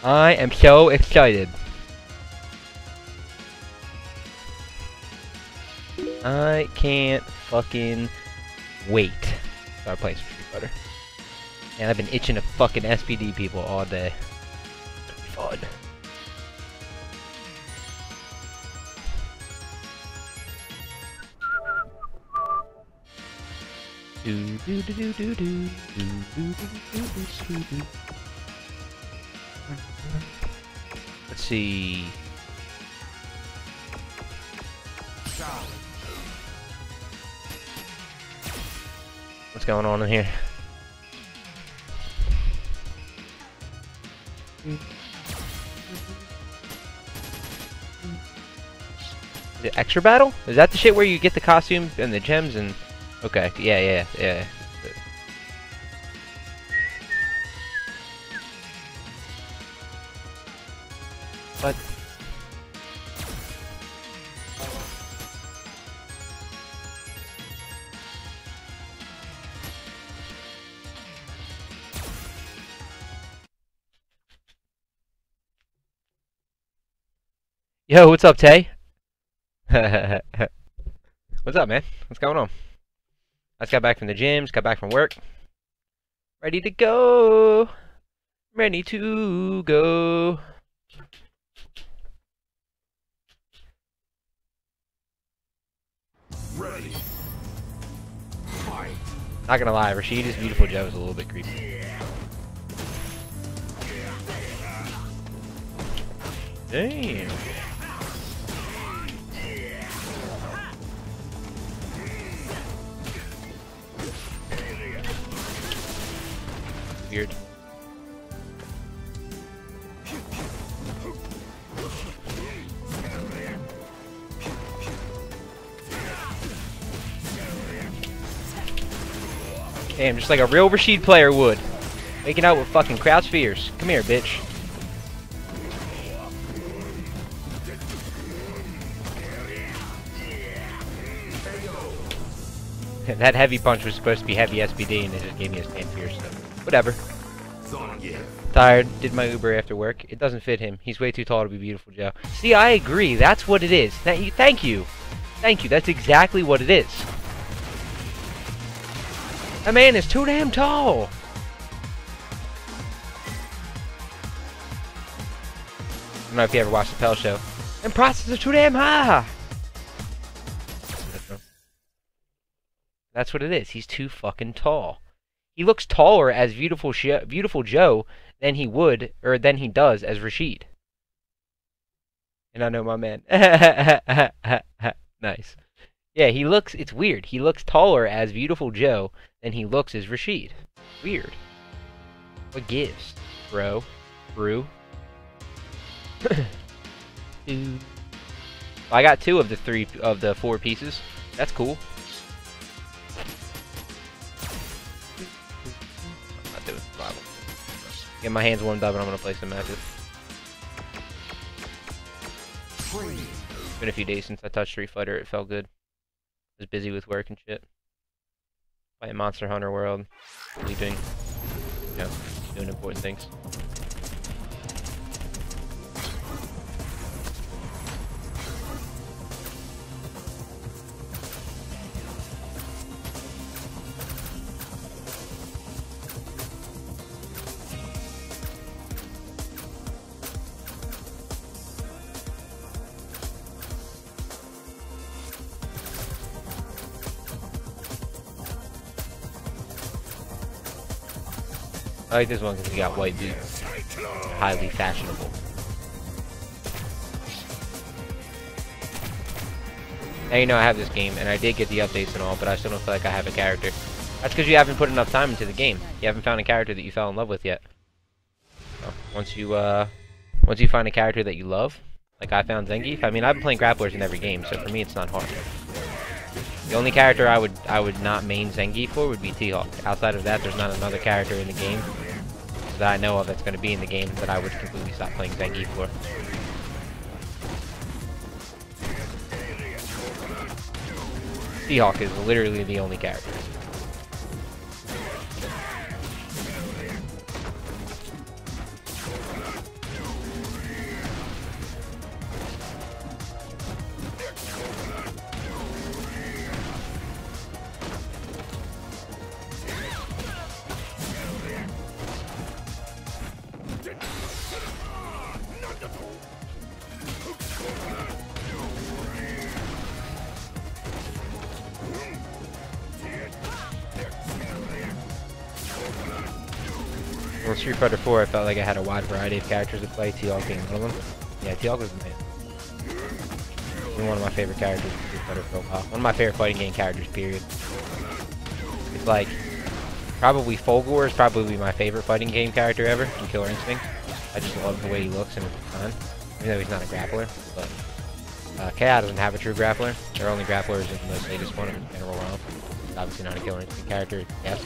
I am so excited. I can't fucking wait. Start playing some Street Fighter. And I've been itching to fucking SPD people all day. It's gonna be fun. Let's see. What's going on in here? Is it extra battle? Is that the shit where you get the costume and the gems and... Okay, yeah. What? Yo, what's up, Tay? What's up, man? What's going on? I just got back from the gym, just got back from work. Ready to go. Ready to go. Ready. Fight. Not gonna lie, Rashida's Beautiful Joe is a little bit creepy. Damn. Weird. Damn, just like a real Rashid player would. Making out with fucking Crouch Fears. Come here, bitch. That heavy punch was supposed to be heavy SPD and it just gave me a stand fierce, so whatever. Zangief. Tired, did my Uber after work. It doesn't fit him. He's way too tall to be Beautiful Joe. See, I agree. That's what it is. Thank you. Thank you. That's exactly what it is. That man is too damn tall. I don't know if you ever watched the Pell Show. Them prices are too damn high. That's what it is. He's too fucking tall. He looks taller as Beautiful Joe than he would, or than he does as Rashid. And I know my man. Nice. Yeah, he looks, it's weird. He looks taller as Beautiful Joe than he looks as Rashid. Weird. What gives, bro? Brew. I got 2 of the 4 pieces. That's cool. I'm not doing survival. Get my hands warmed up and I'm gonna play some matches. It's been a few days since I touched Street Fighter. It felt good. I was busy with work and shit. Playing Monster Hunter World. Sleeping. You know, doing important things. I like this one because he got white boots. Highly fashionable. Now you know I have this game, and I did get the updates and all, but I still don't feel like I have a character. That's because you haven't put enough time into the game. You haven't found a character that you fell in love with yet. So, once you find a character that you love, like I found Zangief. I mean, I've been playing grapplers in every game, so for me it's not hard. The only character I would not main Zangief for would be T-Hawk. Outside of that, there's not another character in the game that I know of that's going to be in the game that I would completely stop playing Zangief for. T-Hawk is literally the only character. On Street Fighter 4, I felt like I had a wide variety of characters to play, T-Hawk being one of them. Yeah, T-Hawk was the man. He's one of my favorite characters in Street Fighter for a while. One of my favorite fighting game characters, period. It's like, probably Fulgore is probably my favorite fighting game character ever in Killer Instinct. I just love the way he looks and his design. Even though he's not a grappler, but KI doesn't have a true grappler. Their only grappler is in the most latest one, in General Realm. It's obviously not a Killer Instinct character, yes.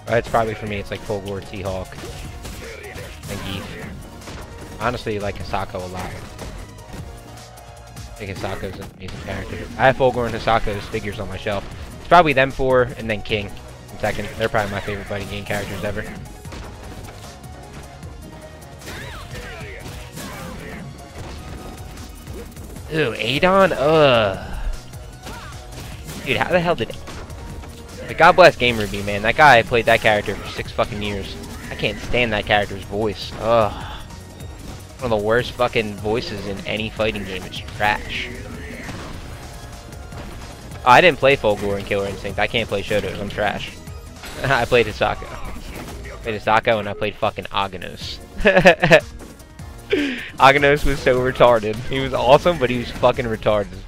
It's probably for me, it's like Fulgore, T-Hawk, Zangief. Honestly, like Hisako a lot. I think Hisako's an amazing character. I have Fulgore and Hisako's figures on my shelf. It's probably them four, and then King in second. They're probably my favorite fighting game characters ever. Ooh, Adon? Ugh. Dude, how the hell did... Like, God bless Game Ruby, man. That guy played that character for 6 fucking years. I can't stand that character's voice. Ugh. One of the worst fucking voices in any fighting game. It's trash. Oh, I didn't play Fulgore in Killer Instinct. I can't play Shotos. I'm trash. I played Hisako. And I played fucking Aganos. Aganos was so retarded. He was awesome, but he was fucking retarded.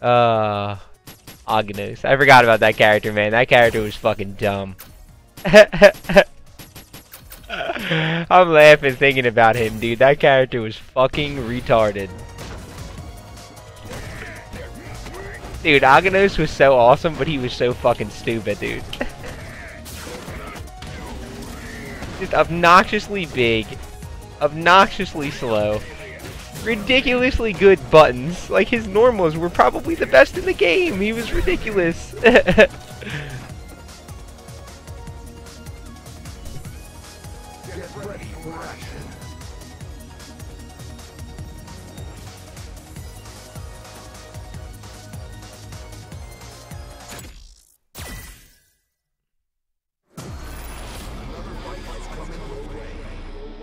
Aganos. I forgot about that character, man. That character was fucking dumb. I'm laughing thinking about him, dude. That character was fucking retarded. Dude, Aganos was so awesome, but he was so fucking stupid, dude. Just obnoxiously big, obnoxiously slow, ridiculously good buttons. Like, his normals were probably the best in the game. He was ridiculous.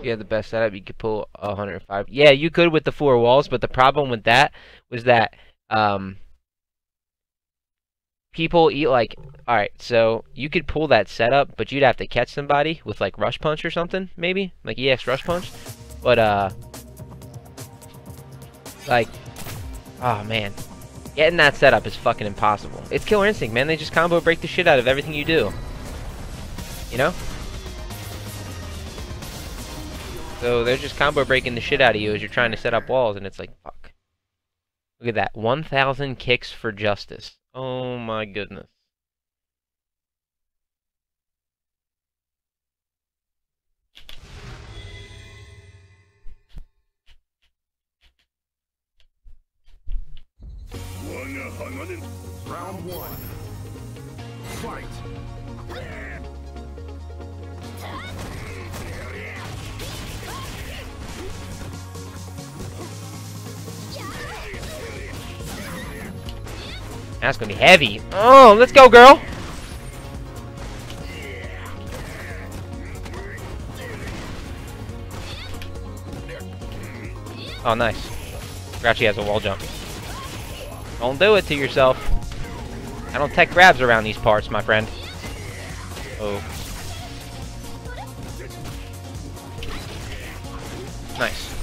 You had the best setup, you could pull 105. Yeah, you could with the 4 walls, but the problem with that was that people eat like... Alright, so you could pull that setup, but you'd have to catch somebody with like Rush Punch or something, maybe? Like EX Rush Punch? But, like... Oh, man. Getting that setup is fucking impossible. It's Killer Instinct, man. They just combo break the shit out of everything you do. You know? So they're just combo breaking the shit out of you as you're trying to set up walls, and it's like, fuck. Look at that. 1,000 kicks for justice. Oh my goodness. Round 1. Fight. That's gonna be heavy. Oh, let's go, girl! Oh, nice. Forgot she has a wall jump. Don't do it to yourself. I don't tech grabs around these parts, my friend. Oh. Nice.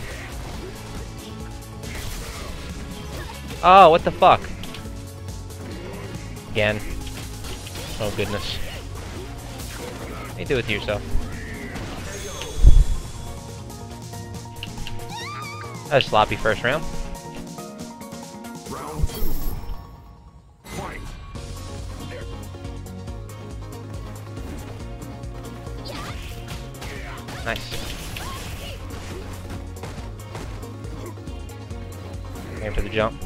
Oh, what the fuck? Again. Oh, goodness. Hey, do it to yourself. That was sloppy first round. Round 2. Fight. Nice. Aim for the jump.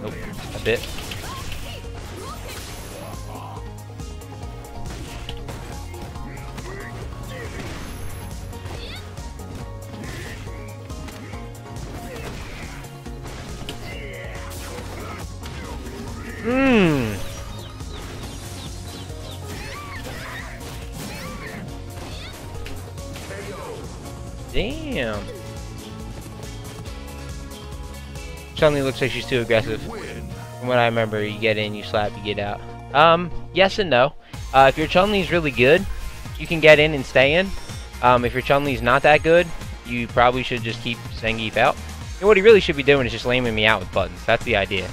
Nope. A bit. Damn. Chun-Li looks like she's too aggressive. From what I remember, you get in, you slap, you get out. Yes and no. If your Chun-Li's really good, you can get in and stay in. If your Chun-Li's not that good, you probably should just keep Zangief out. And what he really should be doing is just laming me out with buttons. That's the idea.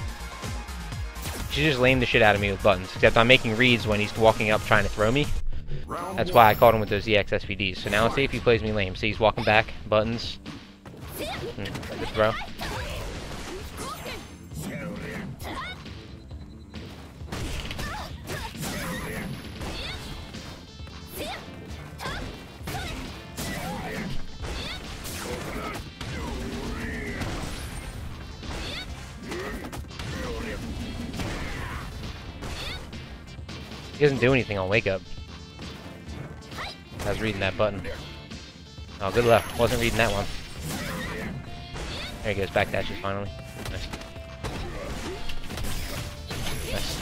He should just lame the shit out of me with buttons. Except I'm making reads when he's walking up trying to throw me. That's why I caught him with those EX SPDs. So now let's see if he plays me lame. See, he's walking back, buttons. Like a throw. He doesn't do anything on wake up. I was reading that button. Oh, good luck. Wasn't reading that one. There he goes, back dashes finally. Nice. Nice.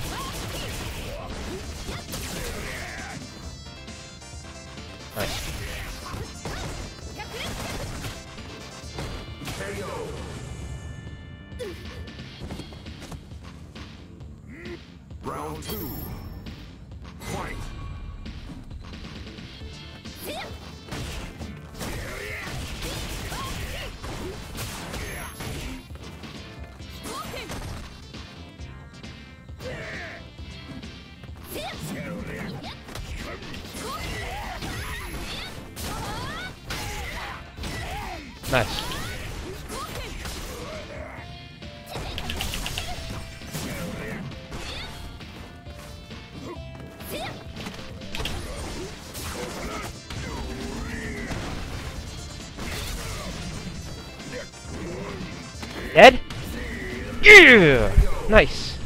Nice. Round 2. Fight. Nice. Dead? Yeah! Nice.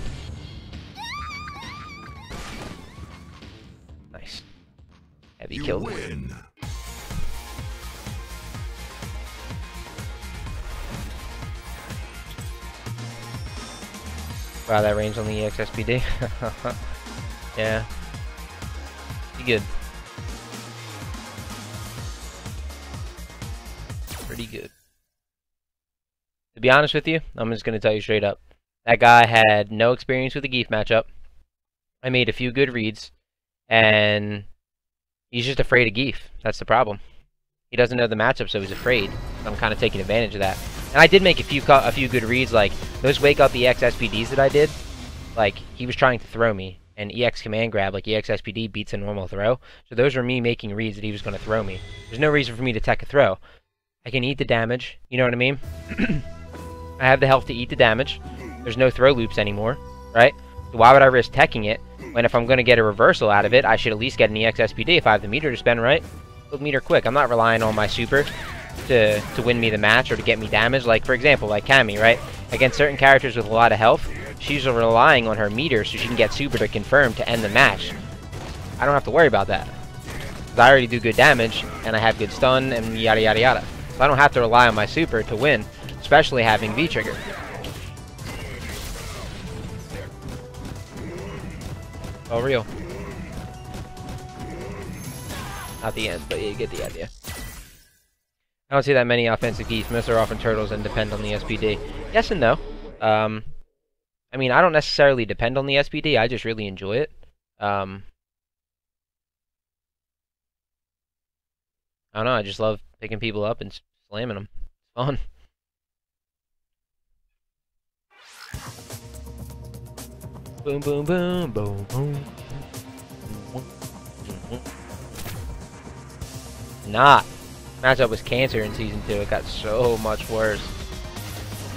Nice. Heavy kill. Win. Wow, that range on the EX SPD. Yeah. Pretty good. Pretty good. To be honest with you, I'm just going to tell you straight up. That guy had no experience with the Zangief matchup. I made a few good reads, and he's just afraid of Zangief. That's the problem. He doesn't know the matchup, so he's afraid. I'm kind of taking advantage of that. And I did make a few good reads, like those wake up EX SPDs that I did. Like, he was trying to throw me, and EX command grab, like EX SPD beats a normal throw. So those were me making reads that he was going to throw me. There's no reason for me to tech a throw. I can eat the damage, you know what I mean? I have the health to eat the damage. There's no throw loops anymore, right? So why would I risk teching it when if I'm going to get a reversal out of it, I should at least get an EX SPD if I have the meter to spend, right? Build meter quick. I'm not relying on my super to win me the match or to get me damage. Like, for example, like Cammy, right? Against certain characters with a lot of health, she's relying on her meter so she can get super to confirm to end the match. I don't have to worry about that. Because I already do good damage, and I have good stun, and yada yada yada. So I don't have to rely on my super to win, especially having V-Trigger. Oh, real. Not the end, but you get the idea. I don't see that many offensive keys. Most are often turtles and depend on the SPD. Yes and no. I mean, I don't necessarily depend on the SPD. I just really enjoy it. I don't know. I just love picking people up and slamming them. It's fun. Boom, boom, boom, boom, boom. Not. Matchup was cancer in Season 2. It got so much worse.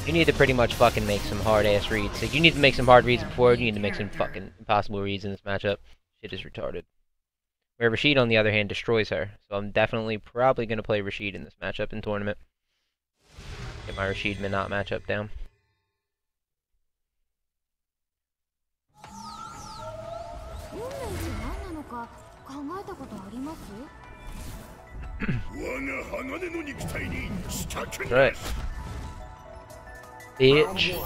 You need to pretty much fucking make some hard-ass reads. Like, you need to make some hard reads before, you need to make some fucking impossible reads in this matchup. Shit is retarded. Where Rashid, on the other hand, destroys her. So I'm definitely probably going to play Rashid in this matchup in tournament. Get my Rashid Minot matchup down. Right. Bitch.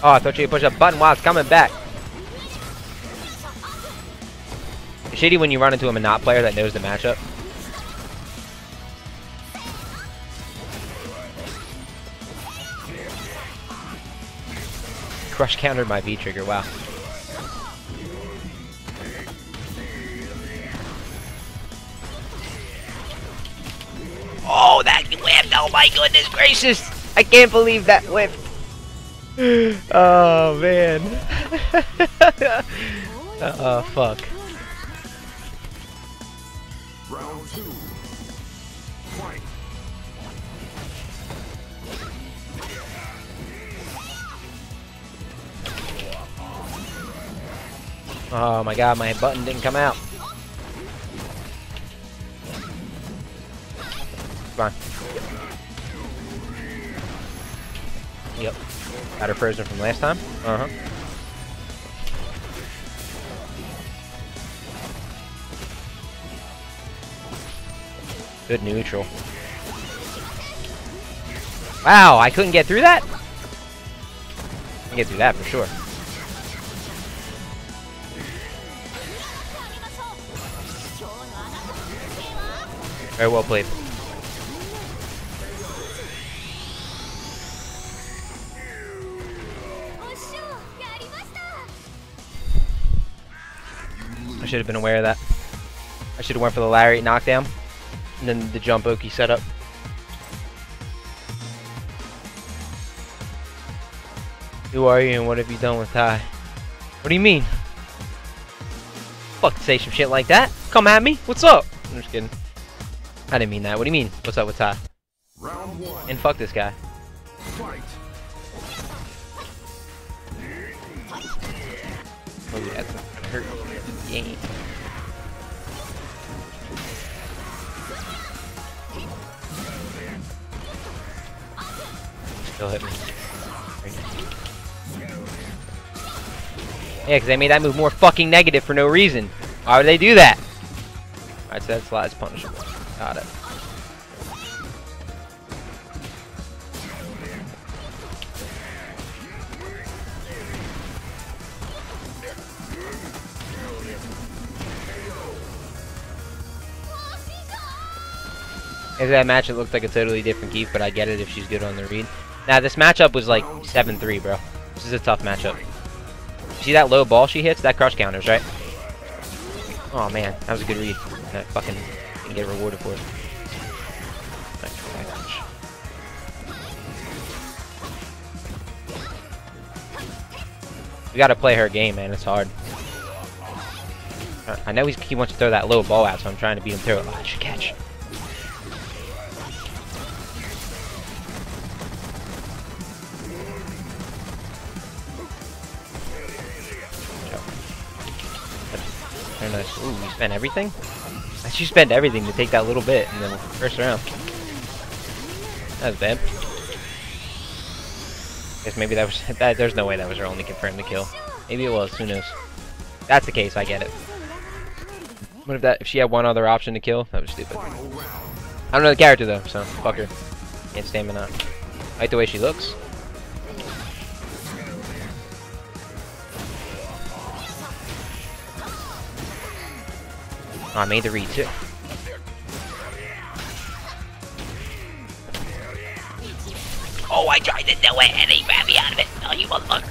Oh, I thought you could push a button while it's coming back. shitty when you run into a not player that knows the matchup. Crush countered my V trigger, wow. Oh, that whiffed! Oh my goodness gracious! I can't believe that whiffed! Oh man. Oh fuck. Round 2. Fight. Oh my god, my button didn't come out. Come on. Yep. Got her frozen from last time. Uh-huh. Good neutral. Wow, I couldn't get through that? I can get through that for sure. Very well played. I should have been aware of that. I should have went for the lariat knockdown, and then the jump Oki setup. Who are you and what have you done with Ty? What do you mean? Fuck, say some shit like that. Come at me. What's up? I'm just kidding. I didn't mean that. What do you mean? What's up with Ty? Round 1. And fuck this guy. Fight. Oh, that's not gonna hurt the game. Still hit me. Yeah, because they made that move more fucking negative for no reason. Why would they do that? Alright, so that slide is punishable. Got it. After that match, it looked like a totally different Keith, but I get it if she's good on the read. Now, this matchup was like 7-3, bro. This is a tough matchup. See that low ball she hits? That crush counters, right? Oh, man. That was a good read. And I fucking didn't get rewarded for it. We gotta play her game, man. It's hard. I know he wants to throw that low ball out, so I'm trying to beat him through it. Oh, I should catch. Very nice. Ooh, you spent everything? I should spend everything to take that little bit in the first round. That was bad. Guess maybe that was that. There's no way that was her only confirmed kill. Maybe it was. Who knows? If that's the case, I get it. What if she had one other option to kill? That was stupid. I don't know the character though, so fuck her. Can't stamina. I like the way she looks. Oh, I made the read too. Oh, I tried to do it and he grabbed me out of it. Oh, you motherfucker.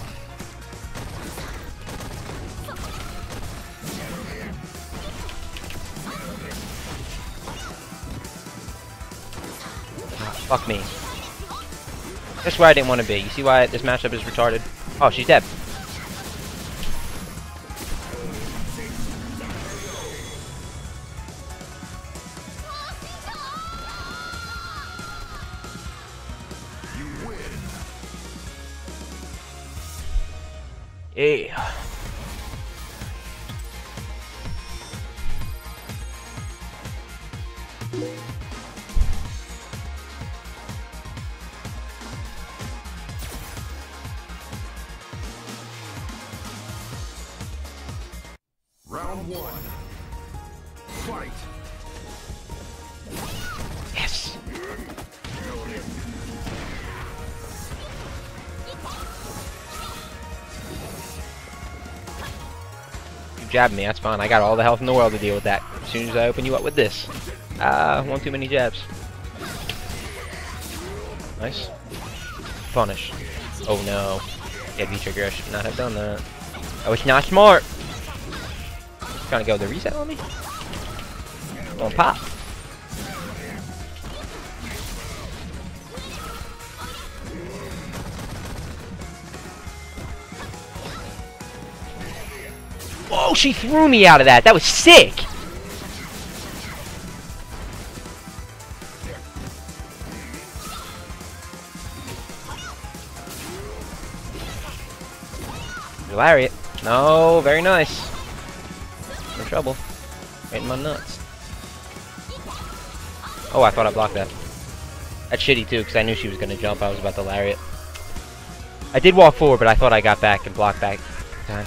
Oh, fuck me. That's where I didn't want to be. You see why this matchup is retarded? Oh, she's dead. Yeah. Round 1. Fight. Yes. keep jabbing me. That's fine. I got all the health in the world to deal with that. As soon as I open you up with this. One too many jabs. Nice. Punish. Oh no. Yeah, V-trigger. I should not have done that. I was not smart. Trying to go with the reset on me? Going pop. Whoa, she threw me out of that. That was sick. Lariat. No, very nice. No trouble. Right in my nuts. Oh, I thought I blocked that. That's shitty too, because I knew she was going to jump. I was about to lariat. I did walk forward, but I thought I got back and blocked back. Time.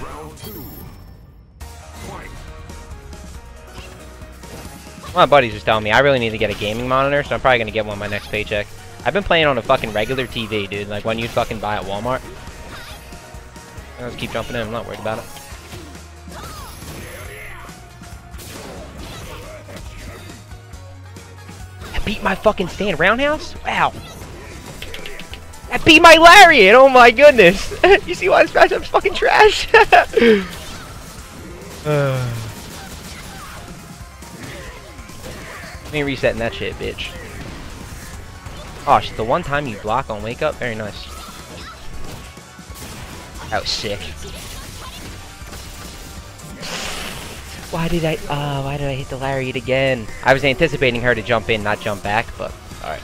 My buddy's just telling me I really need to get a gaming monitor, so I'm probably going to get one my next paycheck. I've been playing on a fucking regular TV, dude. Like one you fucking buy at Walmart. I'll just keep jumping in. I'm not worried about it. I beat my fucking stand roundhouse? Wow. I beat my lariat! Oh my goodness! You see why this matchup's fucking trash? Let me resetting that shit, bitch. Oh, shit, the one time you block on wake up? Very nice. That was sick. Why did I hit the lariat again? I was anticipating her to jump in, not jump back, but alright.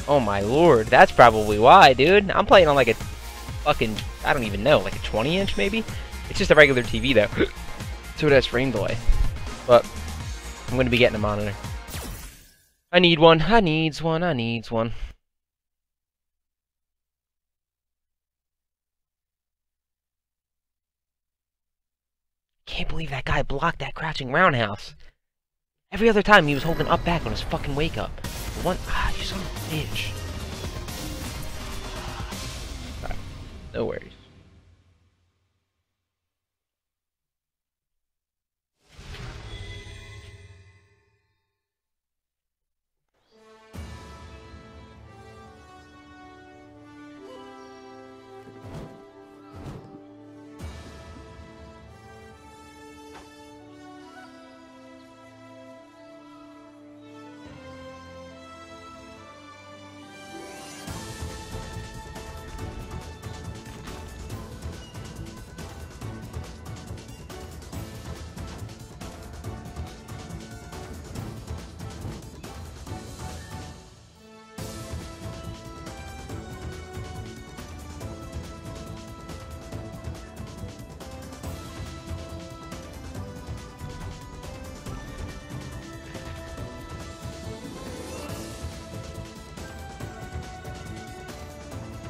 Oh my lord, that's probably why, dude. I'm playing on like a fucking, I don't even know, like a 20-inch maybe? It's just a regular TV though. So it has frame delay. But I'm gonna be getting a monitor. I need one, I needs one, I needs one. Can't believe that guy blocked that crouching roundhouse. Every other time he was holding up back on his fucking wake up. One, you son of a bitch. Right. No worries.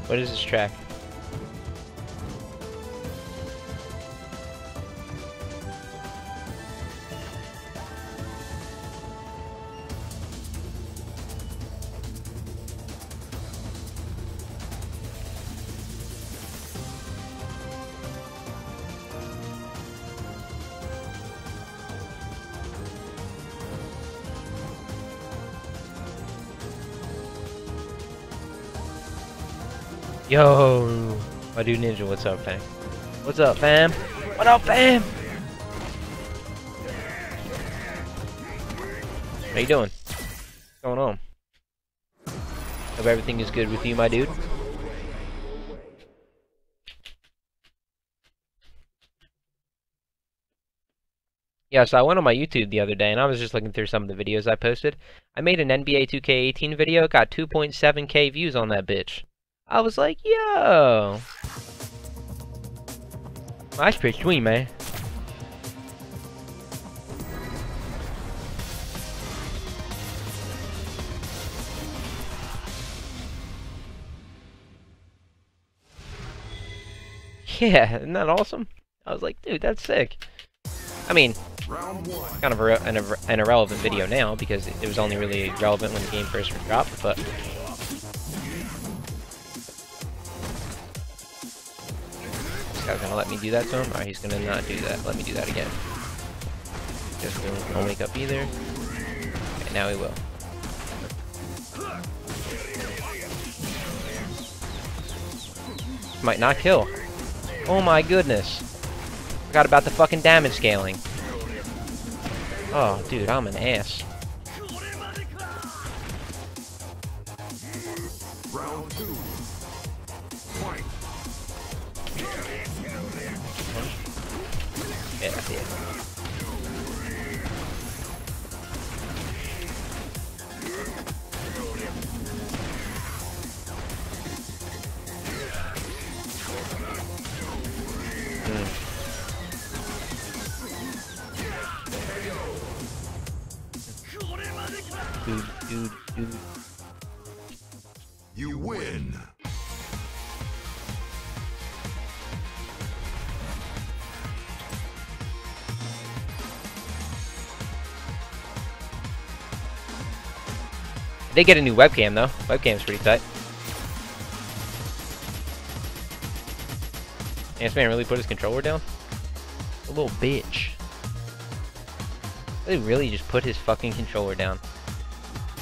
What is this track? Yo, my dude Ninja, what's up, fam? What's up, fam? What up, fam? How you doing? What's going on? Hope everything is good with you, my dude. Yeah, so I went on my YouTube the other day, and I was just looking through some of the videos I posted. I made an NBA 2K18 video, got 2.7K views on that bitch. I was like, yo! That's pretty sweet, man. Yeah, isn't that awesome? I was like, dude, that's sick. I mean, kind of an irrelevant video now, because it was only really relevant when the game first dropped, but... This guy's gonna let me do that to him? Alright, he's gonna not do that. Let me do that again. Guess we won't wake up either. Okay, now he will. Might not kill. Oh my goodness. Forgot about the fucking damage scaling. Oh, dude, I'm an ass. Round 2. Fight. Yeah, that's it. Dude. You win. They get a new webcam though. Webcam's pretty tight. Man, this man really put his controller down? A little bitch. They really just put his fucking controller down.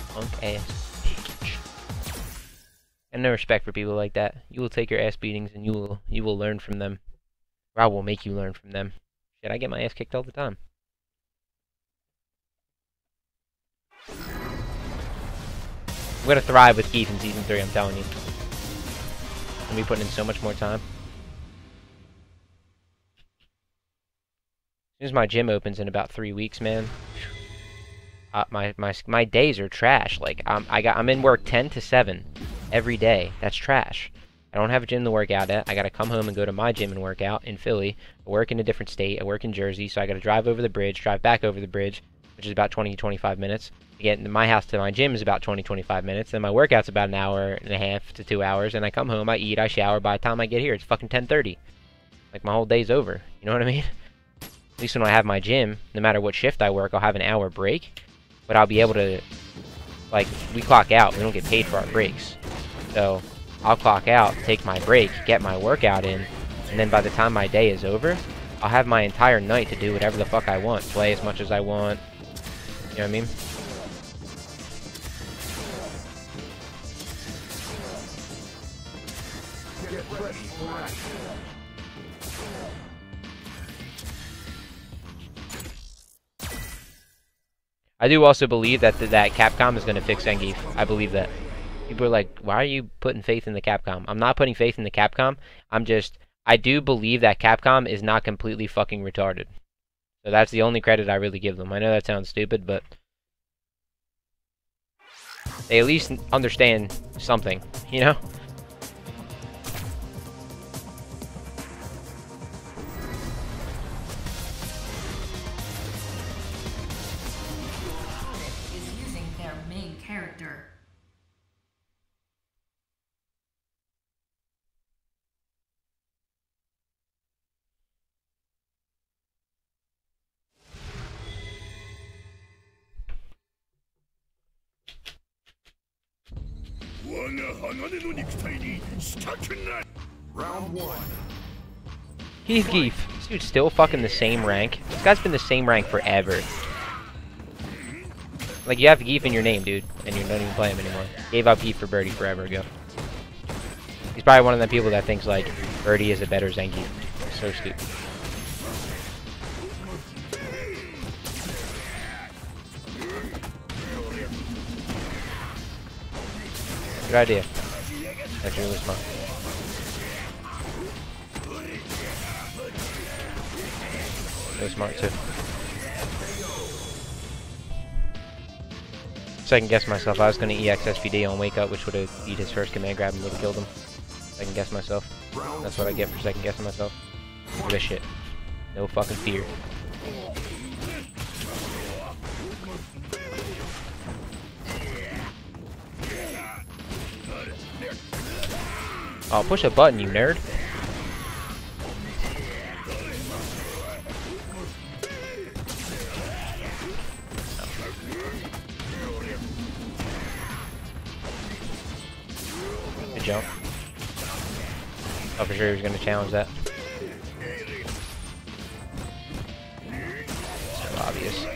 Punk ass bitch. And no respect for people like that. You will take your ass beatings and you will learn from them. Or I will make you learn from them. Shit, I get my ass kicked all the time. I'm gonna thrive with Keith in Season 3, I'm telling you. I'm gonna be putting in so much more time. As soon as my gym opens in about 3 weeks, man, my days are trash. Like I'm in work 10 to 7 every day. That's trash. I don't have a gym to work out at. I gotta come home and go to my gym and work out in Philly. I work in a different state. I work in Jersey, so I gotta drive over the bridge, drive back over the bridge, which is about 20 to 25 minutes. To get into my house to my gym is about 20-25 minutes. Then my workout's about an hour and a half to 2 hours. And I come home, I eat, I shower. By the time I get here, it's fucking 10:30. Like my whole day's over. You know what I mean? At least when I have my gym, no matter what shift I work, I'll have an hour break. But I'll be able to, like, we clock out. We don't get paid for our breaks. So I'll clock out, take my break, get my workout in, and then by the time my day is over, I'll have my entire night to do whatever the fuck I want. Play as much as I want. You know what I mean? Get ready for action. I do also believe that that Capcom is going to fix Zangief. I believe that. People are like, why are you putting faith in the Capcom? I'm not putting faith in the Capcom. I do believe that Capcom is not completely fucking retarded. So that's the only credit I really give them. I know that sounds stupid, but they at least understand something, you know? Is using their main character. Round 1. Zangief. This dude's still fucking the same rank. This guy's been the same rank forever. Like, you have Geef in your name, dude, and you don't even play him anymore. Gave up Geef for Birdie forever ago. He's probably one of the people that thinks, like, Birdie is a better Zangief. So stupid. Good idea. That's really smart. So smart, too. Second guess myself. I was going to EX SPD on Wake Up, which would have beat his first command grab and would have killed him. Second guess myself. That's what I get for second guessing myself. Give a shit. No fucking fear. Oh, push a button, you nerd. Good jump. Oh, for sure he was going to challenge that. obvious.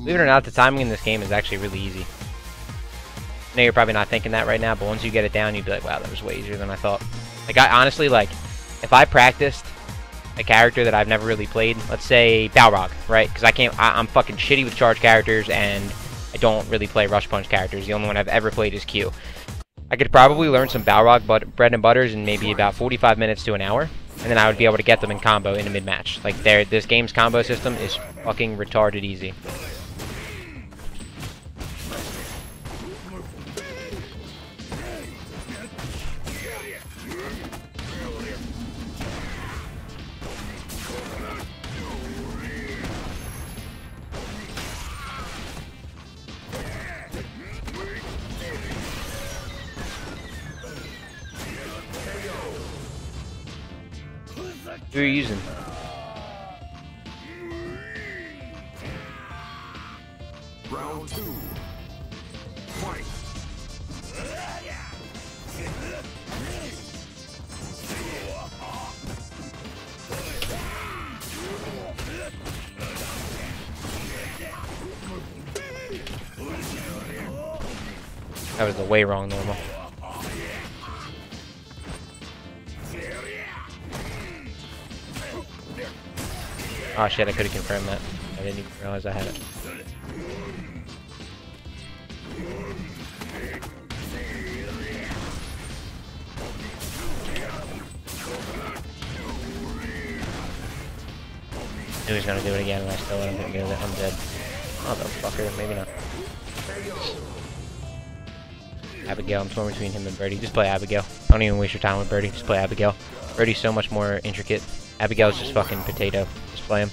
Believe it or not, the timing in this game is actually really easy. I know you're probably not thinking that right now, but once you get it down, you'd be like, wow, that was way easier than I thought. Like, I honestly, like, if I practiced a character that I've never really played, let's say Balrog, right? Because I'm fucking shitty with charge characters, and I don't really play rush punch characters. The only one I've ever played is Q. I could probably learn some Balrog bread and butters in maybe about 45 minutes to an hour, and then I would be able to get them in combo in a mid-match. Like, this game's combo system is fucking retarded easy. Who are you using? Round 2. Fight. That was the way wrong normal. Oh shit, I could have confirmed that. I didn't even realize I had it. Knew he was gonna do it again, and I still let him get it. I'm dead. Motherfucker, maybe not. Abigail, I'm torn between him and Birdie. Just play Abigail. Don't even waste your time with Birdie. Just play Abigail. Birdie's so much more intricate. Abigail's just fucking potato. Just play him.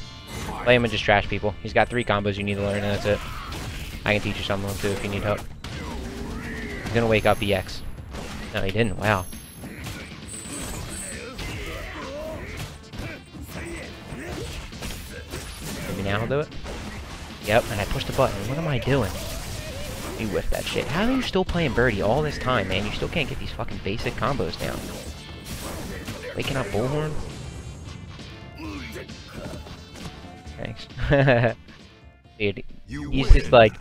Play him and just trash people. He's got 3 combos you need to learn, and that's it. I can teach you some of them too if you need help. He's gonna wake up EX. No, he didn't. Wow. Maybe now he'll do it. Yep, and I pushed the button. What am I doing? You whiffed that shit. How are you still playing Birdie all this time, man? You still can't get these fucking basic combos down. Waking up Bullhorn? Thanks. Dude, he's just like,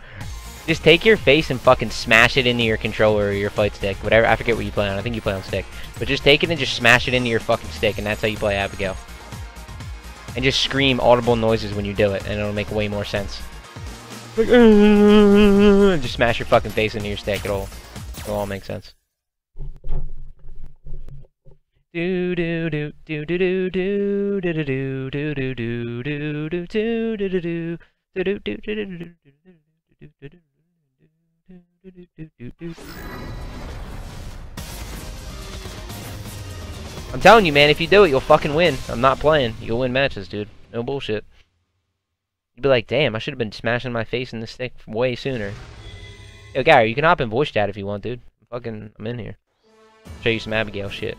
just take your face and fucking smash it into your controller or your fight stick. Whatever, I forget what you play on. I think you play on stick. But just take it and just smash it into your fucking stick, and that's how you play Abigail. And just scream audible noises when you do it, and it'll make way more sense. Like, just smash your fucking face into your stick. It'll all make sense. Do do do do do do do do do do do do do do do do do do do. I'm telling you, man, if you do it, you'll fucking win. I'm not playing. You'll win matches, dude. No bullshit. You'd be like, damn, I should have been smashing my face in the stick way sooner. Yo, Gary, you can hop in voice chat if you want, dude. I'm in here. Show you some Abigail shit.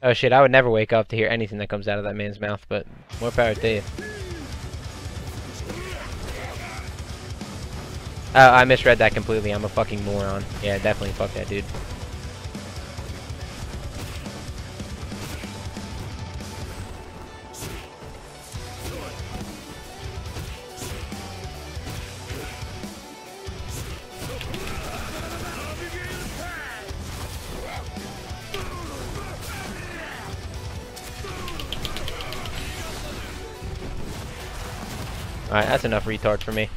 Oh shit, I would never wake up to hear anything that comes out of that man's mouth, but more power to you. Oh, I misread that completely. I'm a fucking moron. Yeah, definitely fuck that dude. Alright, that's enough retards for me.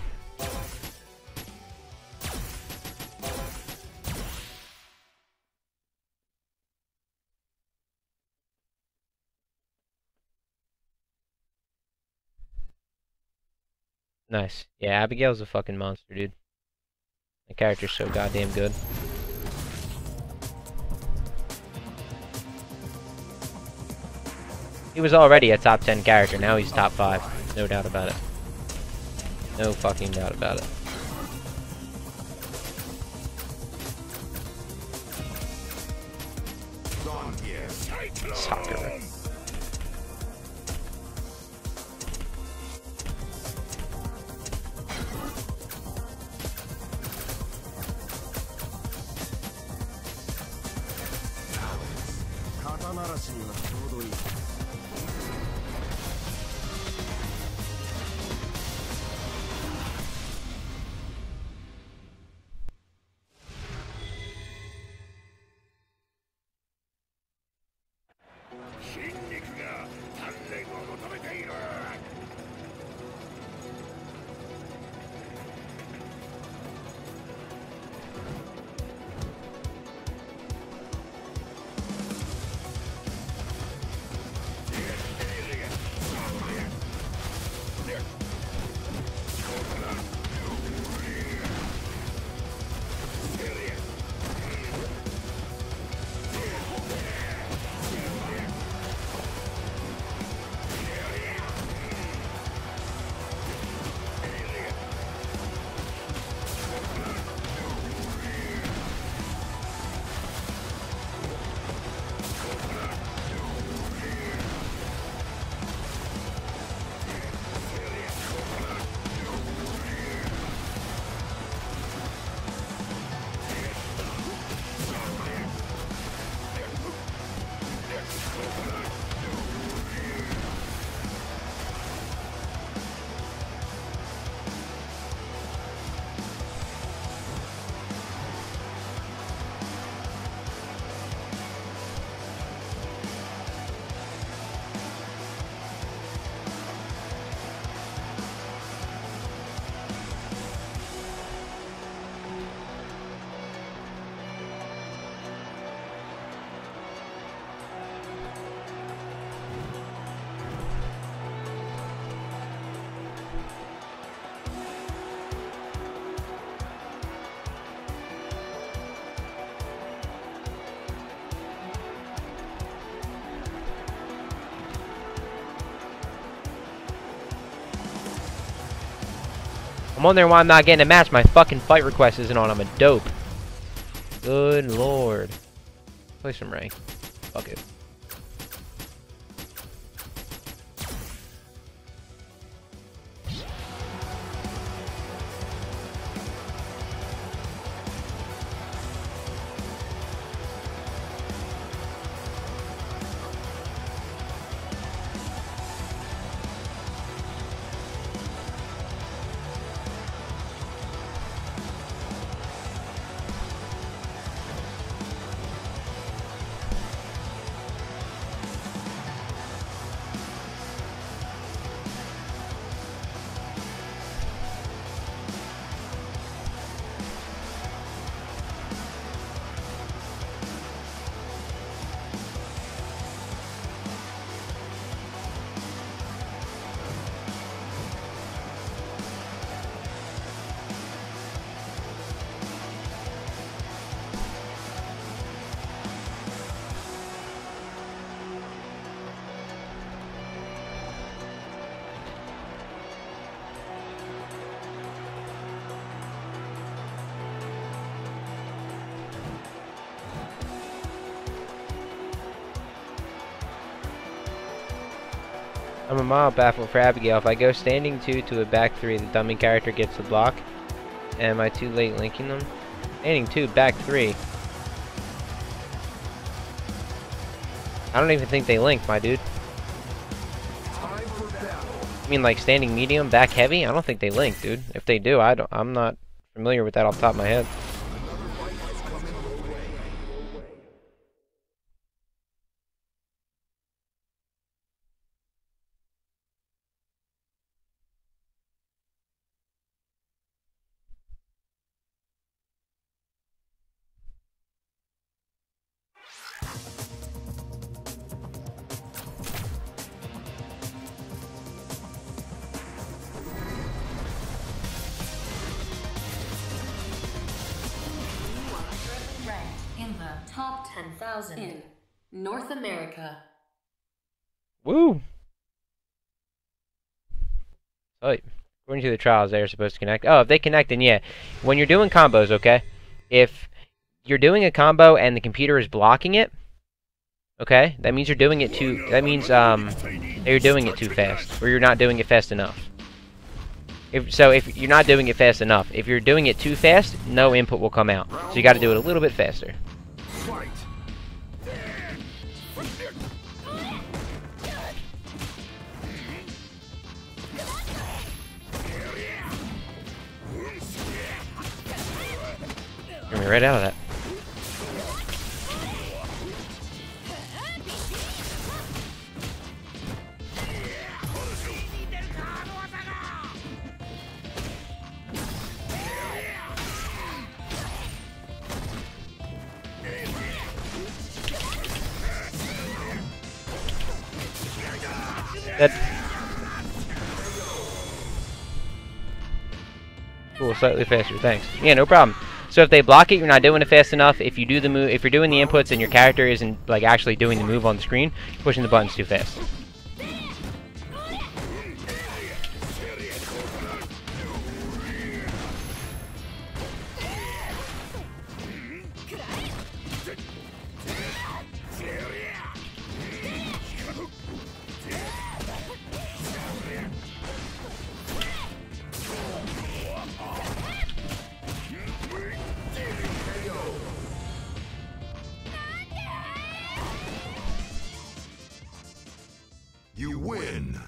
Nice. Yeah, Abigail's a fucking monster, dude. The character's so goddamn good. He was already a top 10 character, now he's top 5. No doubt about it. No fucking doubt about it. Zangief. Soccer. I'm wondering why I'm not getting a match. My fucking fight request isn't on. I'm a dope. Good lord. Play some rank. Fuck it. I'm a mile baffled for Abigail. If I go standing 2 to a back 3, the dummy character gets the block. Am I too late linking them? Standing 2, back 3. I don't even think they link, my dude. You mean like standing medium, back heavy? I don't think they link, dude. If they do, I'm not familiar with that off the top of my head. Top 10,000 in North America. Woo! Oh, according to the trials, they're supposed to connect. Oh, if they connect, then yeah. When you're doing combos, okay? If you're doing a combo and the computer is blocking it, okay, that means you're doing it too. That means that you're doing it too fast, or you're not doing it fast enough. If you're not doing it fast enough, if you're doing it too fast, no input will come out. So you got to do it a little bit faster. Fight. Get me right out of that. That. Cool, slightly faster, thanks. Yeah, no problem. So if they block it, you're not doing it fast enough. If you do the move, if you're doing the inputs and your character isn't like actually doing the move on the screen, you're pushing the buttons too fast. You win.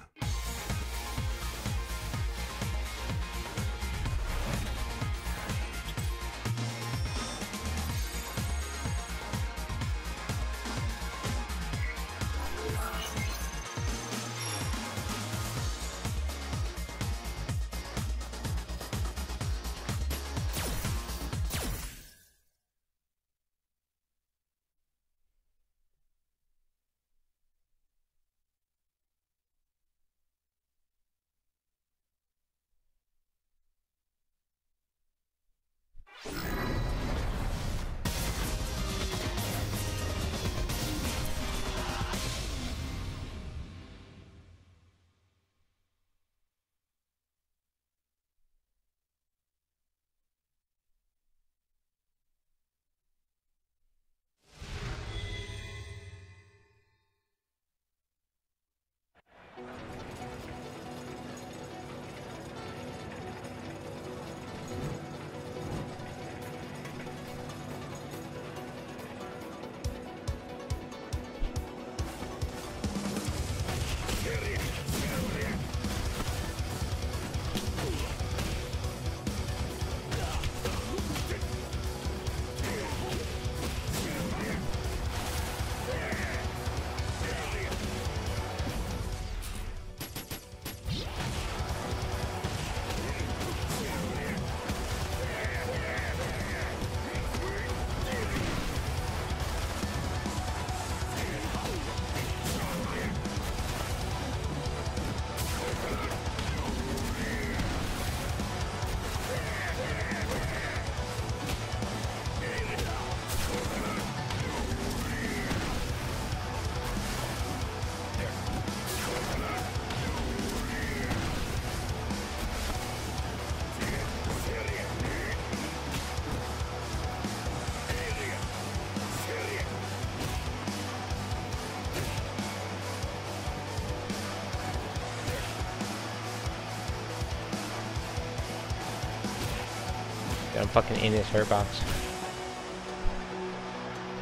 I'm fucking in this hurt box.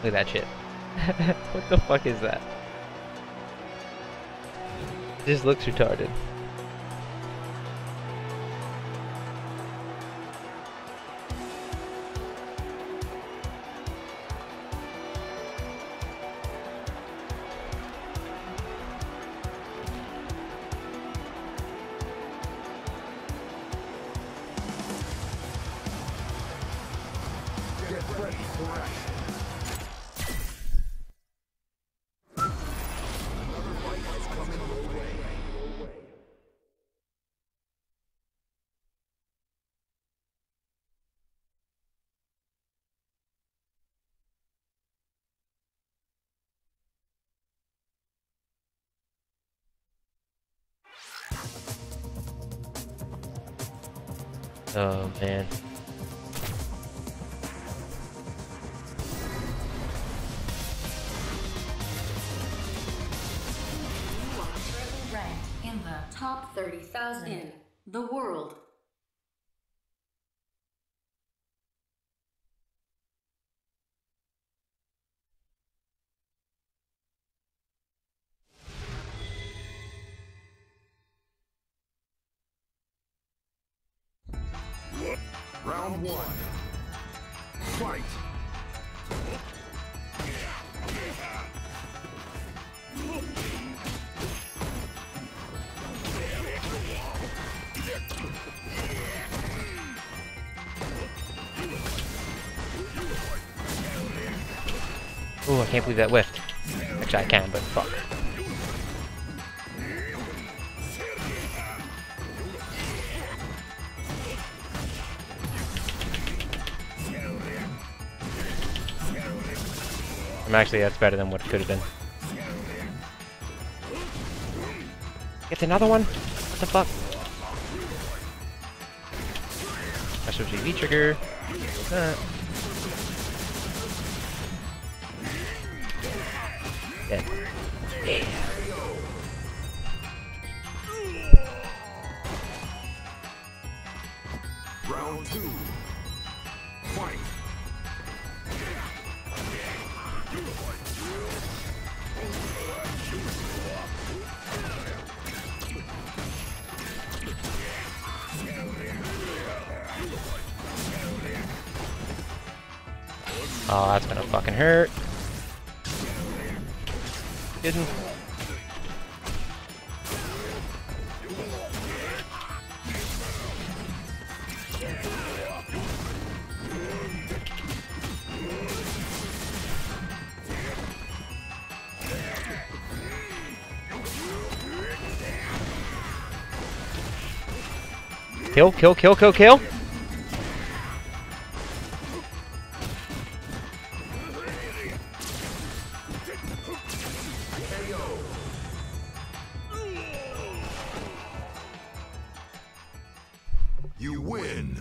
Look at that shit. What the fuck is that? This looks retarded. Get ready for action. Oh man. You are currently ranked in the top 30,000 in the world. Round one. Fight. Ooh, I can't believe that whiffed. Actually, I can, but fuck. Actually, that's better than what it could have been. It's another one? What the fuck? SOGV trigger. Dead. Yeah. Round two. Fight. Oh, that's gonna fucking hurt. Didn't. Kill, kill, kill, kill, kill. You win.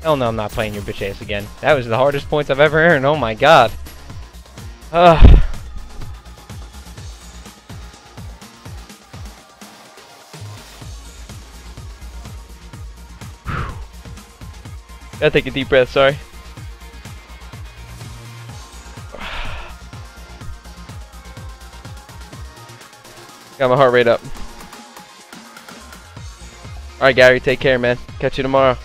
Hell no, I'm not playing your bitch ass again. That was the hardest points I've ever earned. Oh my god. Ugh. Gotta take a deep breath, sorry. Got my heart rate up. Alright, Gary, take care, man. Catch you tomorrow.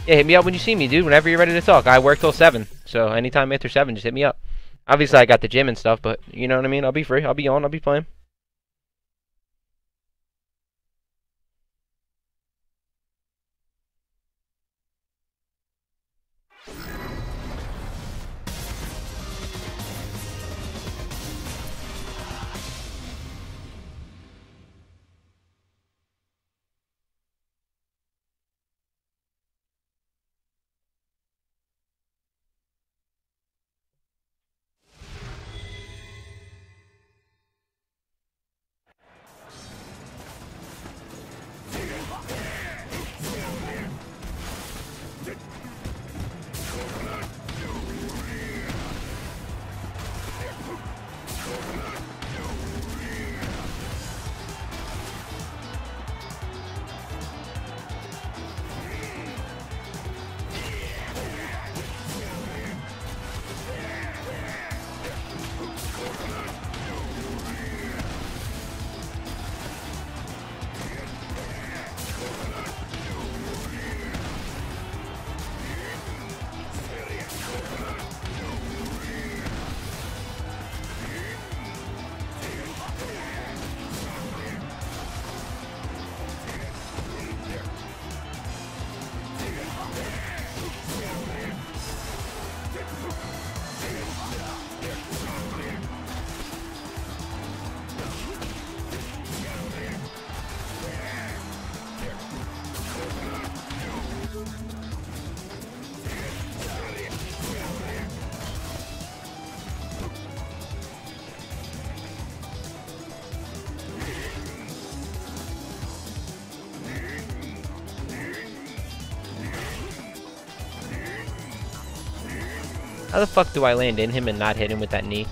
Yeah, hit me up when you see me, dude. Whenever you're ready to talk. I work till 7. So anytime after 7, just hit me up. Obviously, I got the gym and stuff, but you know what I mean? I'll be free. I'll be on. I'll be playing. How the fuck do I land in him and not hit him with that knee?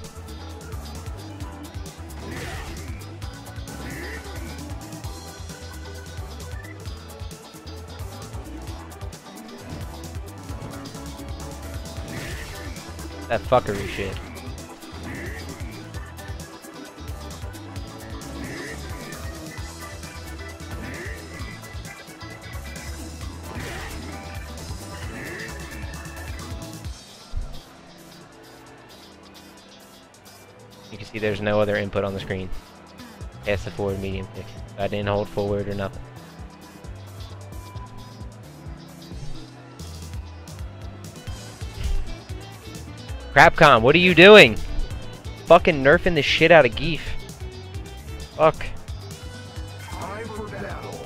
That fuckery shit. You can see there's no other input on the screen. It's the forward medium kick. I didn't hold forward or nothing. Crapcom, what are you doing? Fucking nerfing the shit out of Zangief. Fuck. Time for battle.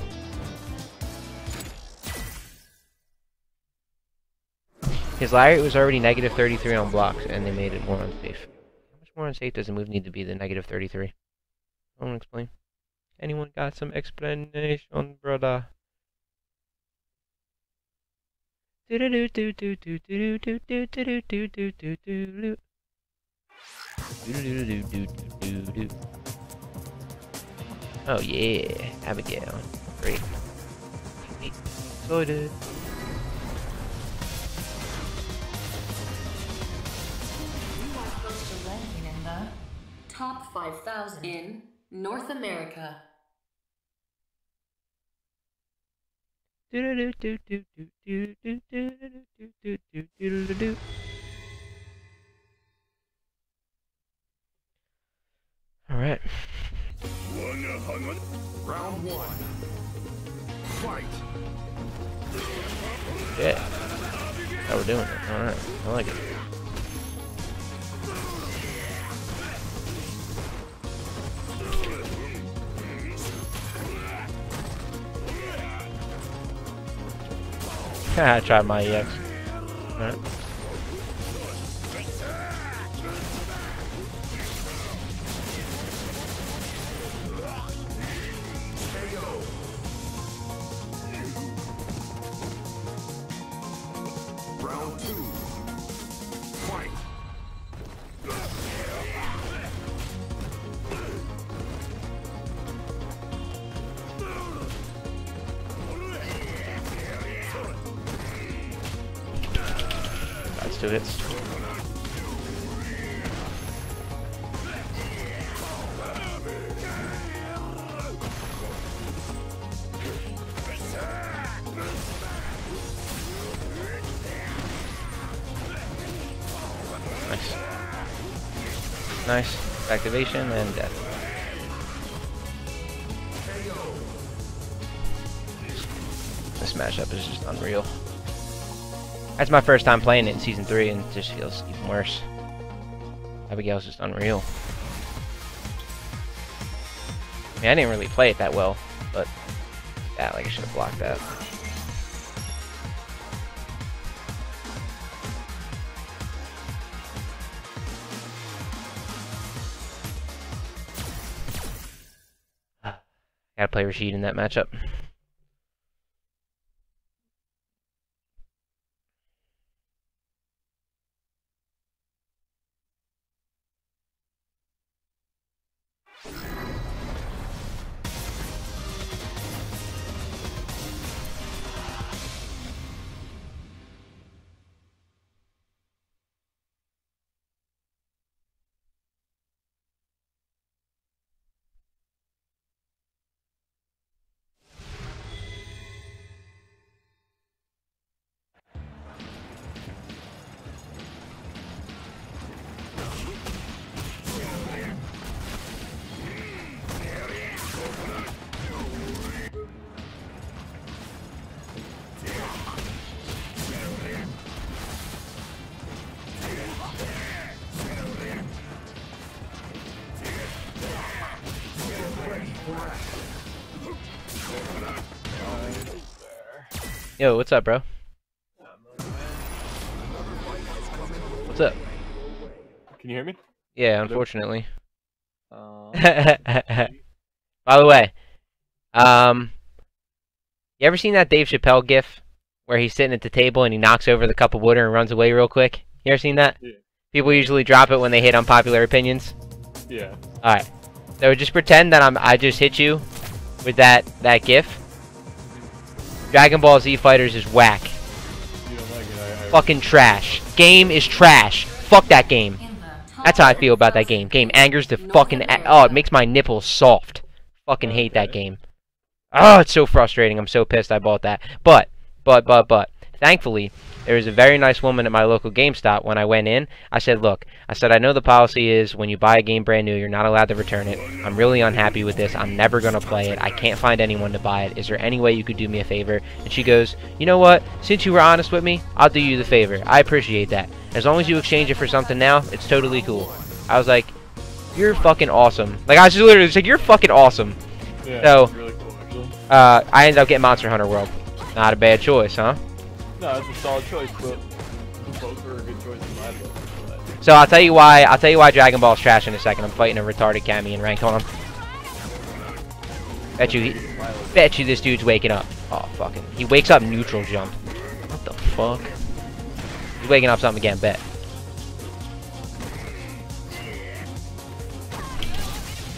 His lariat was already negative 33 on blocks, and they made it more unsafe. How much more unsafe does a move need to be than negative 33? I want to explain. Anyone got some explanation, brother? Oh yeah, Abigail. Great. Excited. You are close to ranking in the top 5,000 in North America. Alright. Round one. Fight. Yeah. How we're doing it. Alright. I like it. I tried my EX. Alright. Round two. Fight. That's 2 hits. Nice. Nice. Activation and death. This matchup is just unreal. That's my first time playing it in Season 3 and it just feels even worse. Abigail's just unreal. I mean, I didn't really play it that well, but yeah, like I should have blocked that. Gotta play Rashid in that matchup. Yo, what's up, bro? What's up? Can you hear me? Yeah, unfortunately. Uh, By the way, you ever seen that Dave Chappelle gif where he's sitting at the table and he knocks over the cup of water and runs away real quick? You ever seen that? Yeah. People usually drop it when they hit unpopular opinions. Yeah. Alright. So just pretend that I just hit you with that GIF. Dragon Ball Z Fighters is whack. You don't like it, Fucking trash. Game is trash. Fuck that game. In the top That's how I feel about that game. Game angers the fucking... Oh, it makes my nipples soft. Fucking hate that game. Oh, it's so frustrating. I'm so pissed I bought that. But. Thankfully, there was a very nice woman at my local GameStop when I went in. I said, look, I know the policy is when you buy a game brand new, you're not allowed to return it. I'm really unhappy with this. I'm never going to play it. I can't find anyone to buy it. Is there any way you could do me a favor? And she goes, you know what? Since you were honest with me, I'll do you the favor. I appreciate that. As long as you exchange it for something now, it's totally cool. I was like, you're fucking awesome. Like, I was just literally just like, you're fucking awesome. Yeah, So, really cool, actually. I ended up getting Monster Hunter World. Not a bad choice, huh? No, it's a solid choice, but both were a good choice in my book. But So I'll tell you why Dragon Ball's trash in a second. I'm fighting a retarded Cammy and ranked on him. Bet you this dude's waking up. Oh fucking. He wakes up neutral jump. What the fuck? He's waking up something again, bet.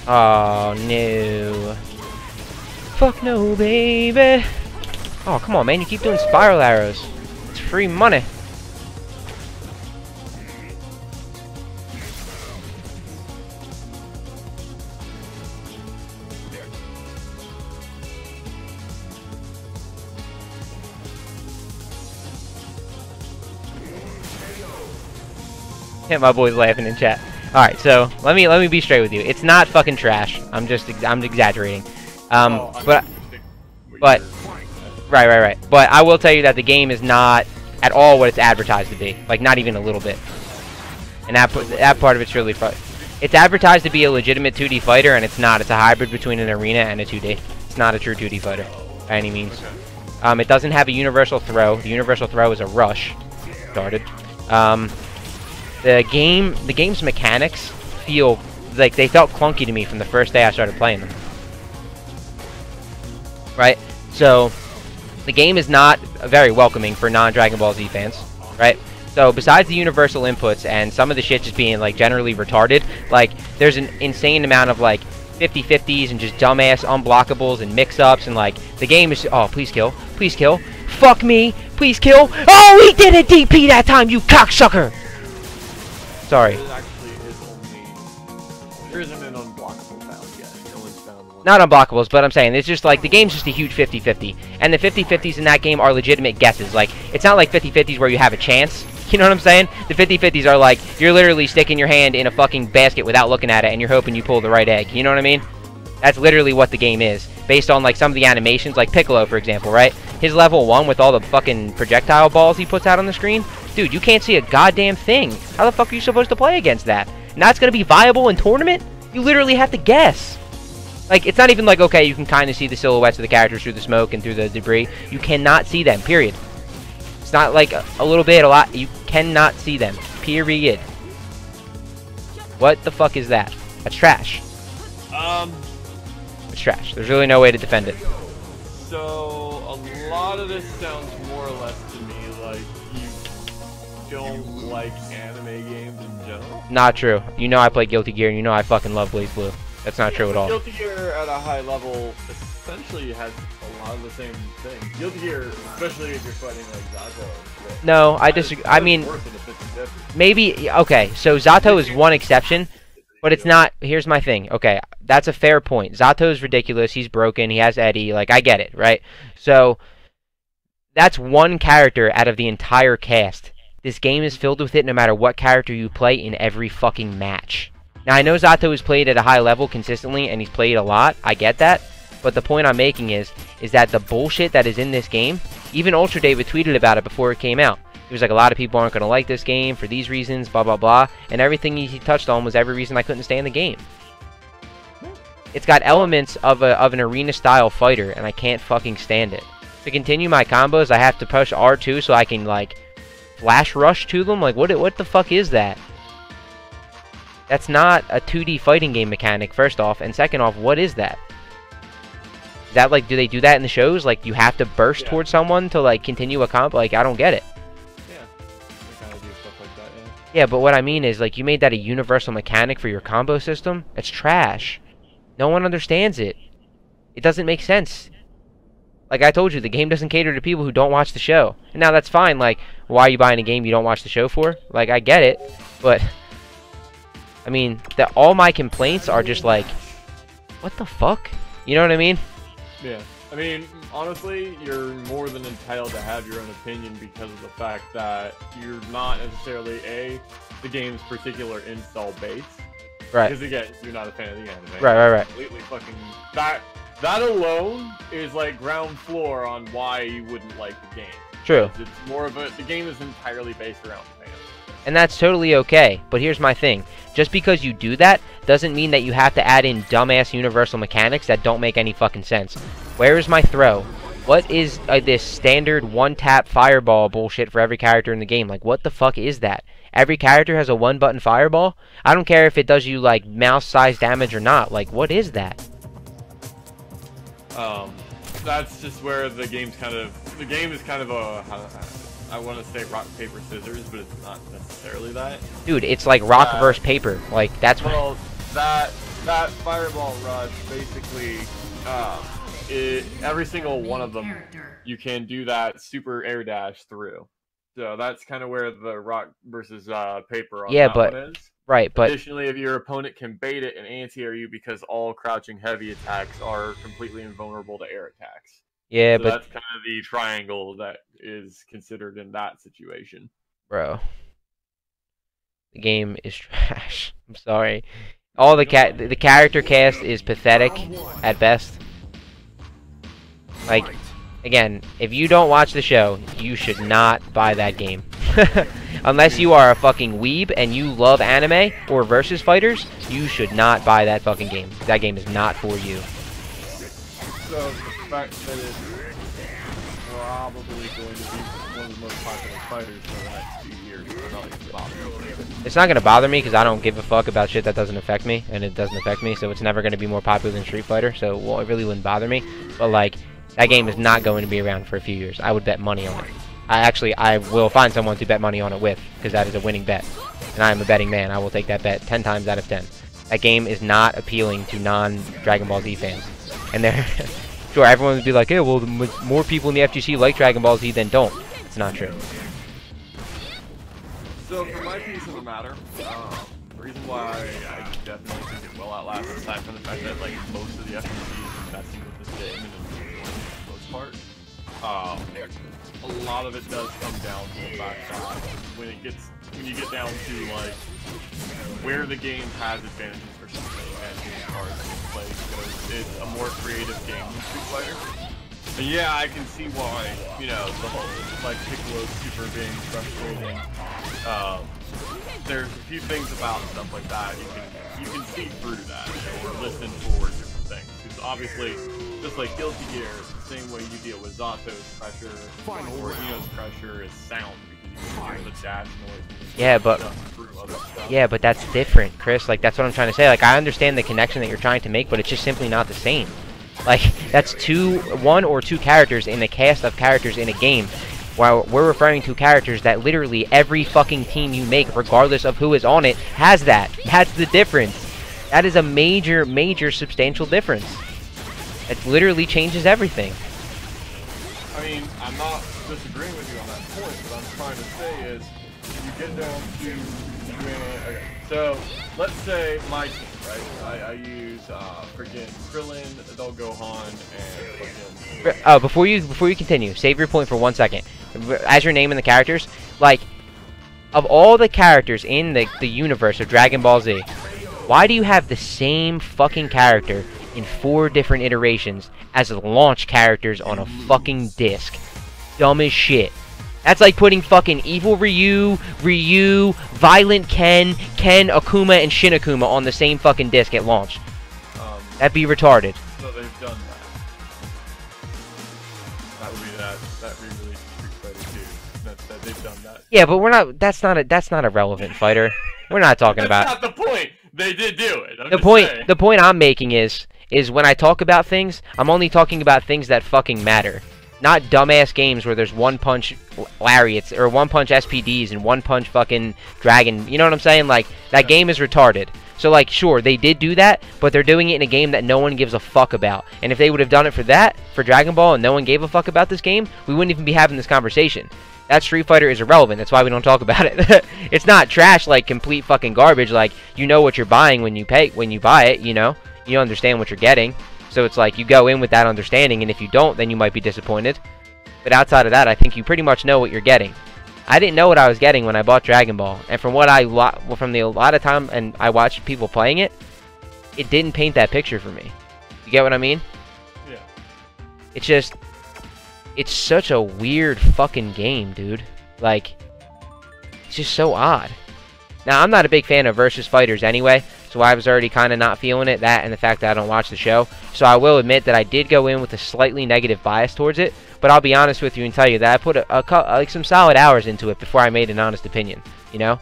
Oh no. Fuck no, baby. Oh come on man, you keep doing spiral arrows. It's free money. Yeah, my boy's laughing in chat. Alright, so let me be straight with you. It's not fucking trash. I'm exaggerating. But right. But I will tell you that the game is not at all what it's advertised to be. Like not even a little bit. And that part of it's really fun. It's advertised to be a legitimate 2D fighter, and it's not. It's a hybrid between an arena and a 2D. It's not a true 2D fighter by any means. It doesn't have a universal throw. The universal throw is a rush. Started. The game's mechanics feel like they felt clunky to me from the first day I started playing them. Right? So the game is not very welcoming for non-Dragon Ball Z fans, right? So besides the universal inputs and some of the shit just being like generally retarded, like there's an insane amount of like 50-50s and just dumbass unblockables and mix-ups, and like the game is please kill, fuck me, please kill. Oh, he did a DP that time, you cocksucker. Sorry. There isn't an unblockable found yet. No one's found one. Not unblockables, but I'm saying it's just like the game's just a huge 50-50, and the 50-50s in that game are legitimate guesses. Like it's not like 50-50s where you have a chance. You know what I'm saying? The 50-50s are like you're literally sticking your hand in a fucking basket without looking at it, and you're hoping you pull the right egg. You know what I mean? That's literally what the game is, based on like some of the animations, like Piccolo, for example, right? His level 1 with all the fucking projectile balls he puts out on the screen. Dude, you can't see a goddamn thing. How the fuck are you supposed to play against that? And that's gonna be viable in tournament? You literally have to guess. Like, it's not even like, okay, you can kind of see the silhouettes of the characters through the smoke and through the debris. You cannot see them, period. It's not like a little bit, a lot. You cannot see them, period. What the fuck is that? That's trash. It's trash. There's really no way to defend it. So, a lot of this sounds more or less to me like you don't like anime games in general. Not true. You know I play Guilty Gear, and you know I fucking love BlazBlue. That's not true at all. Guilty Gear at a high level essentially has a lot of the same things. Guilty Gear, especially if you're fighting like Zato. No, I disagree. I mean, maybe, okay, so Zato is one exception, but it's not. Here's my thing. Okay, that's a fair point. Zato's ridiculous. He's broken. He has Eddie. Like, I get it, right? So, that's one character out of the entire cast. This game is filled with it no matter what character you play in every fucking match. Now, I know Zato has played at a high level consistently, and he's played a lot. I get that. But the point I'm making is that the bullshit that is in this game, even Ultra David tweeted about it before it came out. He was like, a lot of people aren't going to like this game for these reasons, blah, blah, blah. And everything he touched on was every reason I couldn't stand the game. It's got elements of an arena-style fighter, and I can't fucking stand it. To continue my combos, I have to push R2 so I can, like, flash rush to them? Like, what the fuck is that? That's not a 2D fighting game mechanic, first off. And second off, what is that? Is that, like, do they do that in the shows? Like, you have to burst towards someone to, like, continue a combo? Like, I don't get it. Yeah, they kind of do stuff like that, Yeah, but what I mean is, like, you made that a universal mechanic for your combo system? It's trash. No one understands it. It doesn't make sense. Like I told you, the game doesn't cater to people who don't watch the show. And now that's fine, like, why are you buying a game you don't watch the show for? Like, I get it, but... I mean, all my complaints are just like, what the fuck? You know what I mean? Yeah. I mean, honestly, you're more than entitled to have your own opinion because of the fact that you're not necessarily the game's particular install base. Right. Because again, you're not a fan of the anime. Right. Completely fucking that alone is like ground floor on why you wouldn't like the game. True. It's more of the game is entirely based around fans. And that's totally okay. But here's my thing. Just because you do that doesn't mean that you have to add in dumbass universal mechanics that don't make any fucking sense. Where is my throw? What is this standard one-tap fireball bullshit for every character in the game? Like, what the fuck is that? Every character has a one-button fireball? I don't care if it does you, like, mouse-sized damage or not. Like, what is that? That's just where the game is kind of a, I want to say rock, paper, scissors, but it's not necessarily that. Dude, it's like rock versus paper. Like, that's what... Well, that fireball rush, basically, every single one of them, you can do that super air dash through. So that's kind of where the rock versus paper on that one is. Right, but... Additionally, if your opponent can bait it and anti-air you because all crouching heavy attacks are completely invulnerable to air attacks. Yeah, so but... that's kind of the triangle that is considered in that situation. Bro. The game is trash. I'm sorry. All the character cast is pathetic at best. Like, again, if you don't watch the show, you should not buy that game. Unless you are a fucking weeb and you love anime or versus fighters, you should not buy that fucking game. That game is not for you. So, the fact that it's probably going to be one of the most popular fighters for the next few years is probably going to bother me. It's not going to bother me because I don't give a fuck about shit that doesn't affect me, and it doesn't affect me, so it's never going to be more popular than Street Fighter, so well, it really wouldn't bother me. But, like, that game is not going to be around for a few years. I would bet money on it. I will find someone to bet money on it with, because that is a winning bet. And I am a betting man. I will take that bet 10 times out of 10. That game is not appealing to non-Dragon Ball Z fans. And they're... Sure, everyone would be like, hey, well, more people in the FGC like Dragon Ball Z than don't. It's not true. So, for my piece of the matter, the reason why I definitely think it will outlast, aside from the fact that, like, most of the FGC is investing with this game, and for the most part, a lot of it does come down to the fact that when you get down to, like, where the game has advantages for something, and as far as gameplay goes, it's a more creative game than Street Fighter. And yeah, I can see why, you know, the whole, like, Piccolo Super being frustrating. There's a few things about stuff like that you can see through that, or listen for different things. Because obviously, just like Guilty Gear, the same way you deal with Zato's pressure or Ino's pressure is sound, because you can hear the dash noise. Yeah, but that's different, Chris. Like, that's what I'm trying to say. Like, I understand the connection that you're trying to make, but it's just simply not the same. Like, that's one or two characters in a cast of characters in a game, while we're referring to characters that literally every fucking team you make, regardless of who is on it, has that. That's the difference. That is a major, major substantial difference. It literally changes everything. I mean, I'm not disagreeing with you on that point. What I'm trying to say is, you get down to, okay, so let's say my team, right? I use freaking Krillin, Adult Gohan, and freaking... Oh, before you continue, save your point for 1 second. As you're naming the characters, like, of all the characters in the universe of Dragon Ball Z, why do you have the same fucking character in 4 different iterations as launch characters on a fucking disc? Dumb as shit. That's like putting fucking Evil Ryu, Violent Ken, Akuma, and Shin Akuma on the same fucking disc at launch. That'd be retarded. So they've done that. That would be that re-release Street Fighter 2. That they've done that. Yeah, but we're not. That's not a relevant fighter. We're not talking about. That's not the point. They did do it. The point I'm making is when I talk about things, I'm only talking about things that fucking matter. Not dumbass games where there's one-punch lariats or one-punch SPDs and one-punch fucking dragon. You know what I'm saying? Like, that game is retarded. So, like, sure, they did do that, but they're doing it in a game that no one gives a fuck about. And if they would have done it for that, for Dragon Ball, and no one gave a fuck about this game, we wouldn't even be having this conversation. That Street Fighter is irrelevant. That's why we don't talk about it. It's not trash, like, complete fucking garbage. Like, you know what you're buying when you buy it, you know? You understand what you're getting. So it's like, you go in with that understanding, and if you don't, then you might be disappointed. But outside of that, I think you pretty much know what you're getting. I didn't know what I was getting when I bought Dragon Ball, and from what a lot of time and I watched people playing it, it didn't paint that picture for me. You get what I mean? Yeah. It's just, it's such a weird fucking game, dude. Like, it's just so odd. Now, I'm not a big fan of versus fighters anyway, so I was already kind of not feeling it, that and the fact that I don't watch the show. So I will admit that I did go in with a slightly negative bias towards it, but I'll be honest with you and tell you that I put like some solid hours into it before I made an honest opinion, you know?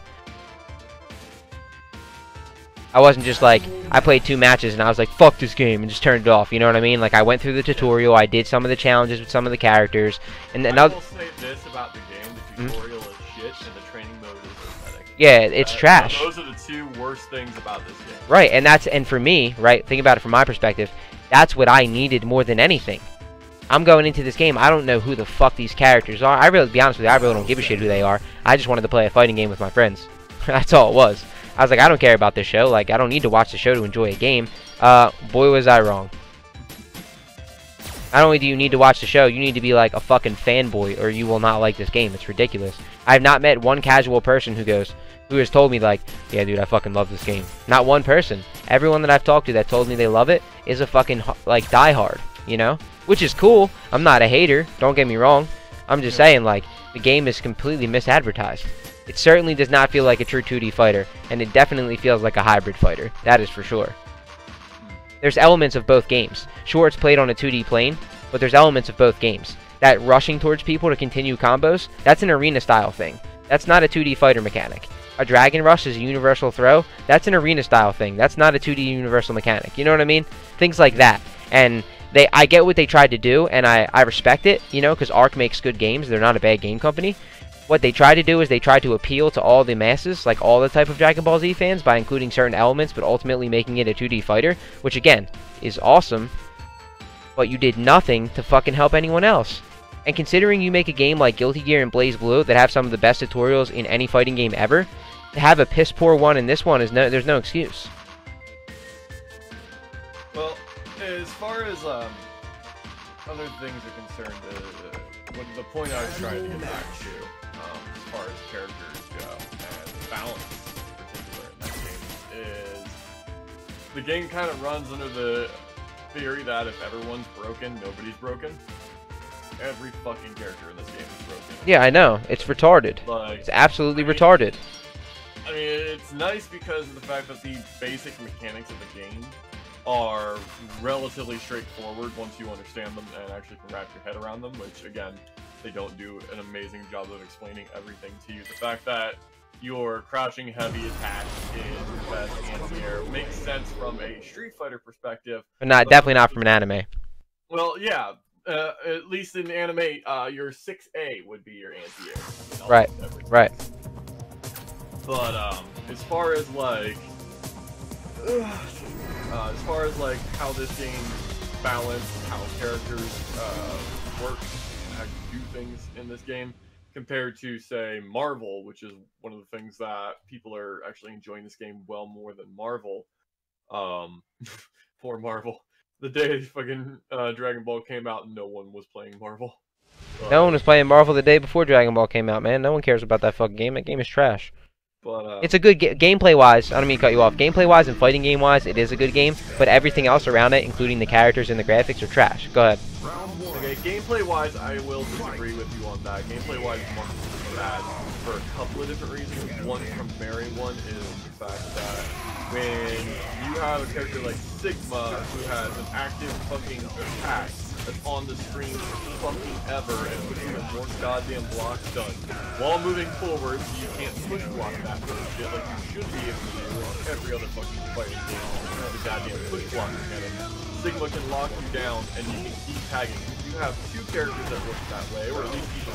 I wasn't just like, I played 2 matches and I was like, fuck this game, and just turned it off, you know what I mean? Like, I went through the tutorial, I did some of the challenges with some of the characters, and I will say this about the game, the tutorial is shit, and the training mode is pathetic. Yeah, it's trash. Those are the 2 worst things about this game. Right, and for me, right, think about it from my perspective, that's what I needed more than anything. I'm going into this game, I don't know who the fuck these characters are. To be honest with you, I really don't give a shit who they are. I just wanted to play a fighting game with my friends. That's all it was. I was like, I don't care about this show. Like, I don't need to watch the show to enjoy a game. Boy, was I wrong. Not only do you need to watch the show, you need to be like a fucking fanboy, or you will not like this game. It's ridiculous. I have not met one casual person who has told me like, yeah, dude, I fucking love this game. Not one person. Everyone that I've talked to that told me they love it is a fucking like diehard, you know? Which is cool. I'm not a hater. Don't get me wrong. I'm just saying, like, the game is completely misadvertised. It certainly does not feel like a true 2D fighter, and it definitely feels like a hybrid fighter. That is for sure. There's elements of both games. Sure, it's played on a 2D plane, but there's elements of both games. That rushing towards people to continue combos, that's an arena-style thing. That's not a 2D fighter mechanic. A Dragon Rush is a universal throw, that's an arena-style thing. That's not a 2D universal mechanic. You know what I mean? Things like that. And I get what they tried to do, and I respect it, you know, because Arc makes good games. They're not a bad game company. What they tried to do is they tried to appeal to all the masses, like all the type of Dragon Ball Z fans, by including certain elements, but ultimately making it a 2D fighter, which again, is awesome, but you did nothing to fucking help anyone else. And considering you make a game like Guilty Gear and Blaze Blue that have some of the best tutorials in any fighting game ever, to have a piss poor one in this one, there's no excuse. Well, as far as other things are concerned, the point I was trying to get back to, as far as characters go, and balance in particular in that game, is the game kind of runs under the theory that if everyone's broken, nobody's broken. Every fucking character in this game is broken. Yeah, I know. It's retarded. Like, it's absolutely retarded. I mean, it's nice because of the fact that the basic mechanics of the game are relatively straightforward once you understand them and actually can wrap your head around them, which, again, they don't do an amazing job of explaining everything to you. The fact that your crouching heavy attack is your best anti-air makes sense from a Street Fighter perspective. But definitely not from an anime. Well, yeah. At least in anime, your 6A would be your anti-air. Right, right. But, as far as, like, how this game balanced, how characters, work, how you do things in this game, compared to, say, Marvel, which is one of the things that people are actually enjoying this game well more than Marvel. Poor Marvel. The day fucking Dragon Ball came out, no one was playing Marvel. No one was playing Marvel the day before Dragon Ball came out, man. No one cares about that fucking game. That game is trash. But, it's a good gameplay-wise. I don't mean to cut you off. Gameplay-wise and fighting game-wise, it is a good game. But everything else around it, including the characters and the graphics, are trash. Go ahead. Okay, gameplay-wise, I will disagree with you on that. Gameplay-wise, Marvel is bad for a couple of different reasons. One primary one is the fact that when you have a character like Sigma who has an active fucking attack that's on the screen fucking ever and puts even more goddamn blocks done while moving forward, so you can't push block that sort of shit like you should be able to do on every other fucking fighting game. You have a goddamn push block mechanism. Sigma can lock you down and you can keep tagging. If you have two characters that look that way, or at least even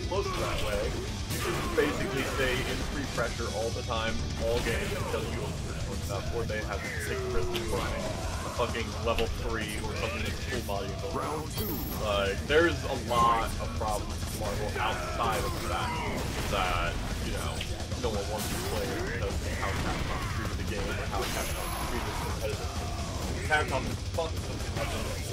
close to that way, you can basically stay in free pressure all the time, all game, until you overwork enough, or they have 6 prisoners running a fucking level 3 or something that's full body ability. Round 2. Like, there's a lot of problems with Marvel outside of that, you know, no one wants to play because of how Capcom treated the game or how Capcom treated the competitive system. Capcom is fucking competitive.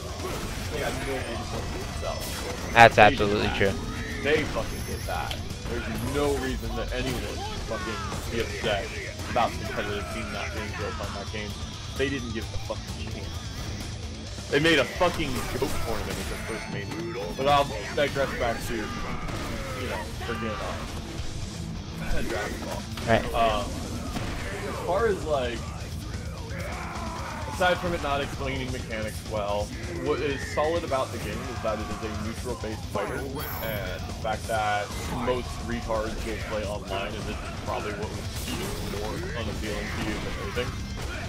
They had no reason to themselves. That's absolutely true. They fucking did that. There's no reason that anyone should fucking be upset about the competitive team not being built on that game. They didn't give the fucking chance. They made a fucking joke tournament as their first main noodle. But I'll digress back to, you know, freaking Dragon Ball. Right. As far as like, aside from it not explaining mechanics well, what is solid about the game is that it is a neutral-based fighter, and the fact that most retards will play online, and this is probably what was even more unappealing to you than anything.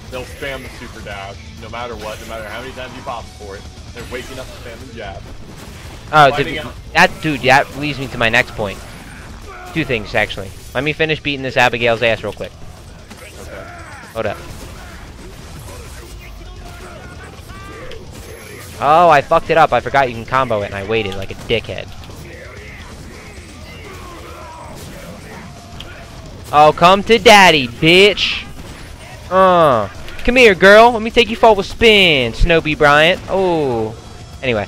They'll spam the super dash, no matter what, no matter how many times you pop for it. They're waking up to spam the jab. Oh, that leads me to my next point. 2 things, actually. Let me finish beating this Abigail's ass real quick. Okay. Hold up. Oh, I fucked it up. I forgot you can combo it, and I waited like a dickhead. Oh, come to daddy, bitch. Come here, girl. Let me take you for a spin, Snowbee Bryant. Oh. Anyway,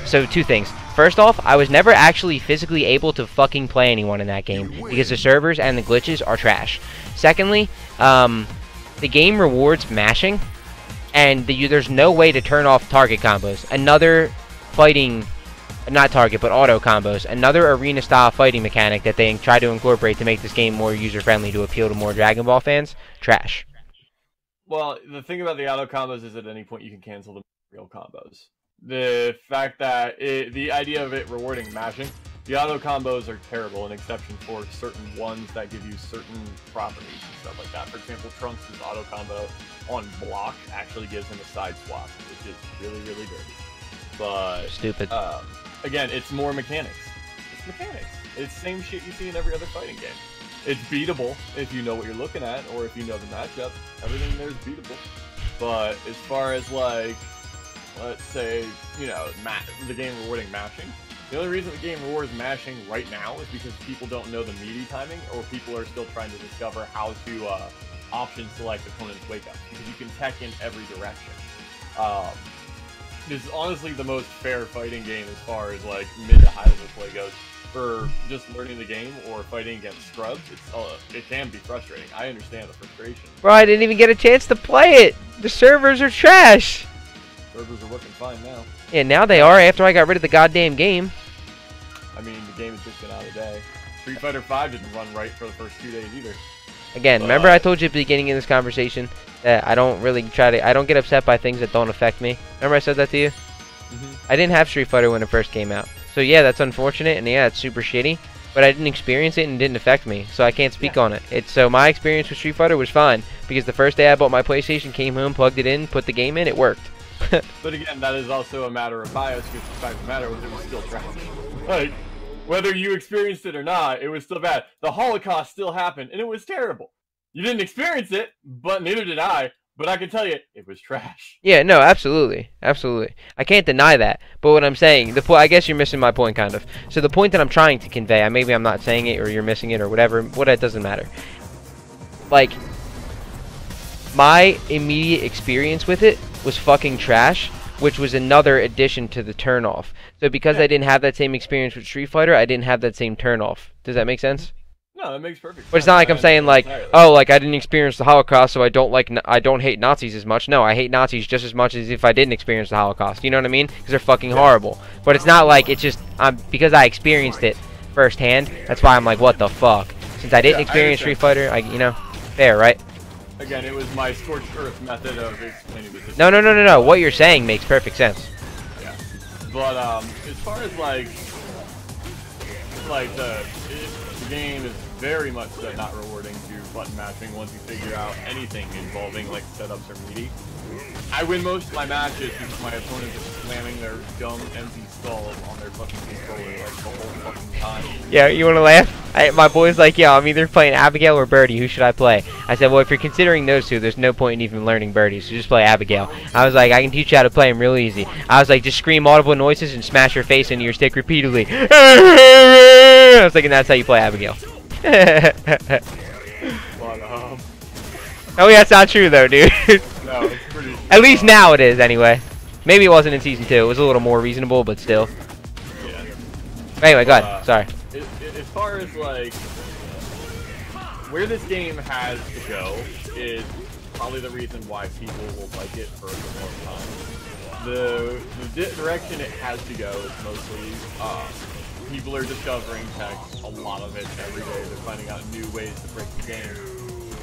so 2 things. First off, I was never actually physically able to fucking play anyone in that game because the servers and the glitches are trash. Secondly, the game rewards mashing, and there's no way to turn off target combos. Another fighting, not target, but auto combos. Another arena-style fighting mechanic that they try to incorporate to make this game more user-friendly to appeal to more Dragon Ball fans. Trash. Well, the thing about the auto combos is at any point you can cancel the real combos. The fact that the idea of it rewarding mashing, the auto combos are terrible, an exception for certain ones that give you certain properties and stuff like that. For example, Trunks' auto combo on block actually gives him a side swap, which is really, really dirty. But Stupid. Again, it's more mechanics. It's mechanics. It's the same shit you see in every other fighting game. It's beatable if you know what you're looking at, or if you know the matchup. Everything there is beatable. But as far as like, let's say, you know, the game rewarding mashing. The only reason the game rewards mashing right now is because people don't know the meaty timing, or people are still trying to discover how to option select opponent's wake up, because you can tech in every direction. It's honestly the most fair fighting game as far as like mid to high level play goes. For just learning the game or fighting against scrubs, it can be frustrating. I understand the frustration. Bro, I didn't even get a chance to play it. The servers are trash. Servers are working fine now. Yeah, now they are after I got rid of the goddamn game. I mean, the game has just been out a day. Street Fighter V didn't run right for the first 2 days either. Again, remember I told you at the beginning of this conversation that I don't really I don't get upset by things that don't affect me. Remember I said that to you? I didn't have Street Fighter when it first came out. So yeah, that's unfortunate, and yeah, it's super shitty. But I didn't experience it and it didn't affect me, so I can't speak on it. So my experience with Street Fighter was fine, because the first day I bought my PlayStation, came home, plugged it in, put the game in, it worked. But again, that is also a matter of bias, because the fact of the matter was it was still trash. Like, whether you experienced it or not, it was still bad. The Holocaust still happened, and it was terrible. You didn't experience it, but neither did I. But I can tell you, it was trash. Yeah, no, absolutely. Absolutely. I can't deny that. But what I'm saying, I guess you're missing my point, kind of. So the point that I'm trying to convey, maybe I'm not saying it, or you're missing it, or whatever, it doesn't matter. Like, my immediate experience with it was fucking trash, which was another addition to the turnoff. So because I didn't have that same experience with Street Fighter, I didn't have that same turnoff. Does that make sense? No, that makes perfect sense. But it's not like I'm saying like, oh, like I didn't experience the Holocaust, so I don't hate Nazis as much. No, I hate Nazis just as much as if I didn't experience the Holocaust. You know what I mean? Because they're fucking horrible. But it's not like it's just because I experienced it firsthand. That's why I'm like, what the fuck? Since I didn't experience Street Fighter, fair, right? Again, it was my scorched earth method of explaining this. No. What you're saying makes perfect sense. Yeah, but as far as like the game is very much not rewarding to button mashing once you figure out anything involving like setups or meaty. I win most of my matches because my opponents are slamming their dumb empty installs on their fucking controller like the whole fucking time. Yeah, you wanna laugh? My boy's like, yeah, I'm either playing Abigail or Birdie. Who should I play? I said, well, if you're considering those two, there's no point in even learning Birdie, so just play Abigail. I was like, I can teach you how to play him real easy. I was like, just scream audible noises and smash your face into your stick repeatedly. I was thinking that's how you play Abigail. But, Oh yeah, it's not true though, dude. no, it's pretty. At least now it is, anyway. Maybe it wasn't in Season 2. It was a little more reasonable, but still. Yeah. Anyway, go ahead. Sorry. As far as like where this game has to go is probably the reason why people will like it for a long time. The direction it has to go is mostly people are discovering tech, a lot of it every day. They're finding out new ways to break the game,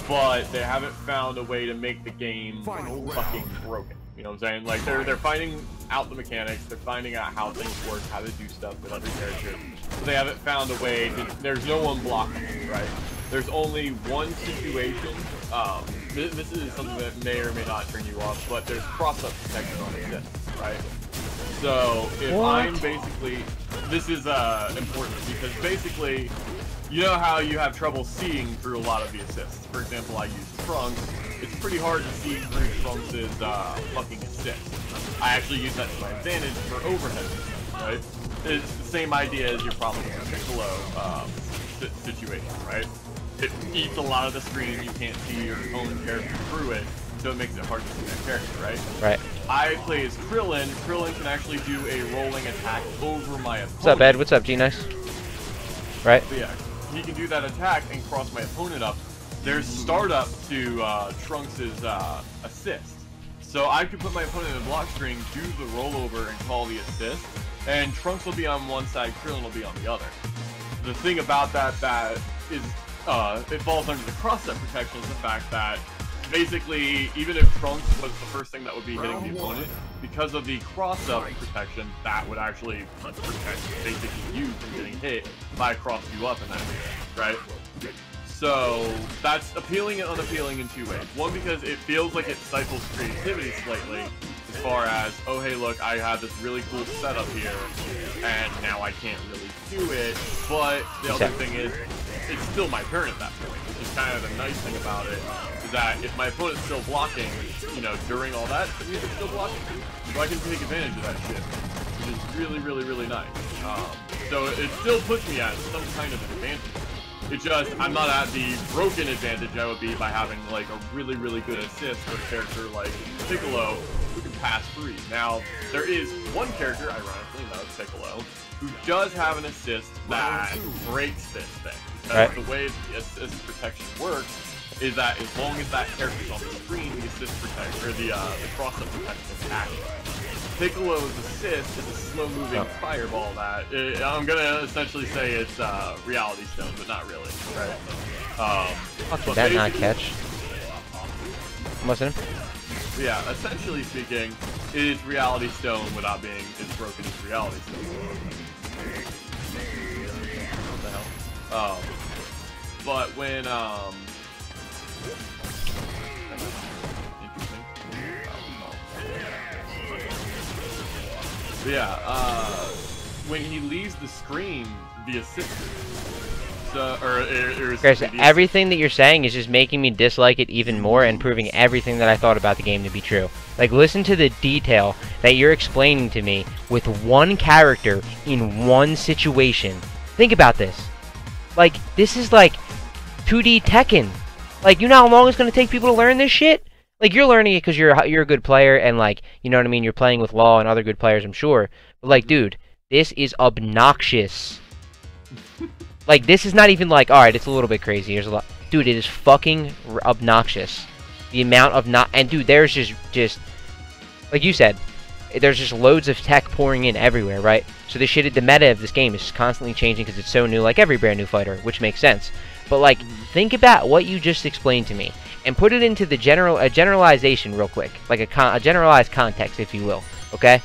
but they haven't found a way to make the game fucking broken. You know what I'm saying? Like they're finding out the mechanics, they're finding out how things work, how to do stuff with other characters. But they haven't found a way to, there's no one blocking it, right? There's only one situation. This is something that may or may not turn you off, but there's cross-up protection on assists, right? So if I'm basically, this is important because basically, you know how you have trouble seeing through a lot of the assists. For example, I use Trunks. It's pretty hard to see through Trunks' fucking assist. I actually use that to my advantage for overhead, right? It's the same idea as your problem with the Piccolo situation, right? It eats a lot of the screen, you can't see your own character through it, so it makes it hard to see that character, right? Right. I play as Krillin. Krillin can actually do a rolling attack over my opponent. What's up, Ed? What's up, G-Nice? Right? So yeah, he can do that attack and cross my opponent up. There's startup to Trunks' assist. So I could put my opponent in a block screen, do the rollover, and call the assist, and Trunks will be on one side, Krillin will be on the other. The thing about that is it falls under the cross-up protection is the fact that basically, even if Trunks was the first thing that would be hitting the opponent, because of the cross-up protection, that would actually protect basically you from getting hit if I cross you up in that area, right? So that's appealing and unappealing in two ways. One, because it feels like it stifles creativity slightly, as far as, oh hey look, I have this really cool setup here, and now I can't really do it, but the other thing is, it's still my turn at that point, which is kind of the nice thing about it, is that if my opponent's still blocking, you know, during all that, the music's still blocking, so I can take advantage of that shit, which is really, really, really nice. So it still puts me at some kind of an advantage. It's just, I'm not at the broken advantage I would be by having, like, a really, really good assist for a character like Piccolo, who can pass free. Now, there is one character, ironically, no, Piccolo, who does have an assist that breaks this thing. Because the way the assist protection works is that as long as that character's on the screen, the assist protection, or the cross-up protection is active. Piccolo's assist is a slow-moving fireball that I'm gonna essentially say it's Reality Stone, but not really, right? How did that not catch? Wasn't it? Yeah, essentially speaking, it is Reality Stone without being as broken as Reality Stone. What the hell? But when when he leaves the screen, the assist. Chris, everything that you're saying is just making me dislike it even more and proving everything that I thought about the game to be true. Like, listen to the detail that you're explaining to me with one character in one situation. Think about this. Like, this is like 2D Tekken. Like, you know how long it's going to take people to learn this shit? Like, you're learning it because you're a good player and, like, you know what I mean? You're playing with Law and other good players, I'm sure. But, like, dude, this is obnoxious. Like, this is not even like, alright, it's a little bit crazy. There's a lot. Dude, it is fucking obnoxious. The amount of and dude, there's just, like you said, there's just loads of tech pouring in everywhere, right? So the meta of this game is constantly changing because it's so new, like every brand new fighter, which makes sense. But, like, think about what you just explained to me and put it into the generalization real quick, like a generalized context, if you will, okay?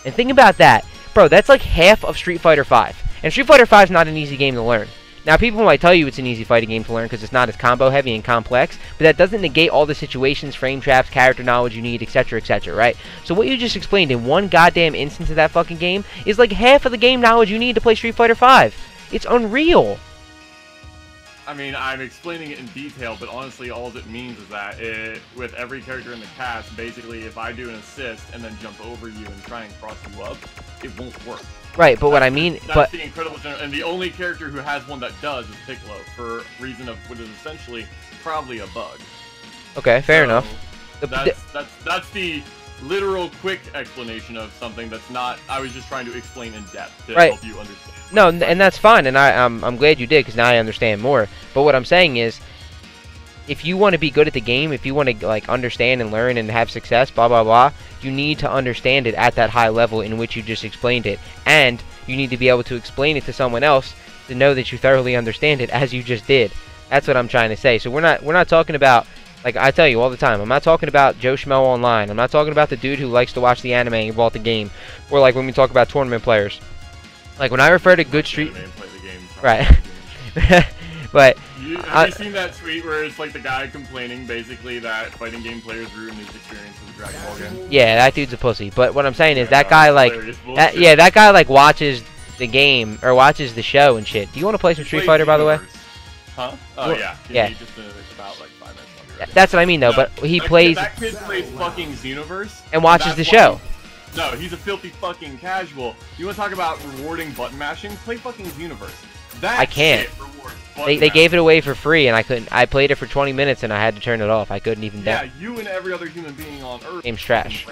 And think about that. Bro, that's like half of Street Fighter V. And Street Fighter V is not an easy game to learn. Now, people might tell you it's an easy fighting game to learn because it's not as combo heavy and complex, but that doesn't negate all the situations, frame traps, character knowledge you need, etc., etc., right? So what you just explained in one goddamn instance of that fucking game is like half of the game knowledge you need to play Street Fighter V. It's unreal. I mean, I'm explaining it in detail, but honestly, all it means is that with every character in the cast, basically, if I do an assist and then jump over you and try and cross you up, it won't work. Right, but what I mean... That's the incredible... And the only character who has one that does is Piccolo, for reason of what is essentially probably a bug. Okay, fair enough. That's the literal quick explanation of something that's not... I was just trying to explain in depth to help you understand. No, and that's fine, and I'm glad you did, because now I understand more. But what I'm saying is, if you want to be good at the game, if you want to like understand and learn and have success, blah blah blah, you need to understand it at that high level in which you just explained it, and you need to be able to explain it to someone else to know that you thoroughly understand it as you just did. That's what I'm trying to say. So we're not talking about, like I tell you all the time, I'm not talking about Joe Schmo online. I'm not talking about the dude who likes to watch the anime and bought the game, or like when we talk about tournament players. Like when I refer to good street, right? But have you seen that tweet where it's like the guy complaining basically that fighting game players ruined his experience with the Dragon Ball game? Yeah, that dude's a pussy. But what I'm saying is that guy like, that guy like watches the game or watches the show and shit. Do you want to play some Street Fighter, by the way? Huh? Oh yeah. Yeah. He just about like 5 minutes longer. That's what I mean though. But he plays. That kid plays fucking Xenoverse and watches the show. No, he's a filthy fucking casual. You want to talk about rewarding button mashing? Play fucking Xenoverse. That I can't. They gave it away for free, and I couldn't. I played it for 20 minutes, and I had to turn it off. I couldn't even. Yeah, you and every other human being on Earth. Game's trash.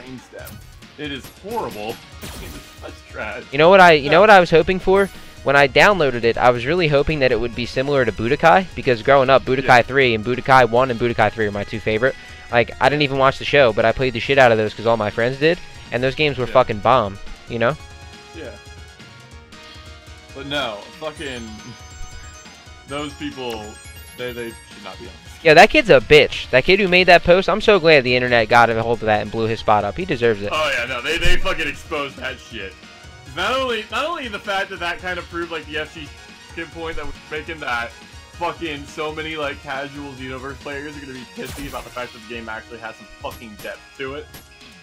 It is horrible. It's trash. You know what I was hoping for when I downloaded it? I was really hoping that it would be similar to Budokai, because growing up, Budokai 3 and Budokai 1 and Budokai 3 are my two favorite. Like I didn't even watch the show, but I played the shit out of those because all my friends did. And those games were fucking bomb, you know? Yeah. But no, fucking... Those people, they should not be on this. Yeah, that kid's a bitch. That kid who made that post, I'm so glad the internet got a hold of that and blew his spot up. He deserves it. Oh yeah, no, they fucking exposed that shit. Not only the fact that kind of proved, like, the FG point that was making that fucking so many, like, casual Xenoverse players are gonna be pissy about the fact that the game actually has some fucking depth to it.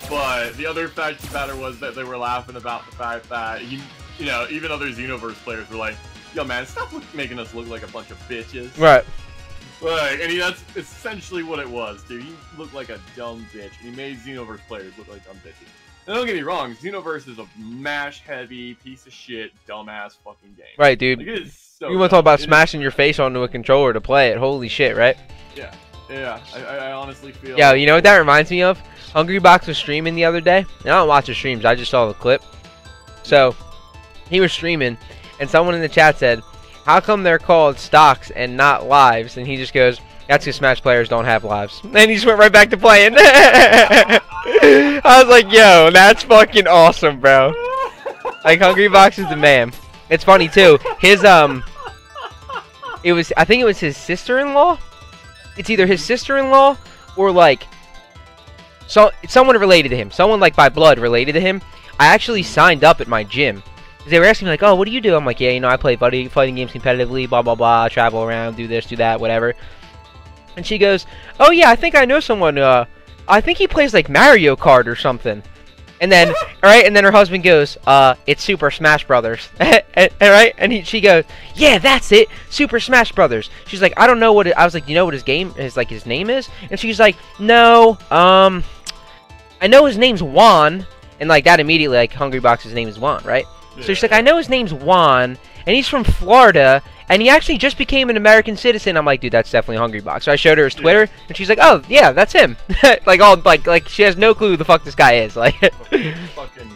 But the other fact of the matter was that they were laughing about the fact that, you know, even other Xenoverse players were like, yo man, stop making us look like a bunch of bitches. Right. Like, and that's essentially what it was, dude. He looked like a dumb bitch, and he made Xenoverse players look like dumb bitches. And don't get me wrong, Xenoverse is a mash-heavy, piece of shit, dumbass fucking game. Right, dude. Like, it is so you want to talk about smashing your face onto a controller to play it. Holy shit, right? Yeah. Yeah, I honestly feel... Yo, you know what that reminds me of? Hungrybox was streaming the other day. And I don't watch his streams, I just saw the clip. So, he was streaming, and someone in the chat said, how come they're called stocks and not lives? And he just goes, that's because Smash players don't have lives. And he just went right back to playing. I was like, yo, that's fucking awesome, bro. Like, Hungrybox is the man. It's funny, too. His, I think it was his sister-in-law? It's either his sister-in-law or, like, someone related to him. Someone, like, by blood related to him. I actually signed up at my gym. They were asking me, like, oh, what do you do? I'm like, yeah, you know, I play fighting games competitively, blah, blah, blah, travel around, do this, do that, whatever. And she goes, oh, yeah, I think I know someone, I think he plays, like, Mario Kart or something. And then, alright, and then her husband goes, it's Super Smash Brothers. Alright, and she goes, yeah, that's it, Super Smash Brothers. She's like, I don't know what I was like, you know what his name is? And she's like, no, I know his name's Juan. And, like, that immediately, like, Hungrybox's name is Juan, right? Yeah. So she's like, I know his name's Juan, and he's from Florida, and he actually just became an American citizen. I'm like, dude, that's definitely Hungrybox. So I showed her his Twitter, and she's like, oh, yeah, that's him. Like, like, she has no clue who the fuck this guy is. Like, fucking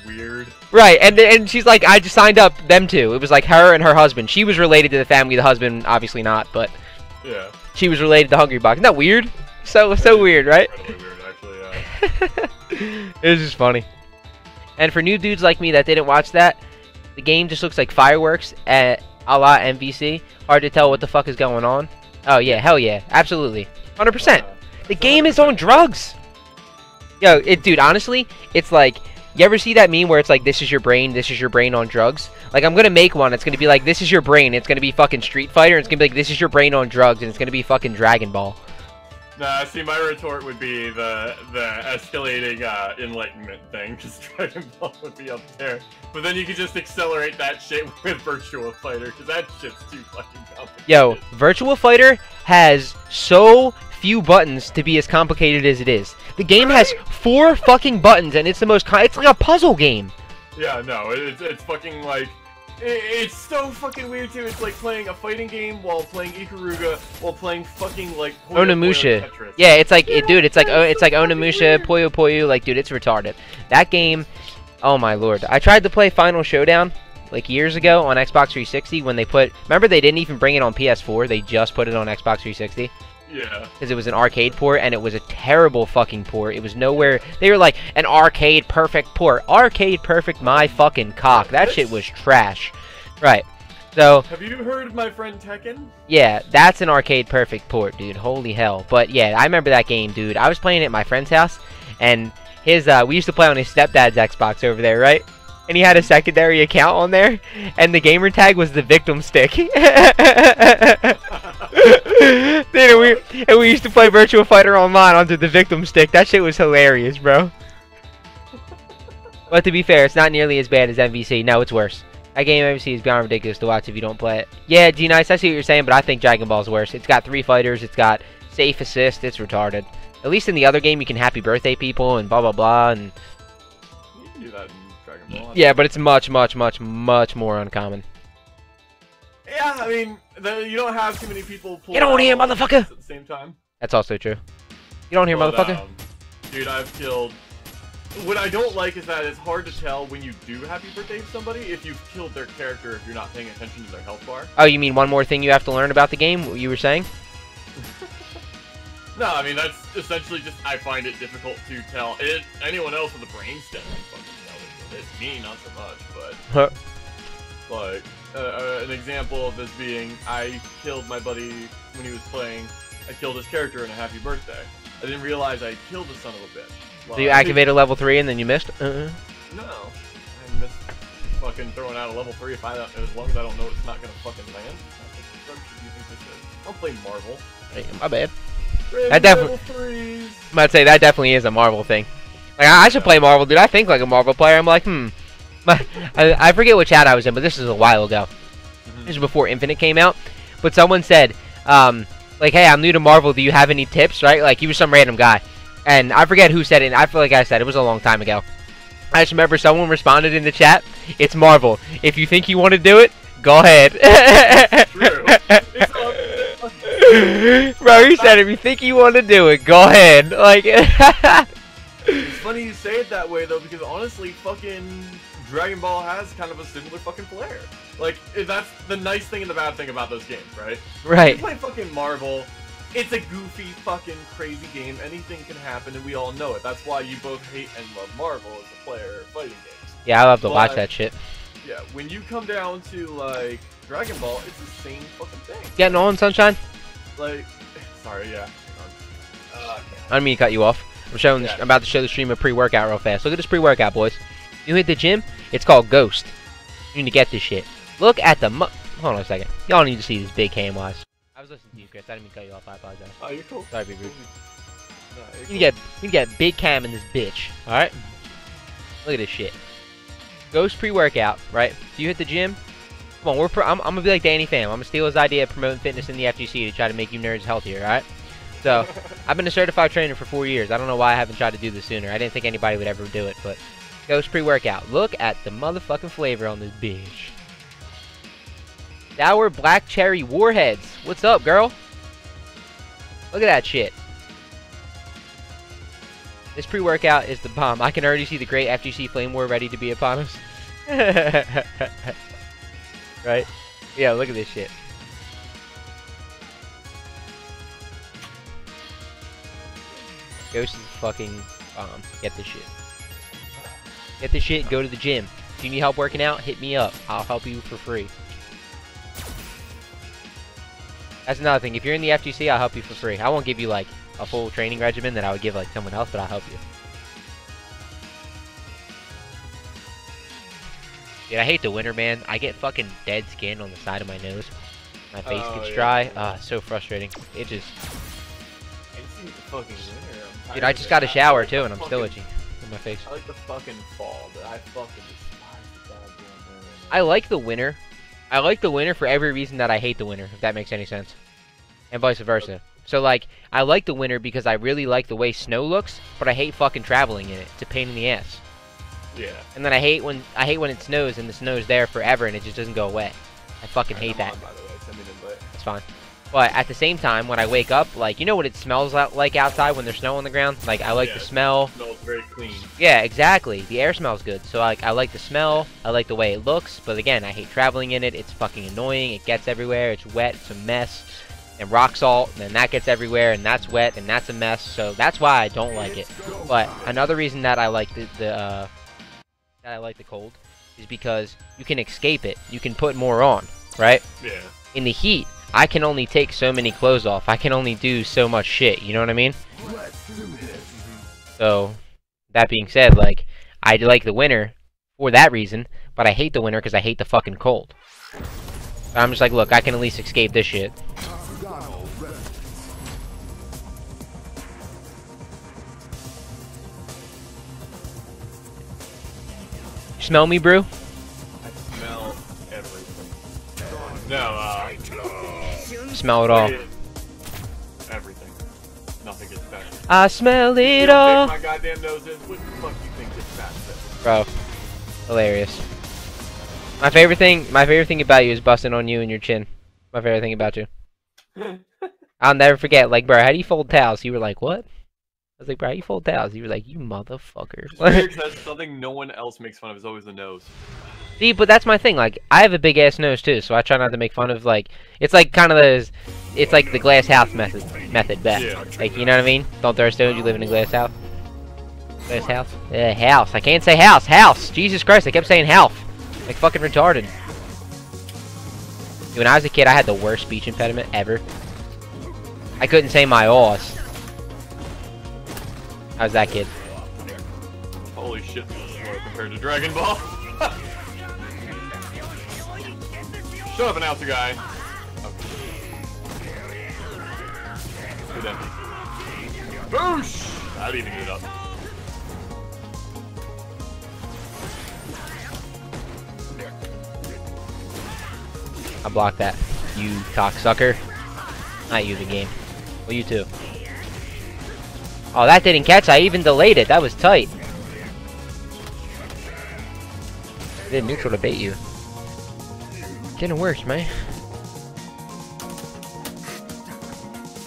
weird. Right, and she's like, I just signed up them two. It was like her and her husband. She was related to the family, the husband, obviously not, but yeah, she was related to Hungrybox. Isn't that weird? So weird, right? Incredibly weird, actually, yeah. It was just funny. And for new dudes like me that didn't watch that, the game just looks like fireworks at a la MVC. Hard to tell what the fuck is going on. Oh yeah, hell yeah, absolutely, 100%. The game is on drugs. Yo, dude, honestly, it's like You ever see that meme where it's like, this is your brain on drugs? Like, I'm gonna make one. It's gonna be like, this is your brain. It's gonna be fucking Street Fighter. And it's gonna be like, this is your brain on drugs. And it's gonna be fucking Dragon Ball. Nah, see, my retort would be the escalating enlightenment thing, because Dragon Ball would be up there. But then you could just accelerate that shit with Virtua Fighter, because that shit's too fucking complicated. Yo, Virtua Fighter has so few buttons to be as complicated as it is. The game has 4 fucking buttons, and it's the most it's like a puzzle game. Yeah, no, it's fucking like... It's so fucking weird too. It's like playing a fighting game while playing Ikaruga while playing fucking like Onimusha. Yeah, it's like dude, it's like Onimusha, Puyo Puyo, like dude, it's retarded. That game, oh my lord. I tried to play Final Showdown like years ago on Xbox 360 when they remember they didn't even bring it on PS4, they just put it on Xbox 360. Yeah. Because it was an arcade port, and it was a terrible fucking port. It was nowhere... They were like, an arcade perfect port. Arcade perfect my fucking cock. That shit was trash. Right. So... Have you heard of my friend Tekken? Yeah, that's an arcade perfect port, dude. Holy hell. But yeah, I remember that game, dude. I was playing it at my friend's house, and his, we used to play on his stepdad's Xbox over there, right? And he had a secondary account on there, and the gamer tag was the victim stick. Dude, we used to play Virtua Fighter Online onto the victim stick. That shit was hilarious, bro. But to be fair, it's not nearly as bad as MVC. No, it's worse. That game MVC is beyond ridiculous to watch if you don't play it. Yeah, D-Nice, I see what you're saying, but I think Dragon Ball's worse. It's got 3 fighters, it's got safe assist, it's retarded. At least in the other game, you can happy birthday people and blah, blah, blah, and... You can do that in Dragon Ball. Yeah, but it's much, much, much, much more uncommon. Yeah, I mean, you don't have too many people pull Get on here, motherfucker! At the same time. That's also true. Get on here, motherfucker. Dude, I've killed... What I don't like is that it's hard to tell when you do happy birthday to somebody if you've killed their character if you're not paying attention to their health bar. Oh, you mean one more thing you have to learn about the game, what you were saying? No, I mean, that's essentially just, I find it difficult to tell. Anyone else with a brain stem can fucking know it. It's me, not so much, but... Like, an example of this being, I killed my buddy when he was playing. I killed his character in a happy birthday. I didn't realize I killed the son of a bitch. Well, so you activated level 3 and then you missed? No. I missed fucking throwing out a level 3 as long as I don't know it's not gonna fucking land. What should you think this is? Don't play Marvel. Hey, my bad. That definitely... I'm about to say, that definitely is a Marvel thing. Like, I should play Marvel, dude. I think like a Marvel player. I'm like, I forget what chat I was in, but this is a while ago. This is before Infinite came out. But someone said, like, hey, I'm new to Marvel. Do you have any tips, right? Like, he was some random guy. And I forget who said it. I feel like I said it was a long time ago. I just remember someone responded in the chat. It's Marvel. If you think you want to do it, go ahead. True. Bro, he said if you think you want to do it, go ahead. Like, it's funny you say it that way though, because honestly, fucking Dragon Ball has kind of a similar fucking flair. Like, that's the nice thing and the bad thing about those games, right? Right. You play fucking Marvel. It's a goofy, fucking crazy game. Anything can happen, and we all know it. That's why you both hate and love Marvel as a player of fighting games. Yeah, I love to watch that shit. Yeah, when you come down to, like, Dragon Ball, it's the same fucking thing. Getting on, Sunshine? Like, sorry, yeah. I didn't mean to cut you off. I'm about to show the stream a pre-workout real fast. Look at this pre-workout, boys. You hit the gym, it's called Ghost. You need to get this shit. Look at the hold on a second. Y'all need to see this big cam-wise. I was listening to you, Chris. I didn't mean to cut you off. I apologize. Oh, you're cool. Sorry, big rude. No, You need to get big cam in this bitch. Alright? Look at this shit. Ghost pre-workout, right? So you hit the gym. Come on, I'm gonna be like Danny Pham. I'm gonna steal his idea of promoting fitness in the FGC to try to make you nerds healthier, alright? So, I've been a certified trainer for 4 years. I don't know why I haven't tried to do this sooner. I didn't think anybody would ever do it, but... Ghost pre-workout. Look at the motherfucking flavor on this bitch. Sour Black Cherry Warheads. What's up, girl? Look at that shit. This pre-workout is the bomb. I can already see the great FGC Flame War ready to be upon us. Right? Yeah, look at this shit. Ghost is fucking bomb. Get this shit. Get this shit, go to the gym. If you need help working out, hit me up. I'll help you for free. That's another thing. If you're in the FGC, I'll help you for free. I won't give you, like, a full training regimen that I would give, like, someone else, but I'll help you. Dude, I hate the winter, man. I get fucking dead skin on the side of my nose. My face Oh, gets yeah. dry. So frustrating. It just... It's the fucking winter. I'm Dude, tired I of just it. got a shower, like too, the and I'm still fucking- itchy on my face. I like the fucking fall, but I fucking despise the goddamn winter. I like the winter. I like the winter for every reason that I hate the winter, if that makes any sense. And vice versa. So, like, I like the winter because I really like the way snow looks, but I hate fucking traveling in it. It's a pain in the ass. Yeah. And then I hate when it snows and the snow's there forever and it just doesn't go away. I fucking hate that. On, by the way. Send me the invite. It's fine. But at the same time, when I wake up, like, you know what it smells like outside when there's snow on the ground? Like, I like Yeah, the smell. It smells very clean. Yeah, exactly. The air smells good. So, like, I like the smell. I like the way it looks. But again, I hate traveling in it. It's fucking annoying. It gets everywhere. It's wet. It's a mess. And rock salt, and then that gets everywhere, and that's wet, and that's a mess. So that's why I don't like it. But another reason that I like the cold is because you can escape it. You can put more on, right? Yeah. In the heat, I can only take so many clothes off. I can only do so much shit. You know what I mean? Let's do this. So that being said, like, I like the winter for that reason, but I hate the winter because I hate the fucking cold. But I'm just like, look, I can at least escape this shit. Donald ready. You smell me, brew? I smell everything. No, Smell it all. everything. Nothing gets better. I smell You it don't all. think my goddamn nose is? What the fuck do you think gets faster? Bro, hilarious. My favorite thing about you is busting on you and your chin. My favorite thing about you. I'll never forget. Like, bro, how do you fold towels? You were like, what? I was like, bro, how you fold towels? You were like, you motherfucker. It's weird 'cause that's something no one else makes fun of is always the nose. See, but that's my thing. Like, I have a big ass nose too, so I try not to make fun of like. It's like kind of it's like the glass house method best. Yeah. Like, you know what I mean? Don't throw stones. You live in a glass house. Glass house. Yeah, house. I can't say house. House. Jesus Christ! I kept saying house. Like fucking retarded. Dude, when I was a kid, I had the worst speech impediment ever. I couldn't say my ass. I was that kid. Holy shit, this is slow compared to Dragon Ball. Shut up, announcer guy. Okay. Good empty. Boosh! That evened it up. I blocked that. You cocksucker. Not you, the game. Well, you too. Oh, that didn't catch. I even delayed it. That was tight. I did neutral to bait you. Getting worse, man.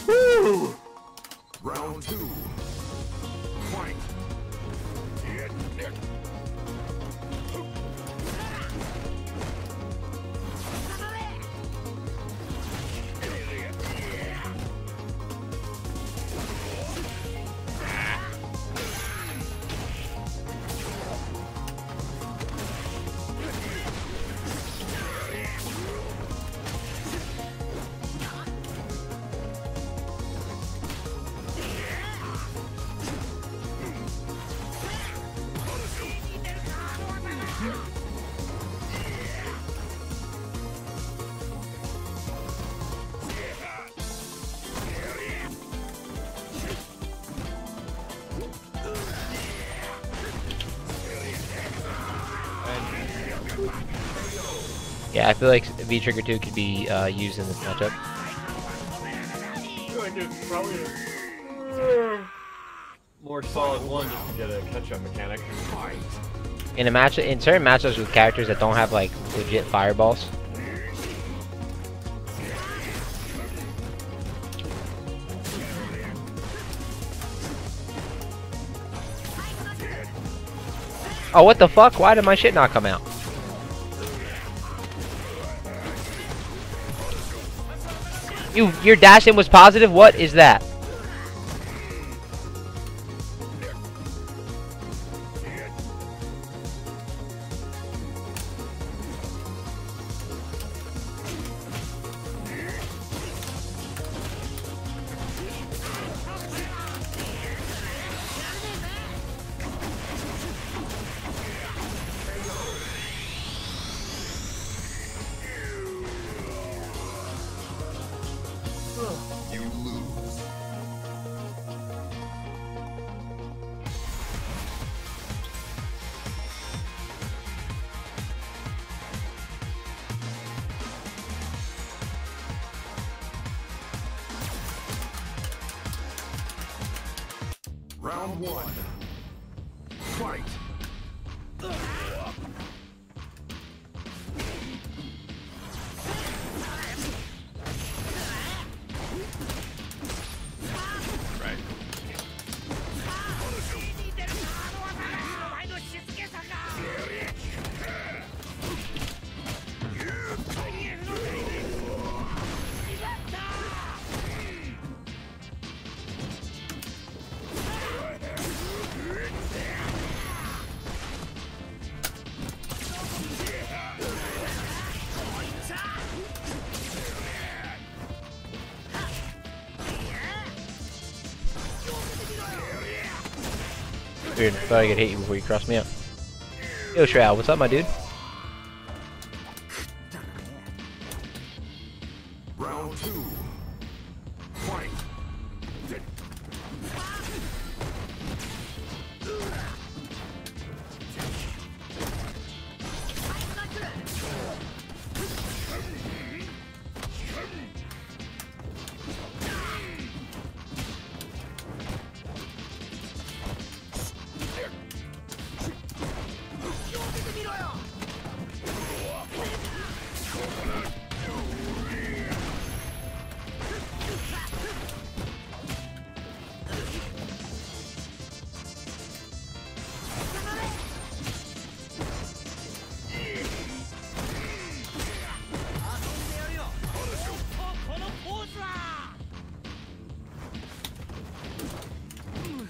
Woo! Round two. Fight. Yeah, I feel like V-Trigger 2 could be used in this matchup. I feel like it's probably a more solid one just to get a catch-up mechanic. In certain matchups with characters that don't have like legit fireballs. Oh, what the fuck? Why did my shit not come out? Your dash in was positive? What is that? Round one. Fight. Right. Weird. Thought I could hit you before you crossed me up. Yo, Shroud, what's up, my dude? Round two. Fight.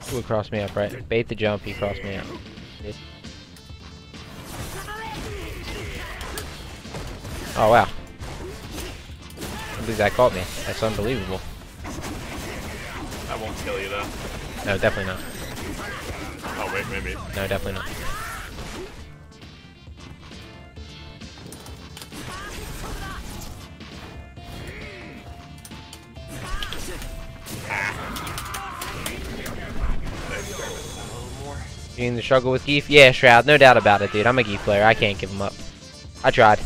Who would cross me up, right? Bait the jump, he crossed me up. Oh, wow. I believe that caught me. That's unbelievable. That won't kill you though. No, definitely not. Oh wait, maybe. No, definitely not. You in the struggle with Geef? Yeah, Shroud, no doubt about it, dude. I'm a Geef player. I can't give him up. I tried.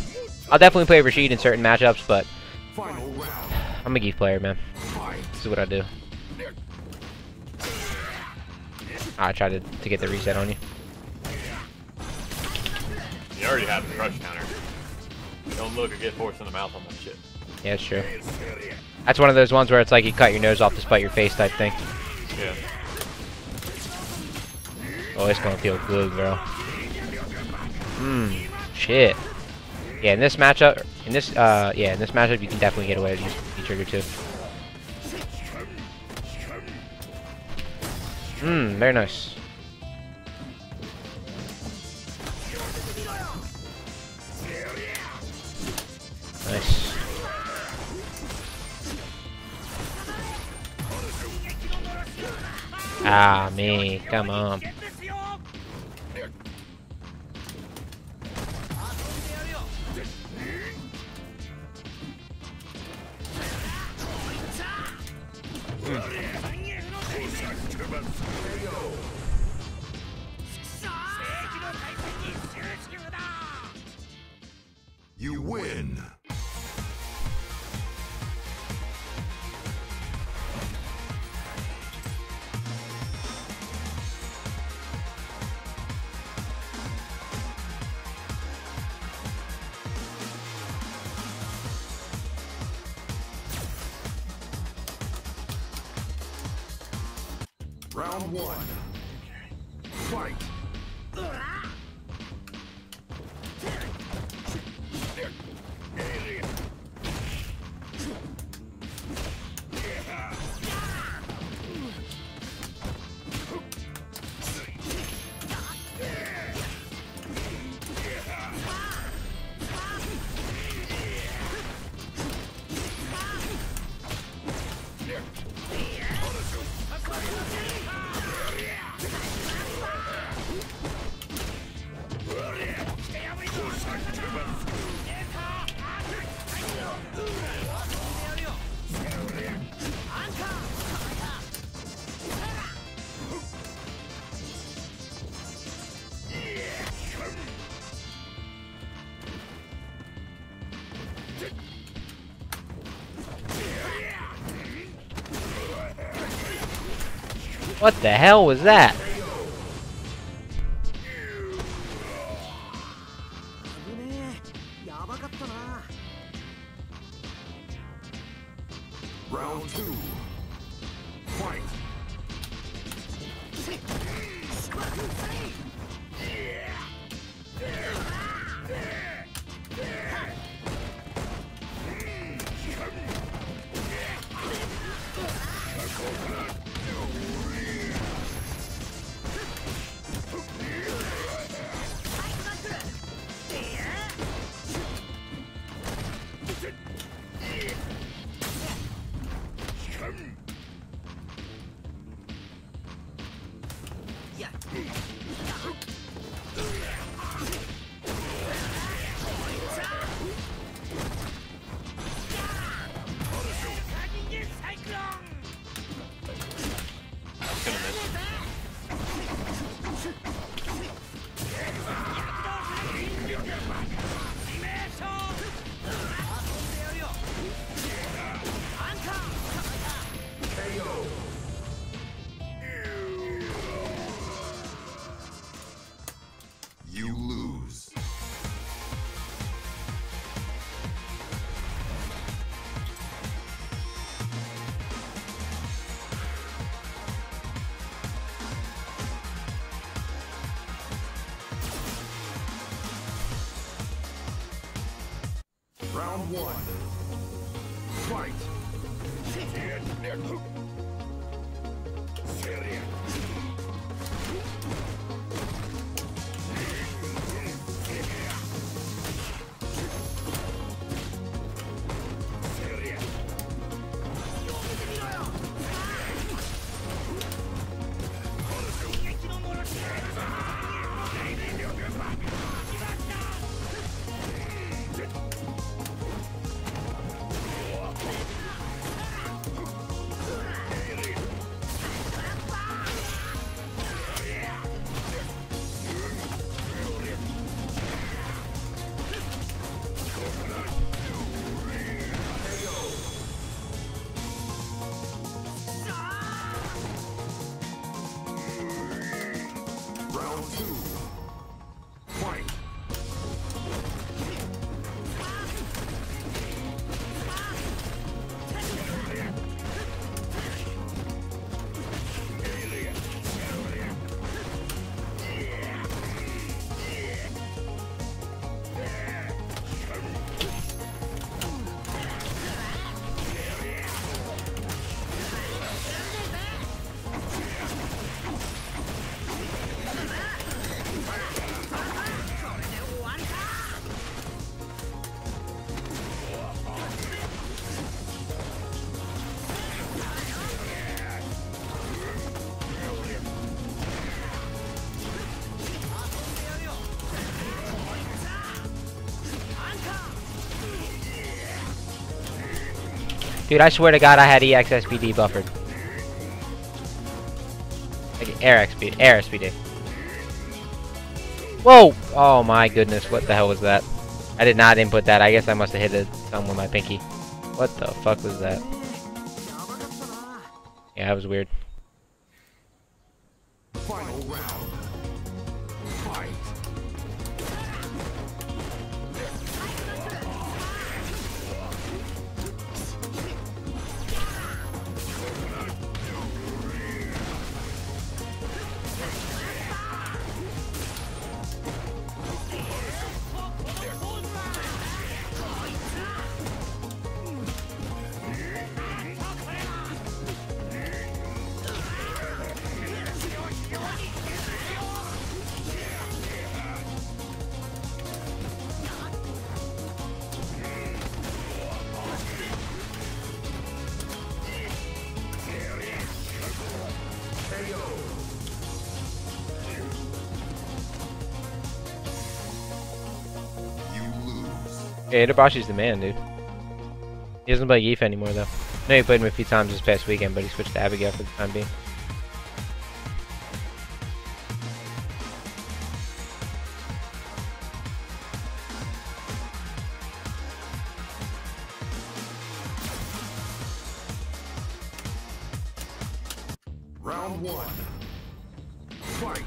I'll definitely play Rashid in certain matchups, but Final round. I'm a Geef player, man. Fight. This is what I do. I tried to get the reset on you. You already have the crush counter. Don't look or get forced in the mouth on that shit. Yeah, it's true. That's one of those ones where it's like you cut your nose off to spite your face type thing. Yeah. Oh, it's gonna feel good, bro. Shit. Yeah, in this matchup, in this matchup, you can definitely get away with using trigger too. Very nice. Nice. Ah, me. Come on. You win. Round one. Fight. What the hell was that? Round 2. Fight. Gonna miss. You lose. Round 1. Fight. Round 2. Fight. Dude, I swear to God I had EXSPD buffered. Like air SPD. Whoa! Oh my goodness, what the hell was that? I did not input that. I guess I must have hit it something with my pinky. What the fuck was that? Yeah, that was weird. Final round. Fight. Yeah, Itabashi's the man, dude. He doesn't play Zangief anymore, though. I know he played him a few times this past weekend, but he switched to Abigail for the time being. Round one. Fight.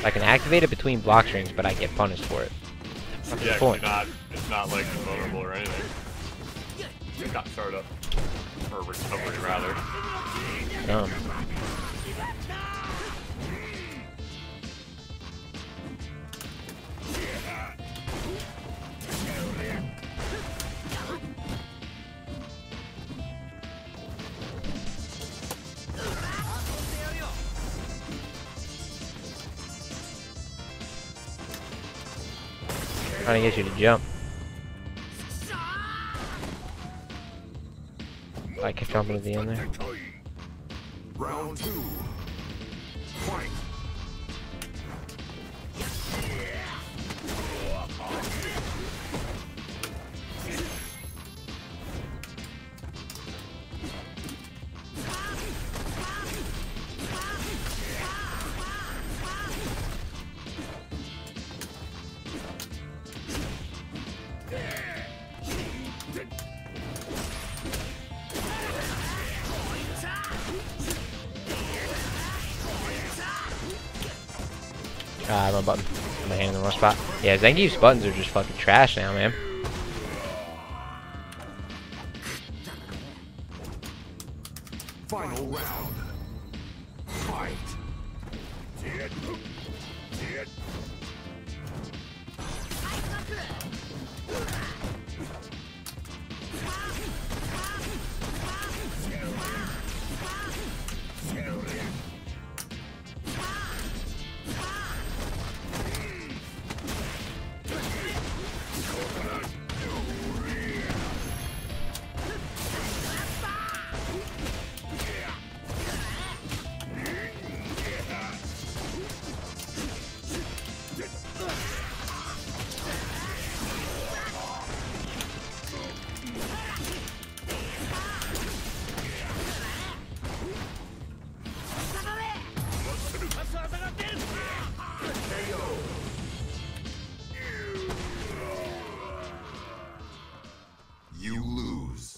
I can activate it between block strings, but I get punished for it. What's the Yeah, point? it's not like vulnerable or anything. It's not startup. Or recovery, rather. Trying to get you to jump. I can jump into the end there. Round two. Fight. Ah, my button. My hand in the wrong spot. Yeah, Zangief's buttons are just fucking trash now, man. Final round. Fight. You lose.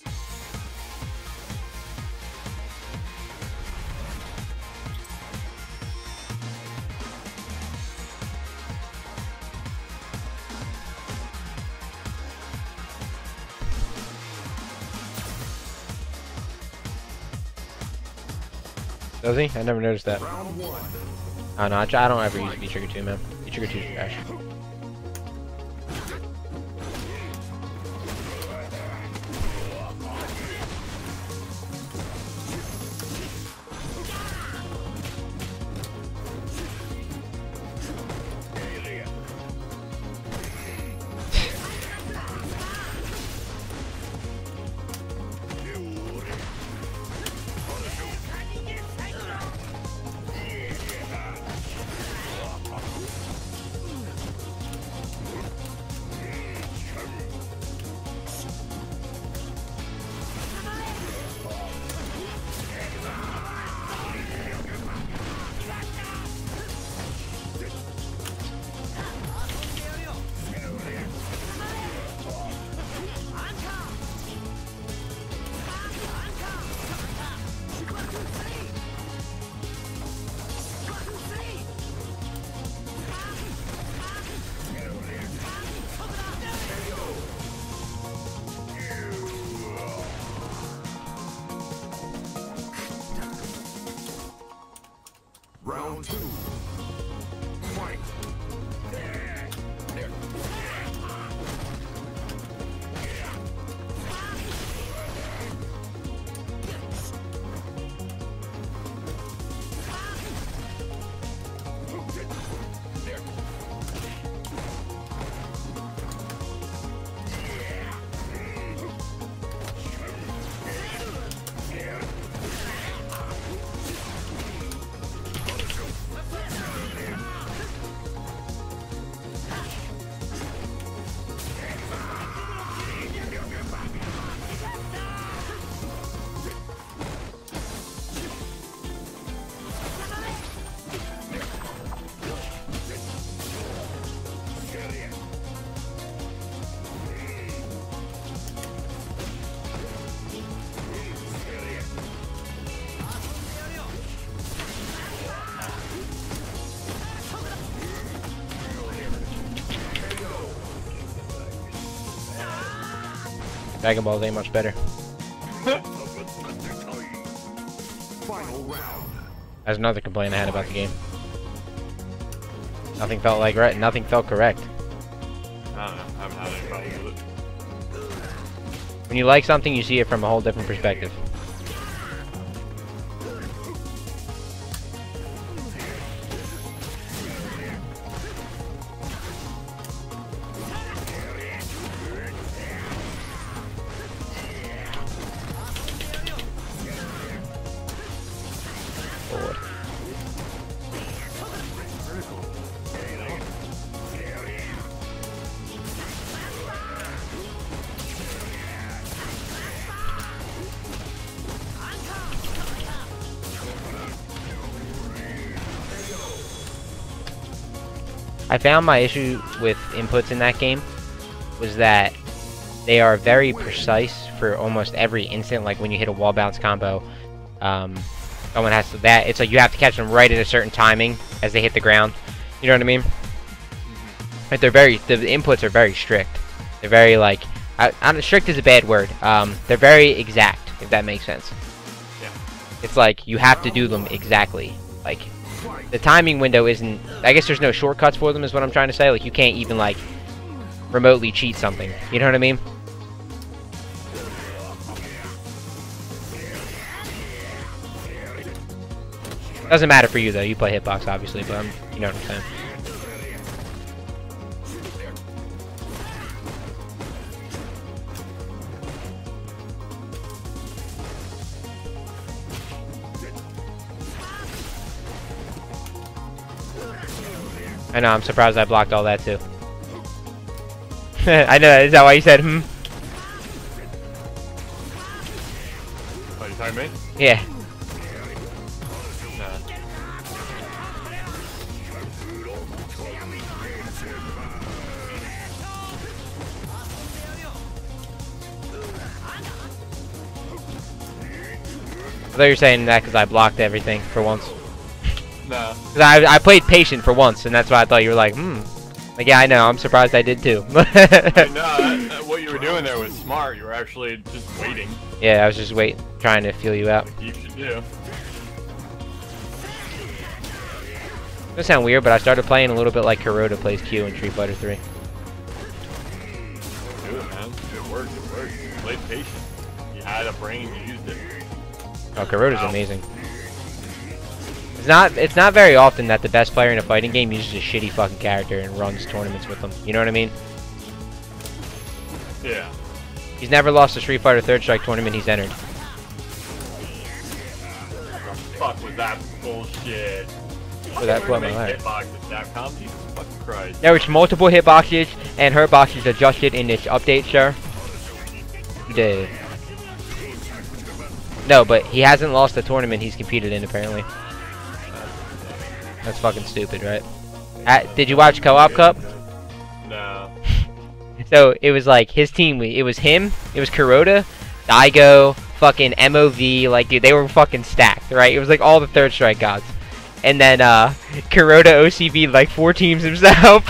Does he? I never noticed that. Round one. Oh no, I don't ever use V-Trigger 2, man. V-Trigger 2 is trash. Dragon Balls ain't much better. Final round. That's another complaint I had about the game. Nothing felt like right. Nothing felt correct. I don't know. I haven't had any problems with it. When you like something, you see it from a whole different perspective. Forward. I found my issue with inputs in that game was that they are very precise for almost every instant. Like when you hit a wall bounce combo, someone has to it's like you have to catch them right at a certain timing as they hit the ground. You know what I mean? Like the inputs are very strict. They're very like, strict is a bad word. They're very exact, if that makes sense. Yeah. It's like you have to do them exactly. Like the timing window isn't. I guess there's no shortcuts for them, is what I'm trying to say. Like you can't even like remotely cheat something. You know what I mean? Doesn't matter for you though. You play hitbox obviously, but you know what I'm saying. I know, I'm surprised I blocked all that too. I know, is that why you said, hmm? Oh, you talking to me? Yeah. Nah. I thought you were saying that because I blocked everything for once. Nah. Because I played patient for once, and that's why I thought you were like, hmm. Like, yeah, I know, I'm surprised I did too. No, what you were doing there was smart. You were actually just waiting. Yeah, I was just trying to feel you out. Like you should do. It's gonna sound weird, but I started playing a little bit like Kuroda plays Q in Street Fighter 3. Do it, man. It worked. It worked. You played patient. You had a brain. You used it. Oh, Kuroda's amazing. It's not very often that the best player in a fighting game uses a shitty fucking character and runs tournaments with them. You know what I mean? Yeah. He's never lost a Street Fighter Third Strike tournament he's entered. Fuck with that bullshit. So that's what my life. Hitbox with that combo. Jesus fucking Christ. There was multiple hitboxes, and her boxes adjusted in this update, sir. He did. No, but he hasn't lost a tournament he's competed in, apparently. That's fucking stupid, right? Did you watch Co-op Cup? No. So, it was like, his team, it was him, it was Kuroda, Daigo, fucking MOV, like, dude, they were fucking stacked, right? It was like all the Third Strike gods. And then, Kuroda OCV'd like 4 teams himself.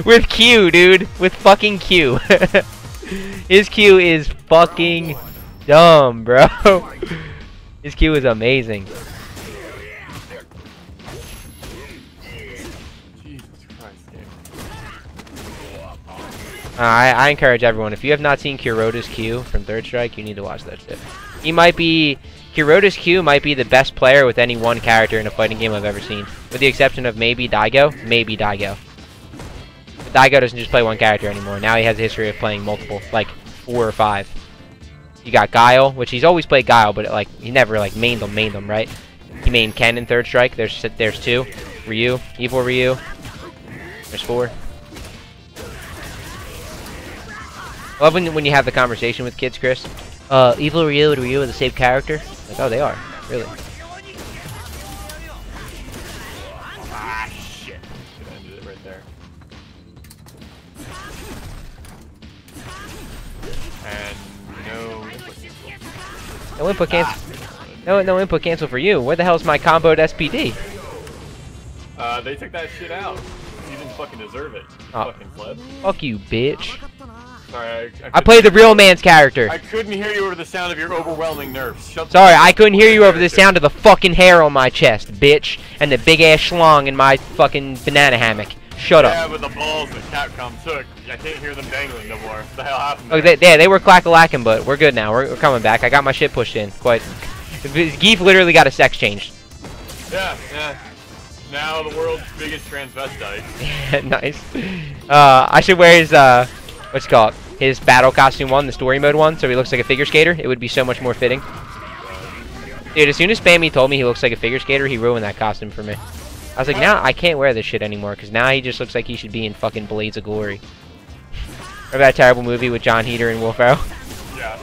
With Q, dude. With fucking Q. His Q is fucking dumb, bro. His Q is amazing. I encourage everyone, if you have not seen Kuroda's Q from Third Strike, you need to watch that shit. Kuroda's Q might be the best player with any one character in a fighting game I've ever seen. With the exception of maybe Daigo. Maybe Daigo. But Daigo doesn't just play one character anymore. Now he has a history of playing multiple, like 4 or 5. You got Guile, which he's always played Guile, but like he never like mained them, right? He mained Ken in Third Strike. There's 2. Ryu, Evil Ryu. There's 4. I love when you have the conversation with kids, Chris. Evil Ryu and Ryu are the same character? Like, oh, they are. Really. Ah, shit. Should have ended it right there. And no input cancel. No input cancel. No input cancel for you. Where the hell's my comboed SPD? They took that shit out. You didn't fucking deserve it. You fucking pleb. Fuck you, bitch. Sorry, I played the real man's character. I couldn't hear you over the sound of your overwhelming nerves. Sorry, I couldn't hear you over the sound of the fucking hair on my chest, bitch, and the big ass schlong in my fucking banana hammock. Shut up. Yeah, with the balls that Capcom took, I can't hear them dangling no more. What the hell happened? Look, they were clack-a-lacking, but we're good now. We're coming back. I got my shit pushed in. Quite. Zangief literally got a sex change. Yeah. Now the world's biggest transvestite. Nice. I should wear his what's it called? His battle costume one, the story mode one, so he looks like a figure skater. It would be so much more fitting. Dude, as soon as Spammy told me he looks like a figure skater, he ruined that costume for me. I was like, now I can't wear this shit anymore, because now he just looks like he should be in fucking Blades of Glory. Remember that terrible movie with John Heater and Will Ferrell? Yeah.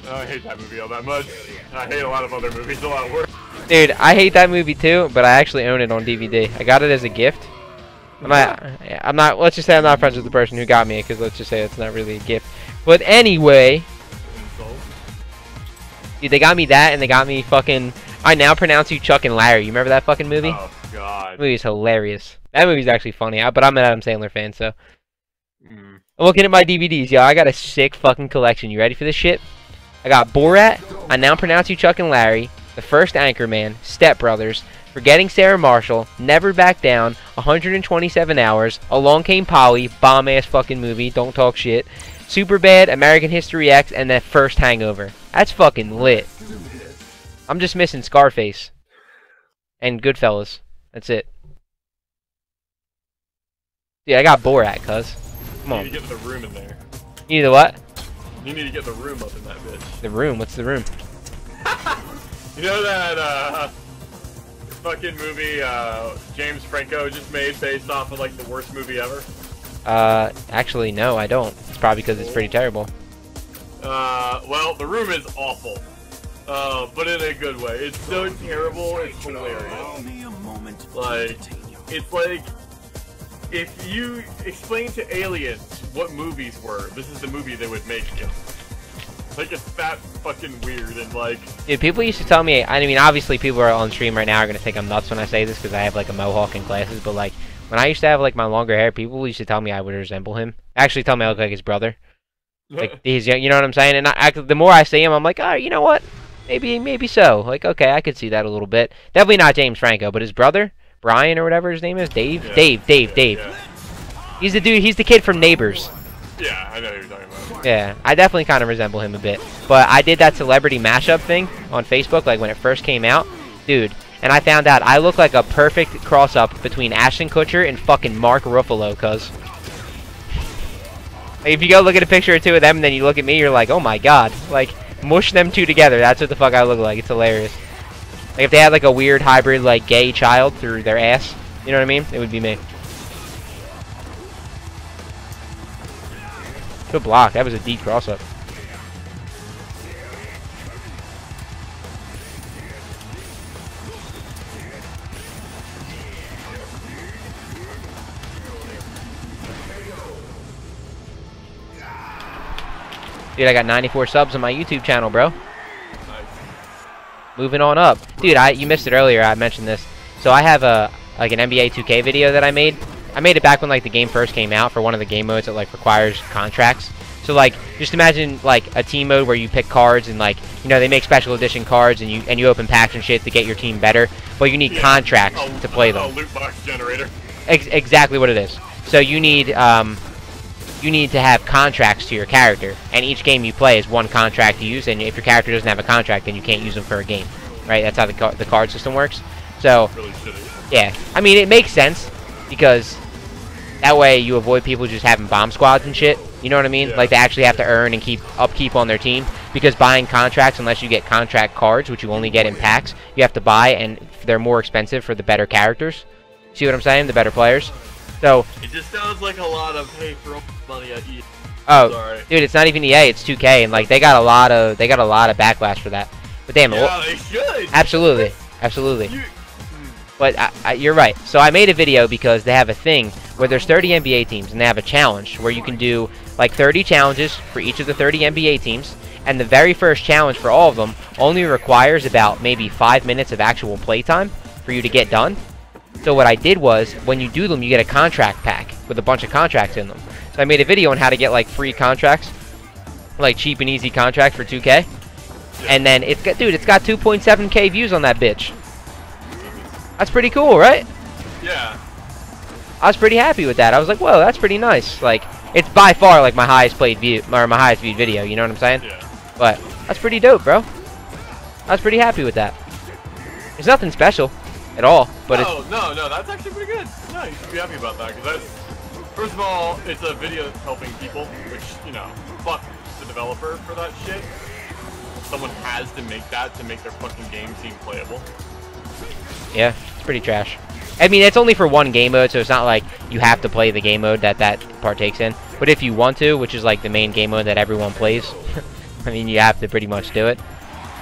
Oh, I hate that movie all that much. I hate a lot of other movies a lot worse. Dude, I hate that movie too, but I actually own it on DVD. I got it as a gift. I'm not, let's just say I'm not friends with the person who got me, because let's just say it's not really a gift. But anyway, dude, they got me that, and they got me fucking, I Now Pronounce You Chuck and Larry. You remember that fucking movie? Oh, God. That movie's hilarious. That movie's actually funny, but I'm an Adam Sandler fan, so. I'm looking at my DVDs, yo. I got a sick fucking collection. You ready for this shit? I got Borat, I Now Pronounce You Chuck and Larry, The First Anchorman, Step Brothers, Forgetting Sarah Marshall, Never Back Down, 127 Hours, Along Came Polly, bomb-ass fucking movie, don't talk shit, Superbad, American History X, and that First Hangover. That's fucking lit. I'm just missing Scarface. And Goodfellas. That's it. Yeah, I got Borat, cuz. Come on. You need to get the room in there. You need the what? You need to get the room up in that bitch. The room? What's the room? You know that, fucking movie, James Franco just made based off of, like, the worst movie ever? Actually, no, I don't. It's probably because it's pretty terrible. Well, The Room is awful. But in a good way. It's so terrible, it's hilarious. Like, it's like, if you explain to aliens what movies were, this is the movie they would make you. Like, it's that fucking weird, and like... Dude, people used to tell me, I mean, obviously people are on stream right now are going to think I'm nuts when I say this because I have, like, a mohawk and glasses, but, like, when I used to have, like, my longer hair, people used to tell me I would resemble him. Actually tell me I look like his brother. Like, he's, you know what I'm saying? And the more I see him, I'm like, oh, you know what? Maybe so. Like, okay, I could see that a little bit. Definitely not James Franco, but his brother, Brian or whatever his name is, Dave? Yeah. Dave. Yeah. He's the dude, he's the kid from Neighbors. Yeah, I know who you're talking about. Yeah, I definitely kind of resemble him a bit. But I did that celebrity mashup thing on Facebook, like when it first came out. Dude, and I found out I look like a perfect cross-up between Ashton Kutcher and fucking Mark Ruffalo, cuz. Like, if you go look at a picture or two of them and then you look at me, you're like, oh my god. Like, mush them two together, that's what the fuck I look like. It's hilarious. Like, if they had like a weird hybrid, like, gay child through their ass, you know what I mean? It would be me. Good block. That was a deep cross-up. Dude, I got 94 subs on my YouTube channel, bro. Moving on up. Dude, you missed it earlier. I mentioned this. So I have like an NBA 2K video that I made. I made it back when like the game first came out for one of the game modes that like requires contracts. So like just imagine like a team mode where you pick cards and like, you know, they make special edition cards and you open packs and shit to get your team better, but you need contracts to play them. A loot box generator. Exactly what it is. So you need to have contracts to your character, and each game you play is one contract to use, and if your character doesn't have a contract, then you can't use them for a game, right? That's how the card system works. So, really shitty. Yeah, I mean, it makes sense, because that way you avoid people just having bomb squads and shit, you know what I mean? Yeah. Like, they actually have to earn and keep upkeep on their team, because buying contracts, unless you get contract cards, which you only get in packs, you have to buy, and they're more expensive for the better characters. See what I'm saying? The better players. So it just sounds like a lot of, hey, throw money at EA. Oh, sorry. Dude, it's not even EA, it's 2K, and like they got a lot of backlash for that. But damn, yeah, they should. Absolutely. But you're right. So I made a video because they have a thing where there's 30 NBA teams, and they have a challenge where you can do like 30 challenges for each of the 30 NBA teams, and the very first challenge for all of them only requires about maybe 5 minutes of actual playtime for you to get done. So what I did was, when you do them, you get a contract pack with a bunch of contracts in them. So I made a video on how to get like free contracts, like cheap and easy contracts for 2K. And then it's got, dude, it's got 2.7K views on that bitch. That's pretty cool, right? Yeah. I was pretty happy with that. I was like, whoa, that's pretty nice. Like, it's by far like my highest played view, or my highest viewed video. You know what I'm saying? Yeah. But that's pretty dope, bro. I was pretty happy with that. There's nothing special at all, but no, that's actually pretty good. No, you should be happy about that, because that's, first of all, it's a video that's helping people, which, you know, fuck the developer for that shit. Someone has to make that to make their fucking game seem playable. yeah, it's pretty trash. I mean, it's only for one game mode, so it's not like you have to play the game mode that partakes in. But if you want to, which is like the main game mode that everyone plays, I mean, you have to pretty much do it.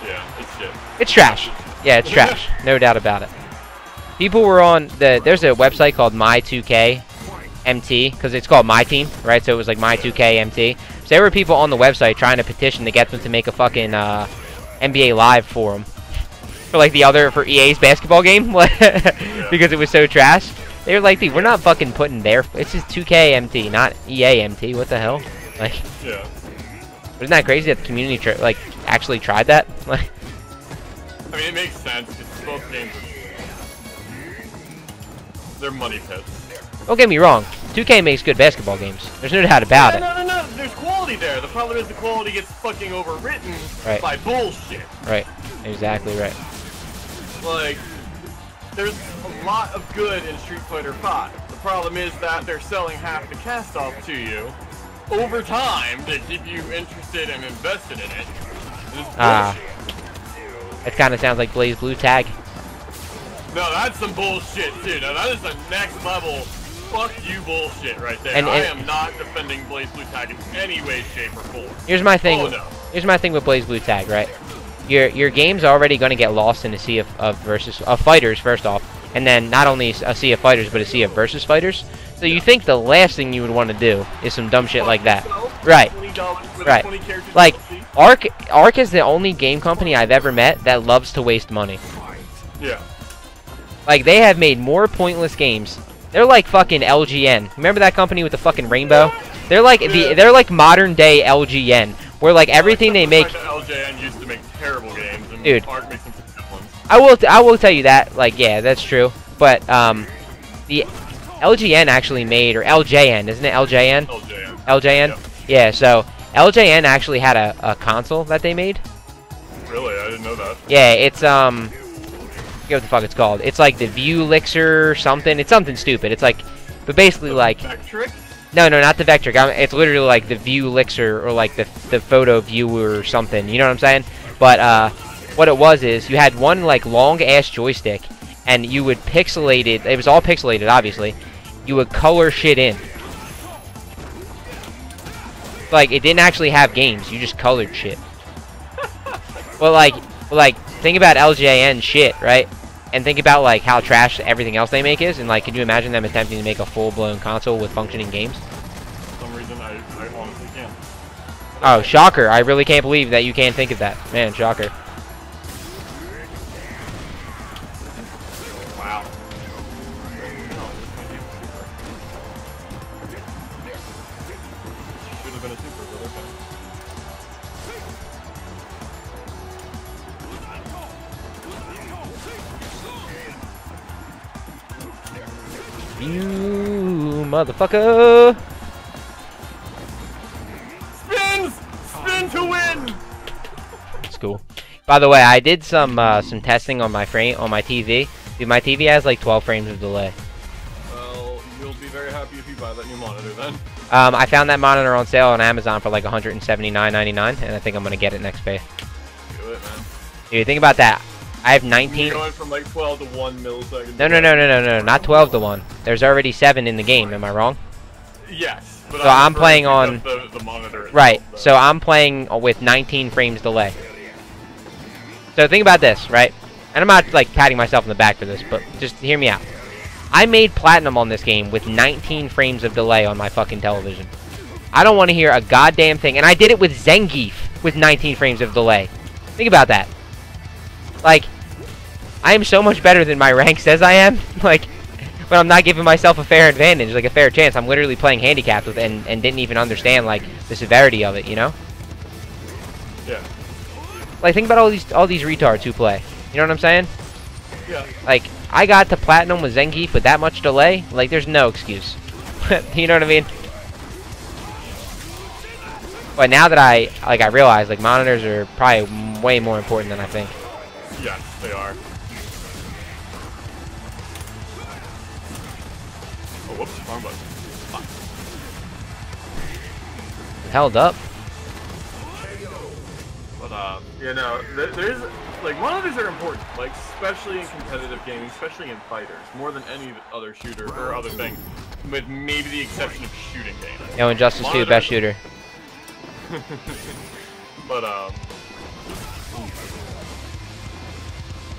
Yeah, it's shit. It's trash. Yeah, it's trash. No doubt about it. People were on there's a website called My2KMT, because it's called My Team, right? So it was like My2KMT. So there were people on the website trying to petition to get them to make a fucking NBA Live forum for like for EA's basketball game, because it was so trash. They were like, dude, we're not fucking putting it's just 2KMT, not EAMT. What the hell? Like, Yeah. isn't that crazy that the community actually tried that? Like, I mean, it makes sense, because both games they're money pits. don't get me wrong, 2K makes good basketball games. There's no doubt about it. No, there's quality there. The problem is the quality gets fucking overwritten by bullshit. Right, exactly right. Like, there's a lot of good in Street Fighter V. The problem is that they're selling half the cast off to you over time to keep you interested and invested in it. It's bullshit. It kind of sounds like Blaze Blue Tag. No, that's some bullshit too. Now that is the next level fuck you bullshit right there. And I am not defending Blaze Blue Tag in any way, shape, or form. Here's my thing. Oh, no. Here's my thing with Blaze Blue Tag, right? Your game's already going to get lost in a sea of fighters, first off, and then not only a sea of fighters, but a sea of versus fighters. So you think the last thing you would want to do is some dumb shit like that, right? Right. Like Arc is the only game company I've ever met that loves to waste money. Yeah. Like, they have made more pointless games. They're like fucking LGN. Remember that company with the fucking rainbow? They're like they're like modern day LGN, where like everything they make. LJN used to make terrible games, and dude, Arc makes some good ones. I will tell you that. Like, yeah, that's true. But the LGN actually made, or LJN, isn't it LJN? LJN. LJN. Yep. Yeah. So LJN actually had a console that they made. Really, I didn't know that. Yeah, it's I forget what the fuck it's called. It's like the View Elixir or something. It's something stupid. It's like, but basically like. Vectric? No, not the Vectric. It's literally like the View Elixir or like the photo viewer or something. You know what I'm saying? But what it was is you had one like long ass joystick, and you would pixelate it. It was all pixelated, obviously. You would color shit in. Like, it didn't actually have games. You just colored shit. But like think about LJN shit, right? And think about like how trash everything else they make is, and like, could you imagine them attempting to make a full-blown console with functioning games? For some reason, I honestly can't. Oh, shocker! I really can't believe that you can't think of that, man. Shocker. Wow. Should have been a super, but okay. You motherfucker! Spin to win. It's cool. By the way, I did some testing on my TV. Dude, my TV has like 12 frames of delay. Well, you'll be very happy if you buy that new monitor then. I found that monitor on sale on Amazon for like $179.99, and I think I'm gonna get it next pay. Do it, man. Dude, think about that. I have 19. You're going from like 12 to 1 millisecond. No, not 12 to 1. There's already 7 in the game. Am I wrong? Yes. But So I'm playing on the monitor itself, right. though. So I'm playing with 19 frames delay. So think about this, right? And I'm not like patting myself on the back for this, but just hear me out. I made platinum on this game with 19 frames of delay on my fucking television. I don't want to hear a goddamn thing, and I did it with Zangief with 19 frames of delay. Think about that. Like, I am so much better than my rank says I am. Like, but I'm not giving myself a fair advantage, like a fair chance. I'm literally playing handicapped with and didn't even understand like the severity of it, you know? Yeah. Like think about all these retards who play. You know what I'm saying? Yeah. Like I got to platinum with Zangief with that much delay. Like there's no excuse. You know what I mean? But now that I realize like monitors are probably way more important than I think. Yes, they are. Oh, whoops, wrong button. Fuck. Held up. But yeah, no, there's like monitors are important, like especially in competitive gaming, especially in fighters, more than any other shooter or other thing, with maybe the exception of shooting games. Yo, Injustice 2, best shooter. But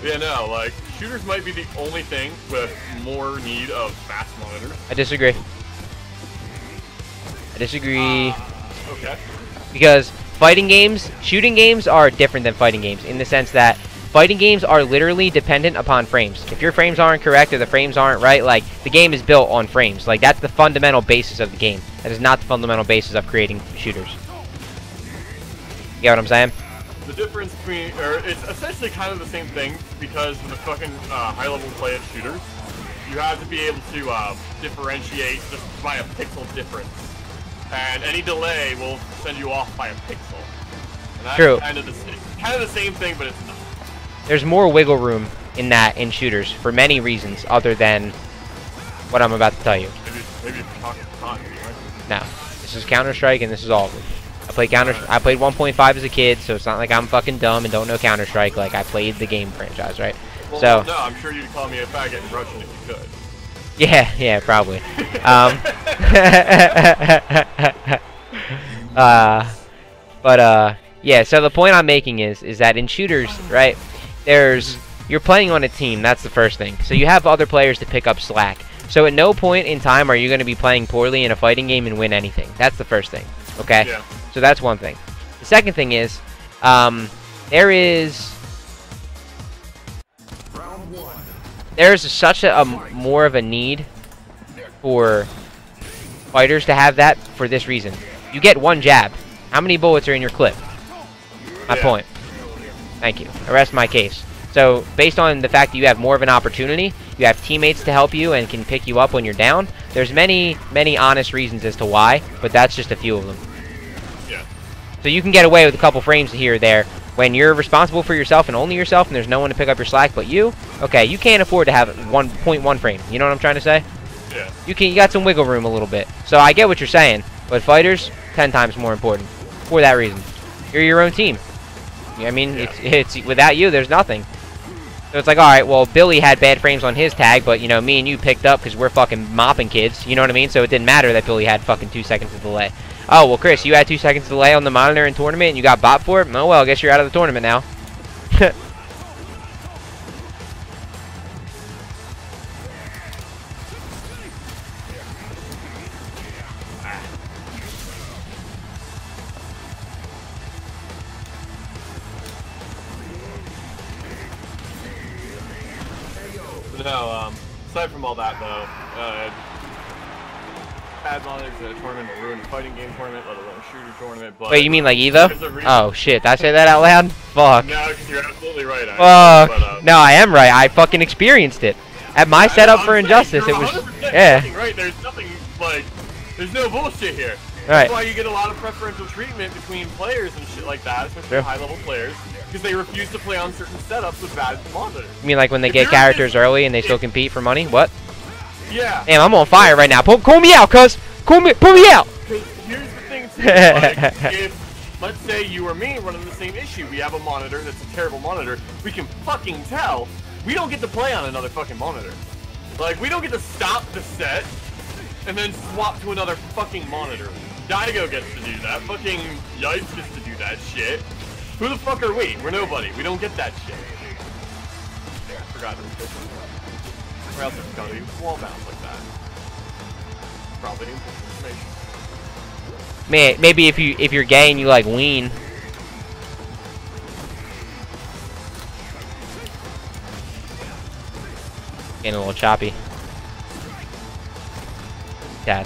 yeah, no, like shooters might be the only thing with more need of fast monitors. I disagree. I disagree. Okay. Because shooting games are different than fighting games in the sense that fighting games are literally dependent upon frames. If your frames aren't correct or the frames aren't right, like the game is built on frames. Like that's the fundamental basis of the game. That is not the fundamental basis of creating shooters. You get what I'm saying? The difference between, or it's essentially kind of the same thing because with the fucking high-level play of shooters, you have to be able to differentiate just by a pixel difference. And any delay will send you off by a pixel. And that's True. Kind of the same thing, but it's not. There's more wiggle room in shooters for many reasons other than what I'm about to tell you. Maybe if you talk to time, right? No. This is Counter-Strike and this is all of it. I played 1.5 as a kid, so it's not like I'm fucking dumb and don't know Counter-Strike. Like, I played the game franchise, right? Well, so no, I'm sure you'd call me a faggot and Russian if you could. Yeah, probably. Yeah, so the point I'm making is that in shooters, right, you're playing on a team, that's the first thing. So you have other players to pick up slack. So at no point in time are you going to be playing poorly in a fighting game and win anything. That's the first thing, okay? Yeah. So that's one thing. The second thing is, there's such a more of a need for fighters to have that for this reason. You get one jab. How many bullets are in your clip? My point. Thank you. I rest my case. So, based on the fact that you have more of an opportunity, you have teammates to help you and can pick you up when you're down, there's many honest reasons as to why, but that's just a few of them. Yeah. So you can get away with a couple frames here or there. When you're responsible for yourself and only yourself and there's no one to pick up your slack but you, okay, you can't afford to have 1.1 frame. You know what I'm trying to say? Yeah. You got some wiggle room a little bit. So I get what you're saying, but fighters, 10 times more important. For that reason. You're your own team. I mean, Yeah. it's without you, there's nothing. So it's like, alright, well, Billy had bad frames on his tag, but, you know, me and you picked up because we're fucking mopping kids. You know what I mean? So it didn't matter that Billy had fucking 2 seconds of delay. Oh, well, Chris, you had 2 seconds of delay on the monitor in tournament and you got bot for it? Oh, well, I guess you're out of the tournament now. No, aside from all that though, bad monitors at a tournament will ruin a fighting game tournament, let alone a shooter tournament. But Wait, you mean like Evo? there's a reason- Oh, shit. Did I say that out loud? Fuck. No, you're absolutely right. Fuck. No, I am right. I fucking experienced it. At my setup for Injustice, it was... Yeah. Right, there's nothing, like, there's no bullshit here. Right. That's why you get a lot of preferential treatment between players and shit like that, especially Sure. high-level players, because they refuse to play on certain setups with bad monitors. You mean like when they If get you're characters just- early and they still compete for money? What? Yeah. Damn, I'm on fire right now. Call me out, cuz. Pull me out. Because here's the thing, too, like, if, let's say you or me running the same issue, we have a monitor that's a terrible monitor, we can fucking tell we don't get to play on another fucking monitor. Like, we don't get to stop the set and then swap to another fucking monitor. Daigo gets to do that, fucking Yipes gets to do that shit. Who the fuck are we? We're nobody. We don't get that shit. I forgot to replace it. Or else it's gonna be wall bounce like that. Probably important information. Man, maybe if you're gay and you like ween. Getting a little choppy. Dad.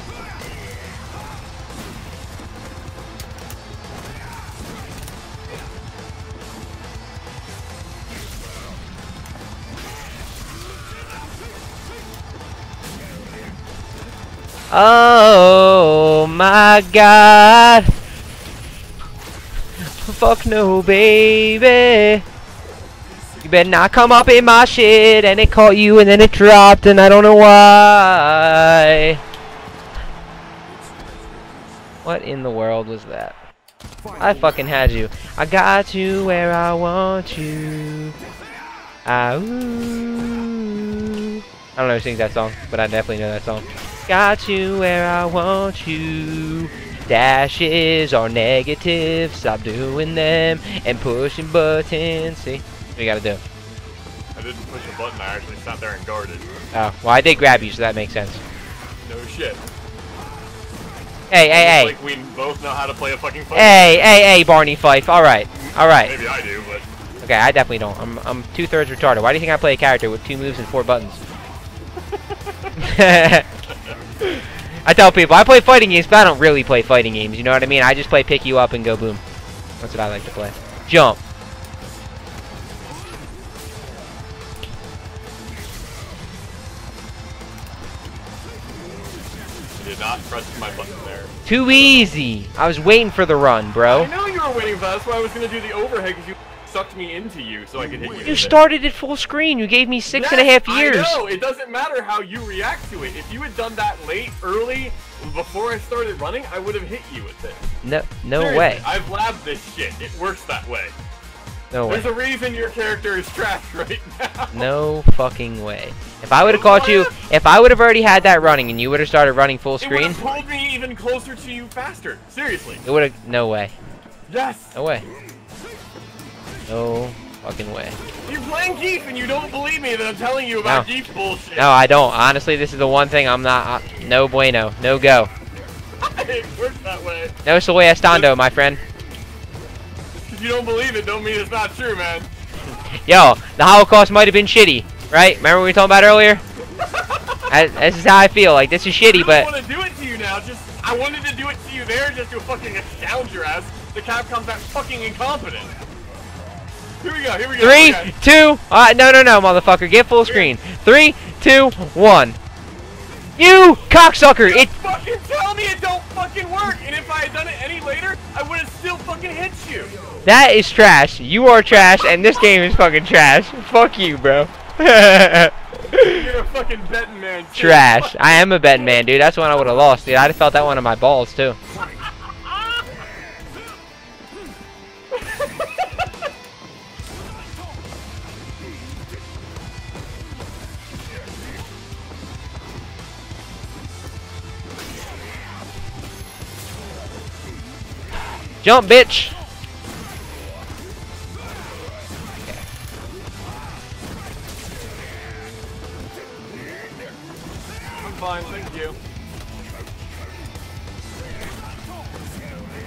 Oh my God. Fuck no, baby. You better not come up in my shit, and it caught you and then it dropped and I don't know why. What in the world was that? I fucking had you. I got you where I want you. I don't know who sings that song, but I definitely know that song. Got you where I want you. Dashes are negative. Stop doing them and pushing buttons. See? What you gotta do? I didn't push a button, I actually sat there and guarded. Oh, well, I did grab you, so that makes sense. No shit. Hey. Like we both know how to play a fucking fight. Hey, Barney Fife. Alright. Maybe I do, but... Okay, I definitely don't. I'm 2/3 retarded. Why do you think I play a character with 2 moves and 4 buttons? I tell people, I play fighting games, but I don't really play fighting games, you know what I mean? I just play pick you up and go boom. That's what I like to play. Jump. I did not press my button there. Too easy. I was waiting for the run, bro. I know you were waiting for that, that's why I was gonna do the overhead, because you sucked me into you so I could hit you. You started it full screen. You gave me 6.5 years. I know. It doesn't matter how you react to it. If you had done that early, before I started running, I would have hit you with it. No Seriously, way. I've labbed this shit. It works that way. No way. There's a reason your character is trash right now. No fucking way. If I would have caught you, if I would have already had that running and you would have started running full screen, it would have pulled me even closer to you faster. Seriously. it would have. No way. Yes. No way. No fucking way. You're playing Geef and you don't believe me that I'm telling you about Geef bullshit. No, I don't. Honestly, this is the one thing I'm not. No bueno. No go. It works that way. No soy estando, my friend. If you don't believe it, don't mean it's not true, man. Yo, the Holocaust might have been shitty, right? Remember what we were talking about earlier? This is how I feel. Like, this is shitty, but... I don't want to do it to you now. I wanted to do it to you there just to fucking astound your ass. The Capcom's that fucking incompetent. Here we go. 3, 2... no, motherfucker. Get full screen. 3, 2, 1. You cocksucker! Just fucking tell me it don't fucking work! And if I had done it any later, I would have still fucking hit you! That is trash. You are trash, and this game is fucking trash. Fuck you, bro. You're a fucking betting man, too. Trash. I am a betting man, dude. That's when I would have lost, dude. I'd have felt that one on my balls, too. Jump, bitch! I'm fine, thank you.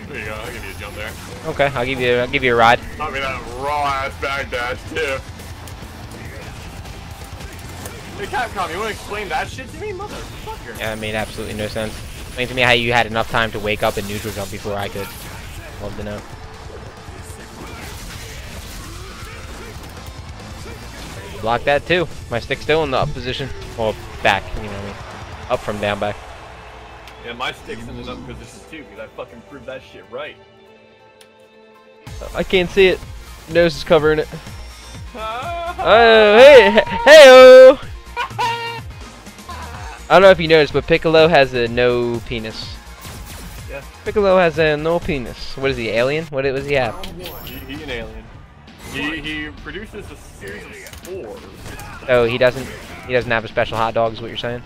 There you go, I'll give you a jump there. Okay, I'll give you a ride. I mean, that raw-ass back dash, too. Hey, Capcom, you wanna explain that shit to me? Motherfucker. Yeah, it made absolutely no sense. Explain to me how you had enough time to wake up and neutral jump before I could. Love to know. Block that too. My stick's still in the up position. Well, back, you know what I mean. Up from down back. Yeah, my stick's in an up position too, because I fucking proved that shit right. I can't see it. Nose is covering it. Oh, hey-oh! I don't know if you noticed, but Piccolo has a no penis. Yeah. Piccolo has a no penis. What is he, alien? What does he have? He's an alien. He produces a series of spores. Oh, he doesn't have a special hot dog is what you're saying?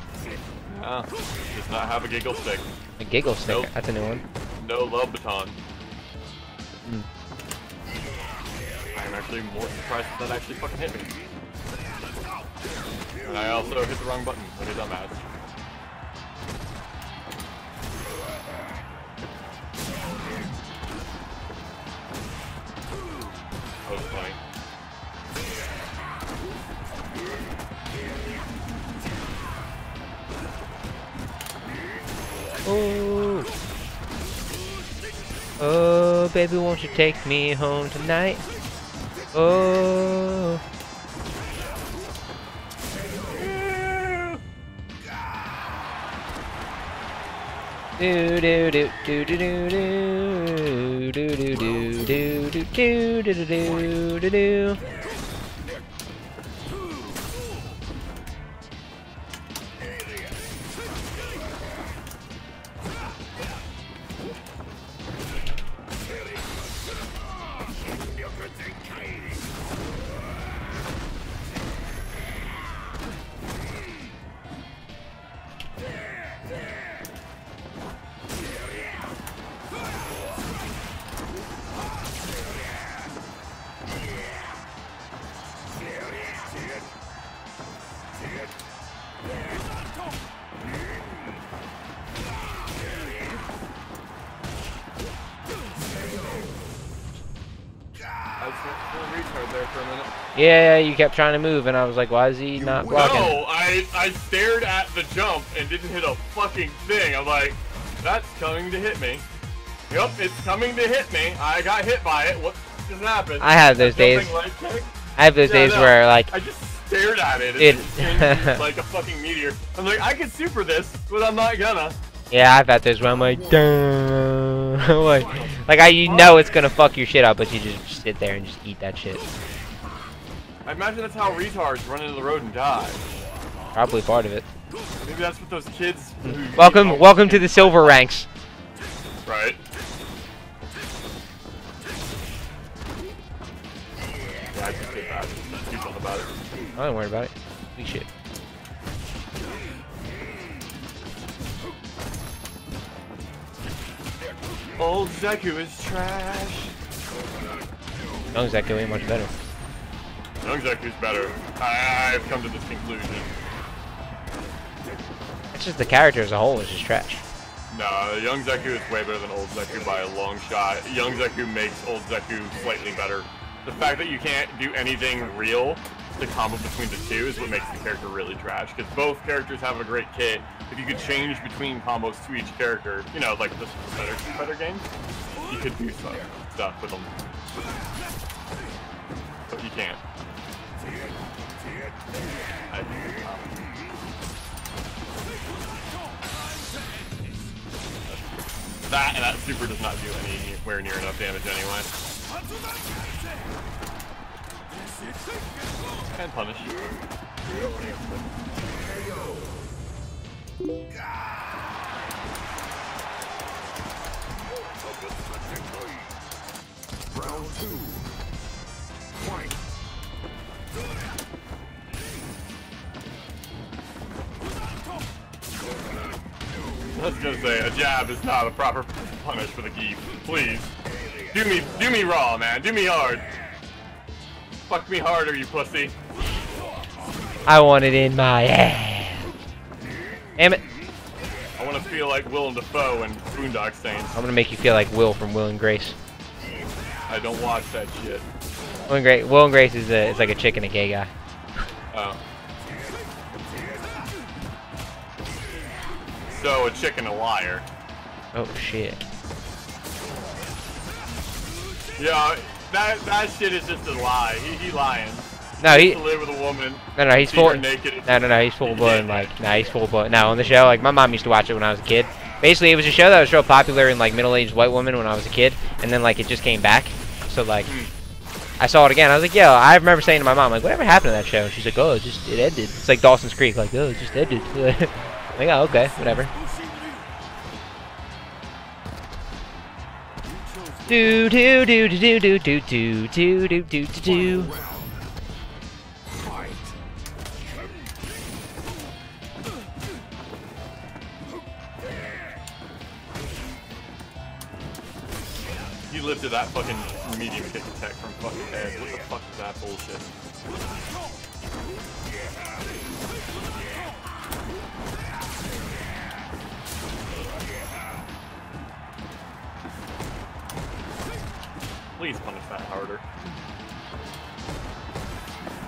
No, does not have a giggle stick. A giggle stick? Nope. That's a new one. No love baton. I'm actually more surprised that actually fucking hit me. And I also hit the wrong button, like a dumbass. That was funny. Oh. Oh, baby, won't you take me home tonight? Oh. Do do do do do do do do do do do do do do do do do. Yeah, you kept trying to move, and I was like, why is he not blocking? No, I stared at the jump and didn't hit a fucking thing. I'm like, that's coming to hit me. Yup, it's coming to hit me. I got hit by it. What just happened? I have those days. I have those days where, like... I just stared at it. It's like a fucking meteor. I'm like, I could super this, but I'm not gonna. Yeah, I've had those where I'm like, like you know it's gonna fuck your shit up, but you just sit there and just eat that shit. I imagine that's how retards run into the road and die. Probably part of it. Maybe that's what those kids. Welcome to the silver ranks. Right. Yeah, I just did that. Do something about it. I don't worry about it. We shit. Old Zeku is trash. Young Zeku ain't much better. Young Zeku's better. I've come to this conclusion. It's just the character as a whole is just trash. No, Young Zeku is way better than Old Zeku by a long shot. Young Zeku makes Old Zeku slightly better. The fact that you can't do anything real to combo between the two is what makes the character really trash. Because both characters have a great kit. If you could change between combos to each character, you know, like this better games, you could do stuff with them. But you can't. That super does not do anywhere near enough damage anyway. And punish. Round 2. Fight. I was gonna say, a jab is not a proper punish for the Geef. Please. Do me raw, man. Do me hard. Fuck me harder, you pussy. I want it in my ass. Damn it. I want to feel like Willem Dafoe and Boondock Saints. I'm gonna make you feel like Will from Will and Grace. I don't watch that shit. Will and Grace is like a chick and a gay guy. Oh. So a chick and a liar. Oh shit. Yeah, that shit is just a lie. He lying. No, he to live with a woman. No, he's full. Naked. No, he's full blown. Like, no, he's full blown. No, on the show, like my mom used to watch it when I was a kid. Basically, it was a show that was real popular in like middle-aged white women when I was a kid, and then like it just came back. So like, I saw it again. I was like, yo, I remember saying to my mom, like, whatever happened to that show? And she's like, oh, it ended. It's like Dawson's Creek, like, oh, it just ended. Like, oh, okay, whatever. Do do do do do do do do do do do do. He lifted that fucking medium kick attack from fucking head. What the fuck is that bullshit? Please punish that harder.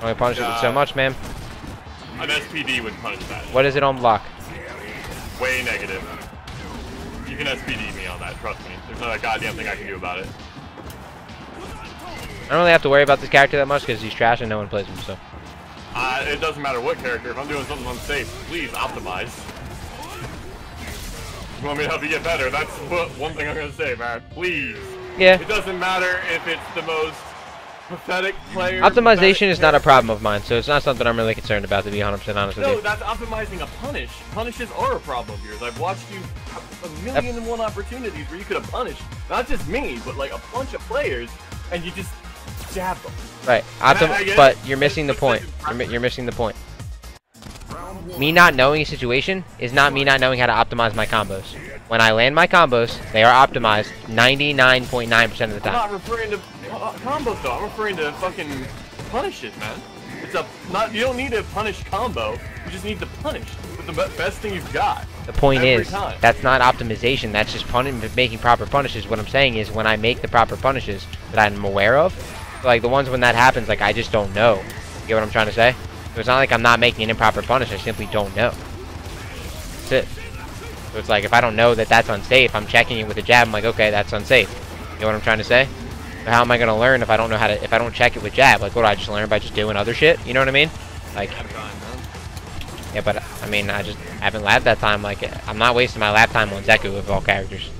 Only punish it so much, man. An SPD would punish that. What is it on block? Way negative. can SPD me on that, trust me. There's not a goddamn thing I can do about it. I don't really have to worry about this character that much because he's trash and no one plays him, so. It doesn't matter what character. If I'm doing something unsafe, please optimize. You want me to help you get better? That's one thing I'm gonna say, man. Please. Yeah. It doesn't matter if it's the most pathetic player. Optimization is not a problem of mine, so it's not something I'm really concerned about, to be 100% honest with you. No, that's optimizing a punish. Punishes are a problem of yours. I've watched you have a million and one opportunities where you could have punished, not just me, but like a bunch of players, and you just jab them. Right. But you're missing the point. You're missing the point. Me not knowing a situation is not me not knowing how to optimize my combos. When I land my combos, they are optimized 99.9% of the time. I'm not referring to combos though. I'm referring to fucking punishes, man. It's you don't need a punish combo. You just need to punish with the best thing you've got. The point is, that's not optimization. That's just making proper punishes. What I'm saying is, when I make the proper punishes that I'm aware of, like the ones when that happens, like I just don't know. You get what I'm trying to say? So it's not like I'm not making an improper punish. I simply don't know. That's it. So it's like if I don't know that that's unsafe, I'm checking it with a jab. I'm like, okay, that's unsafe. You know what I'm trying to say? But how am I gonna learn if I don't know how to? If I don't check it with jab? Like, what do I just learn by just doing other shit? You know what I mean? Like, yeah, but I mean, I just haven't labbed that time. Like, I'm not wasting my lab time on Zeku of all characters.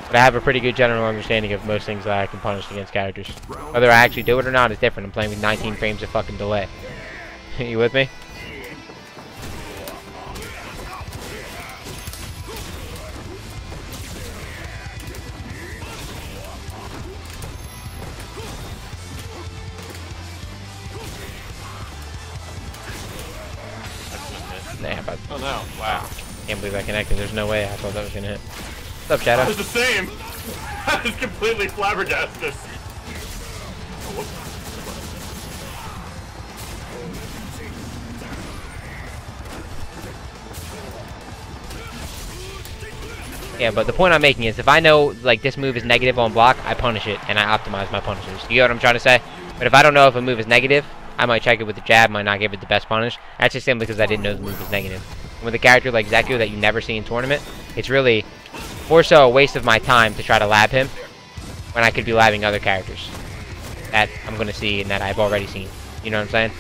But I have a pretty good general understanding of most things that I can punish against characters. Whether I actually do it or not is different. I'm playing with 19 frames of fucking delay. You with me? Nah, but oh no! Wow! Can't believe I connected. There's no way I thought that was gonna hit. What's up, Shadow? I was the same. I was completely flabbergasted. Yeah, but the point I'm making is if I know like this move is negative on block, I punish it and I optimize my punishes. You get what I'm trying to say? But if I don't know if a move is negative, I might check it with the jab, might not give it the best punish. That's just simply because I didn't know the move was negative. And with a character like Zeku that you never see in tournament, it's really more so a waste of my time to try to lab him when I could be labbing other characters that I'm going to see and that I've already seen. You know what I'm saying?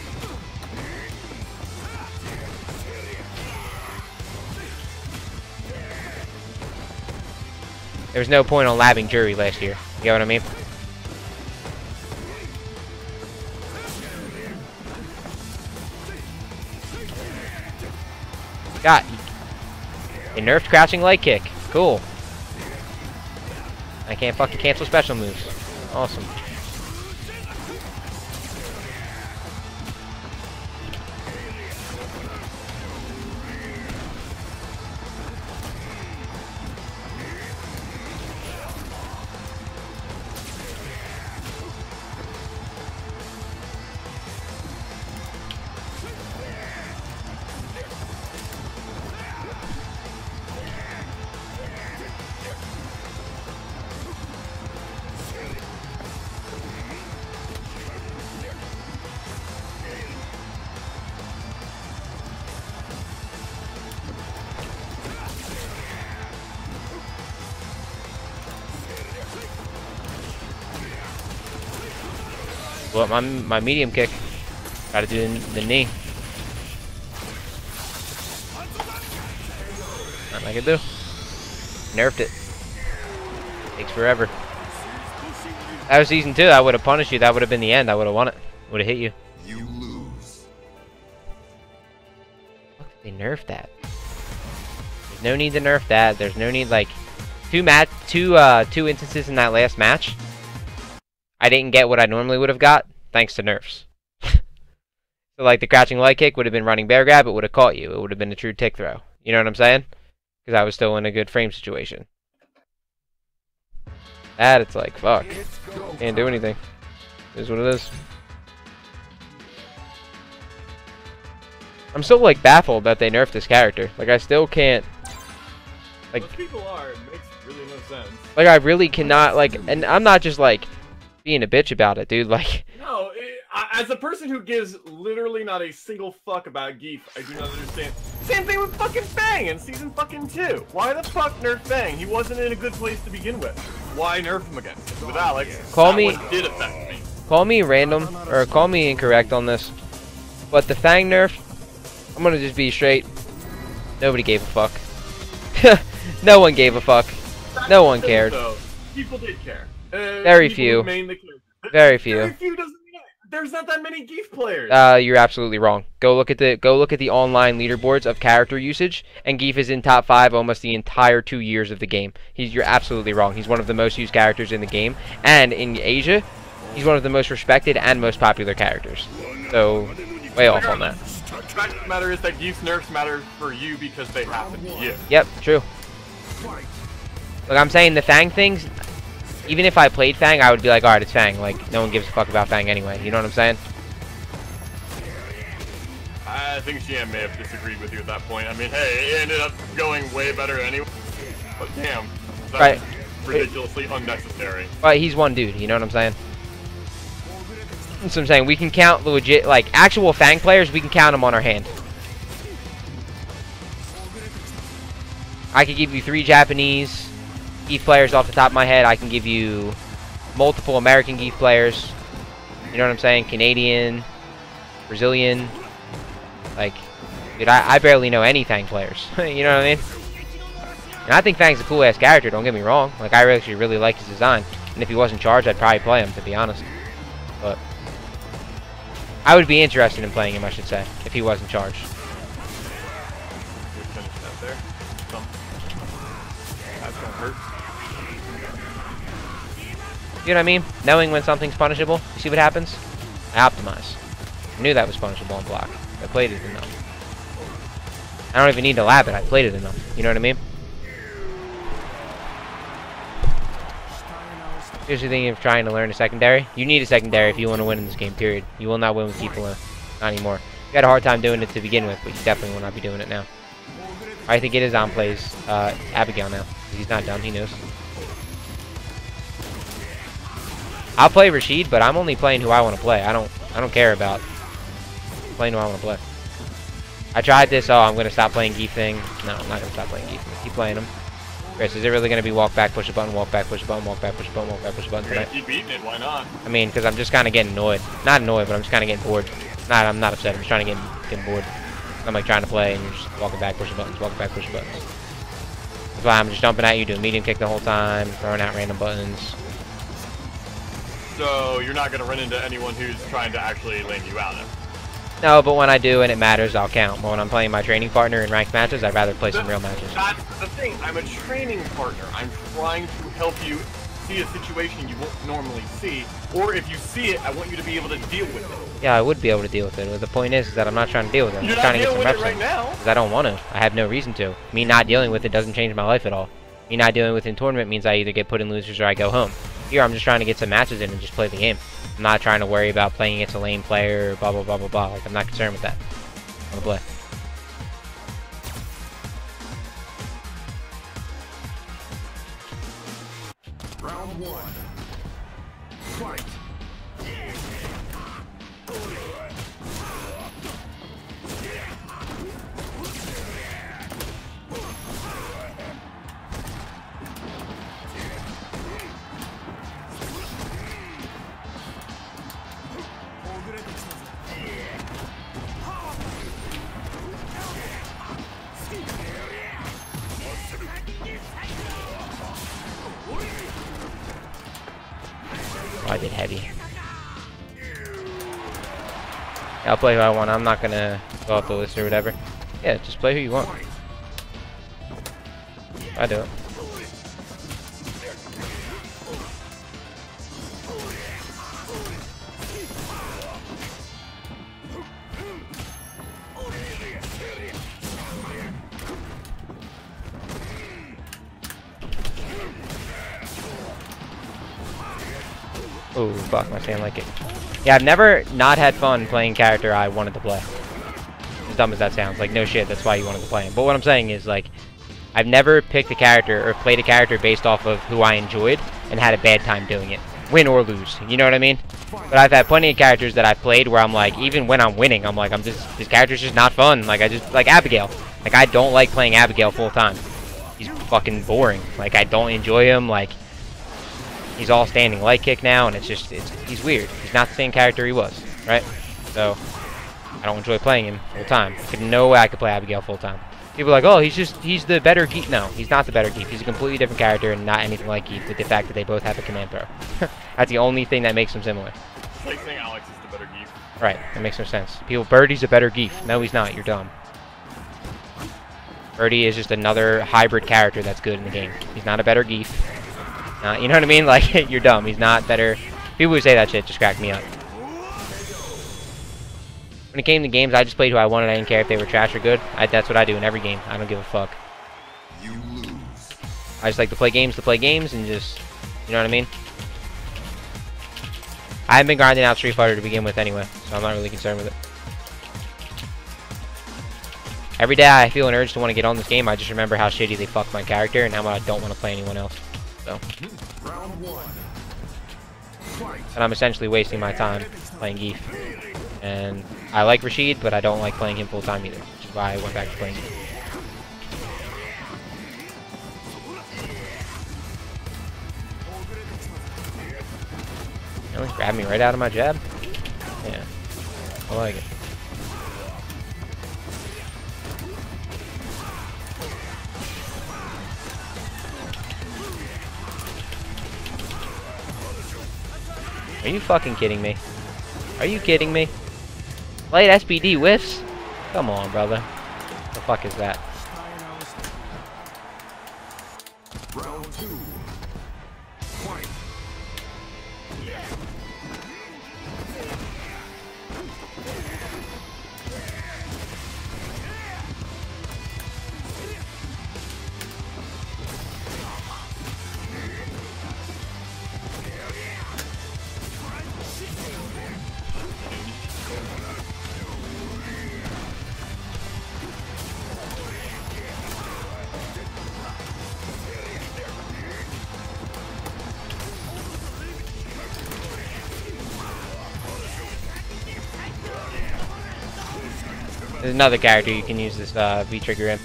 There was no point on labbing Jury last year. You get what I mean? God, they nerfed crouching leg kick. Cool. I can't fucking cancel special moves. Awesome. Well, my medium kick. Gotta do the knee. Nothing I can do. Nerfed it. Takes forever. That was season 2. I would have punished you. That would have been the end. I would have won it. Would have hit you. You lose. Fuck, they nerfed that. There's no need to nerf that. There's no need, like, two instances in that last match. I didn't get what I normally would have got, thanks to nerfs. So, like, the crouching leg kick would have been running bear grab, it would have caught you. It would have been a true tick throw. You know what I'm saying? Because I was still in a good frame situation. That, it's like, fuck. Can't do anything. It is what it is. I'm still, like, baffled that they nerfed this character. Like, I still can't... Like, most people are. It makes really no sense. Like, I really cannot, like... And I'm not just, like... being a bitch about it, dude. Like, no, As a person who gives literally not a single fuck about Geef, I do not understand. Same thing with fucking Fang in season fucking 2. Why the fuck nerf Fang? He wasn't in a good place to begin with. Why nerf him again? With Alex, Call me- what did affect me. Call me random, or call me incorrect on this, but the Fang nerf, I'm gonna just be straight. Nobody gave a fuck. No one gave a fuck. No one cared. So, people did care. Very people few. who main the character. Very few. Very few doesn't mean it. There's not that many Geef players. You're absolutely wrong. Go look at the online leaderboards of character usage, and Geef is in top 5 almost the entire 2 years of the game. You're absolutely wrong. He's one of the most used characters in the game, and in Asia, he's one of the most respected and most popular characters. So, way off on that. The fact of the matter is that Geef's nerfs matter for you because they happen to you. Yep, true. Look, I'm saying the Fang things, even if I played Fang, I would be like, alright, it's Fang. Like, no one gives a fuck about Fang anyway. You know what I'm saying? I think GM may have disagreed with you at that point. I mean, hey, it ended up going way better anyway. But damn, that's Right. ridiculously unnecessary. But he's one dude, you know what I'm saying? That's what I'm saying. We can count legit, like, actual Fang players, we can count them on our hand. I could give you 3 Japanese Geef players off the top of my head. I can give you multiple American Geef players. You know what I'm saying? Canadian, Brazilian. Like, dude, I barely know any Fang players. You know what I mean? And I think Fang's a cool-ass character, don't get me wrong. Like, I actually really like his design. And if he wasn't charged, I'd probably play him, to be honest. But I would be interested in playing him, I should say, if he wasn't charged. That's gonna hurt. You know what I mean? Knowing when something's punishable. You see what happens? I optimize. I knew that was punishable on block. I played it enough. I don't even need to lab it. I played it enough. You know what I mean? Here's the thing of trying to learn a secondary. You need a secondary if you want to win in this game, period. You will not win with people not anymore. You had a hard time doing it to begin with, but you definitely will not be doing it now. I think it is on plays Abigail now. He's not dumb, he knows. I'll play Rashid, but I'm only playing who I want to play. I don't care about playing who I want to play. I tried this, oh, I'm going to stop playing Geef thing. No, I'm not going to stop playing Geef. Keep playing him. Chris, is it really going to be walk back, push a button, walk back, push a button, walk back, push a button, walk back, push a button tonight? Keep beating it, why not? I mean, because I'm just kind of getting annoyed. Not annoyed, but I'm just kind of getting bored. I'm not upset. I'm just trying to get bored. I'm like trying to play, and you're just walking back, pushing buttons, walking back, pushing buttons. That's why I'm just jumping at you, doing medium kick the whole time, throwing out random buttons. So you're not gonna run into anyone who's trying to actually lane you out. No, but when I do and it matters, I'll count. But when I'm playing my training partner in ranked matches, I'd rather play some real matches. That's the thing. I'm a training partner. I'm trying to help you see a situation you won't normally see, or if you see it, I want you to be able to deal with it. Yeah, I would be able to deal with it. But the point is that I'm not trying to deal with it. I'm You're just not trying to get dealing some with reps it right in. now. Because I don't want to. I have no reason to. Me not dealing with it doesn't change my life at all. Me not dealing with it in tournament means I either get put in losers or I go home. Here, I'm just trying to get some matches in and just play the game. I'm not trying to worry about playing against a lane player or blah, blah, blah, blah, blah. Like, I'm not concerned with that. I want to play. Round 1. Fight. Oh, I did heavy. Yeah, I'll play who I want. I'm not gonna go off the list or whatever. Yeah, just play who you want. I do it. Oh, fuck, my fan like it. Yeah, I've never not had fun playing character I wanted to play. As dumb as that sounds. Like, no shit, that's why you wanted to play him. But what I'm saying is, like, I've never picked a character or played a character based off of who I enjoyed and had a bad time doing it. win or lose. You know what I mean? But I've had plenty of characters that I've played where I'm like, even when I'm winning, I'm like, this character's just not fun. Like, like Abigail. Like, I don't like playing Abigail full time. He's fucking boring. Like, I don't enjoy him. Like, he's all standing light kick now, and he's weird. He's not the same character he was, right? So, I don't enjoy playing him full time. There's no way I could play Abigail full time. People are like, oh, he's the better Geef. No, he's not the better Geef. He's a completely different character and not anything like Geef, with the fact that they both have a command throw. That's the only thing that makes them similar. It's like saying Alex is the better Geef. Right, that makes no sense. People, Birdie's a better Geef. No, he's not. You're dumb. Birdie is just another hybrid character that's good in the game. He's not a better Geef. You know what I mean? Like, you're dumb. He's not better. People who say that shit just crack me up. When it came to games, I just played who I wanted. I didn't care if they were trash or good. That's what I do in every game. I don't give a fuck. You lose. I just like to play games and just, you know what I mean? I haven't been grinding out Street Fighter to begin with anyway, so I'm not really concerned with it. Every day I feel an urge to want to get on this game. I just remember how shitty they fucked my character and how much I don't want to play anyone else. So. Round one. Fight. And I'm essentially wasting my time playing Geef. And I like Rashid, but I don't like playing him full time either, which is why I went back to playing Geef. You know, he grabbed me right out of my jab. Yeah, I like it. Are you fucking kidding me? Are you kidding me? Light SPD whiffs? Come on, brother. What the fuck is that? Round two. Fight. There's another character you can use this V-trigger in.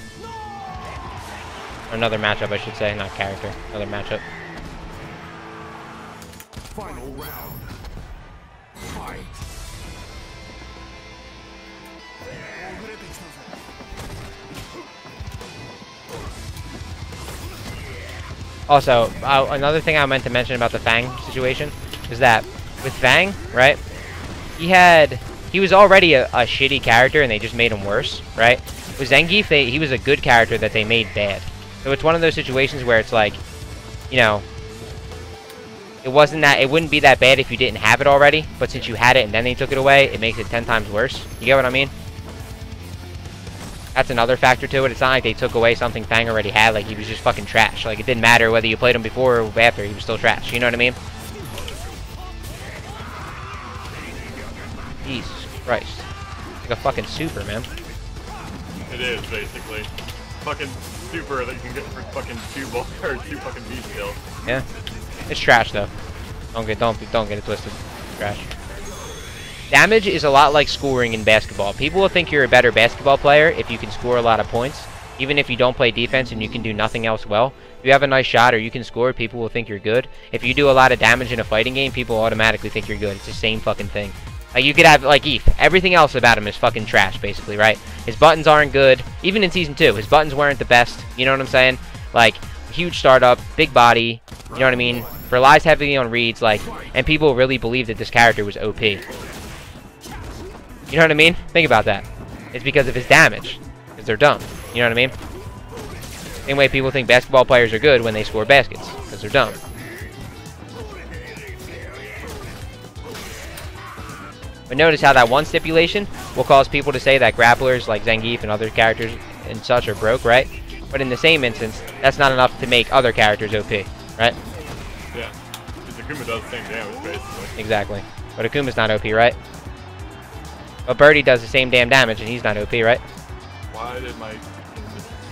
Or another matchup, I should say, not character. Another matchup. Final round. Fight. Also, another thing I meant to mention about the Fang situation is that with Fang, right? He was already a shitty character and they just made him worse, right? With Zangief, he was a good character that they made bad. So it's one of those situations where it's like, you know, it wouldn't be that bad if you didn't have it already, but since you had it and then they took it away, it makes it 10 times worse. You get what I mean? That's another factor to it. It's not like they took away something Fang already had, like he was just fucking trash. Like it didn't matter whether you played him before or after, he was still trash. You know what I mean? Jesus Christ. It's like a fucking super, man. It is, basically. Fucking super that you can get for fucking two fucking beats still. Yeah. It's trash though. Don't get it twisted. Trash. Damage is a lot like scoring in basketball. People will think you're a better basketball player if you can score a lot of points. Even if you don't play defense and you can do nothing else well. If you have a nice shot or you can score, people will think you're good. If you do a lot of damage in a fighting game, people automatically think you're good. It's the same fucking thing. Like, you could have, like, Eve. Everything else about him is fucking trash, basically, right? His buttons aren't good. Even in Season 2, his buttons weren't the best. You know what I'm saying? Like, huge startup, big body, you know what I mean? Relies heavily on reads, like, and people really believe that this character was OP. You know what I mean? Think about that. It's because of his damage. Because they're dumb. You know what I mean? Same way people think basketball players are good when they score baskets. Because they're dumb. But notice how that one stipulation will cause people to say that grapplers like Zangief and other characters and such are broke, right? But in the same instance, that's not enough to make other characters OP, right? Yeah. Because Akuma does the same damage, basically. Exactly. But Akuma's not OP, right? But Birdie does the same damn damage and he's not OP, right? Why did my...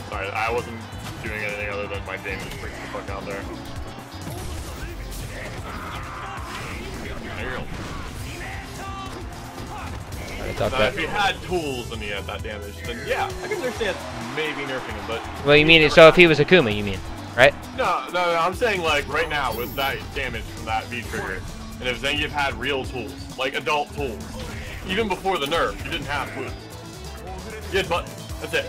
Sorry, I wasn't doing anything other than my name was freaking the fuck out there. real. I thought Now, that. if he had tools and he had that damage, then yeah, I can understand maybe nerfing him, but... Well, you mean so if he was Akuma, you mean, right? No, I'm saying like right now with that damage from that V-trigger, and if Zangief had real tools, like adult tools, even before the nerf, he didn't have tools. He had buttons, that's it.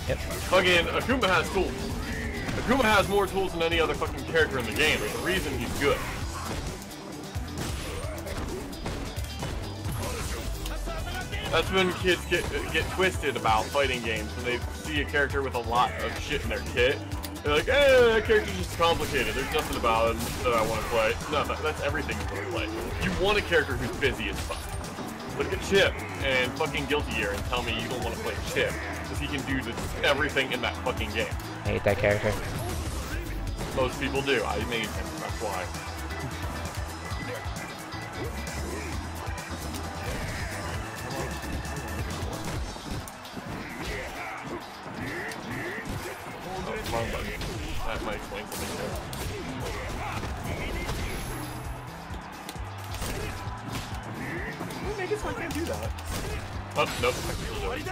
Yep. Fucking Akuma has tools. Akuma has more tools than any other fucking character in the game. There's a reason he's good. That's when kids get twisted about fighting games when they see a character with a lot of shit in their kit. They're like, eh, that character's just complicated. There's nothing about him that I want to play. No, that's everything you want to play. You want a character who's busy as fuck. Look at Chip and fucking Guilty Gear and tell me you don't want to play Chip because he can do everything in that fucking game. I hate that character. Most people do. I made him. That's why. Wrong button. That might explain something there. I guess I can't do that. Oh, nope. I can still do it.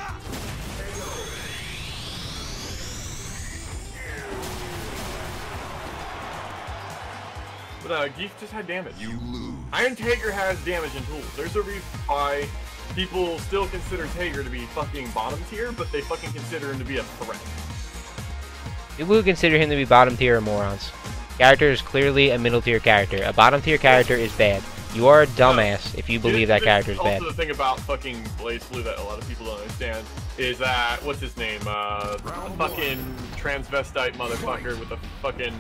But Geef just had damage. You lose. Iron Tiger has damage and tools. There's a reason why people still consider Tiger to be fucking bottom tier, but they fucking consider him to be a threat. People who consider him to be bottom tier are morons. Character is clearly a middle tier character. A bottom tier character is bad. You are a dumbass if you believe that character is bad. Also, the thing about fucking Blaze Blue that a lot of people don't understand is that, what's his name? Fucking transvestite motherfucker with the fucking,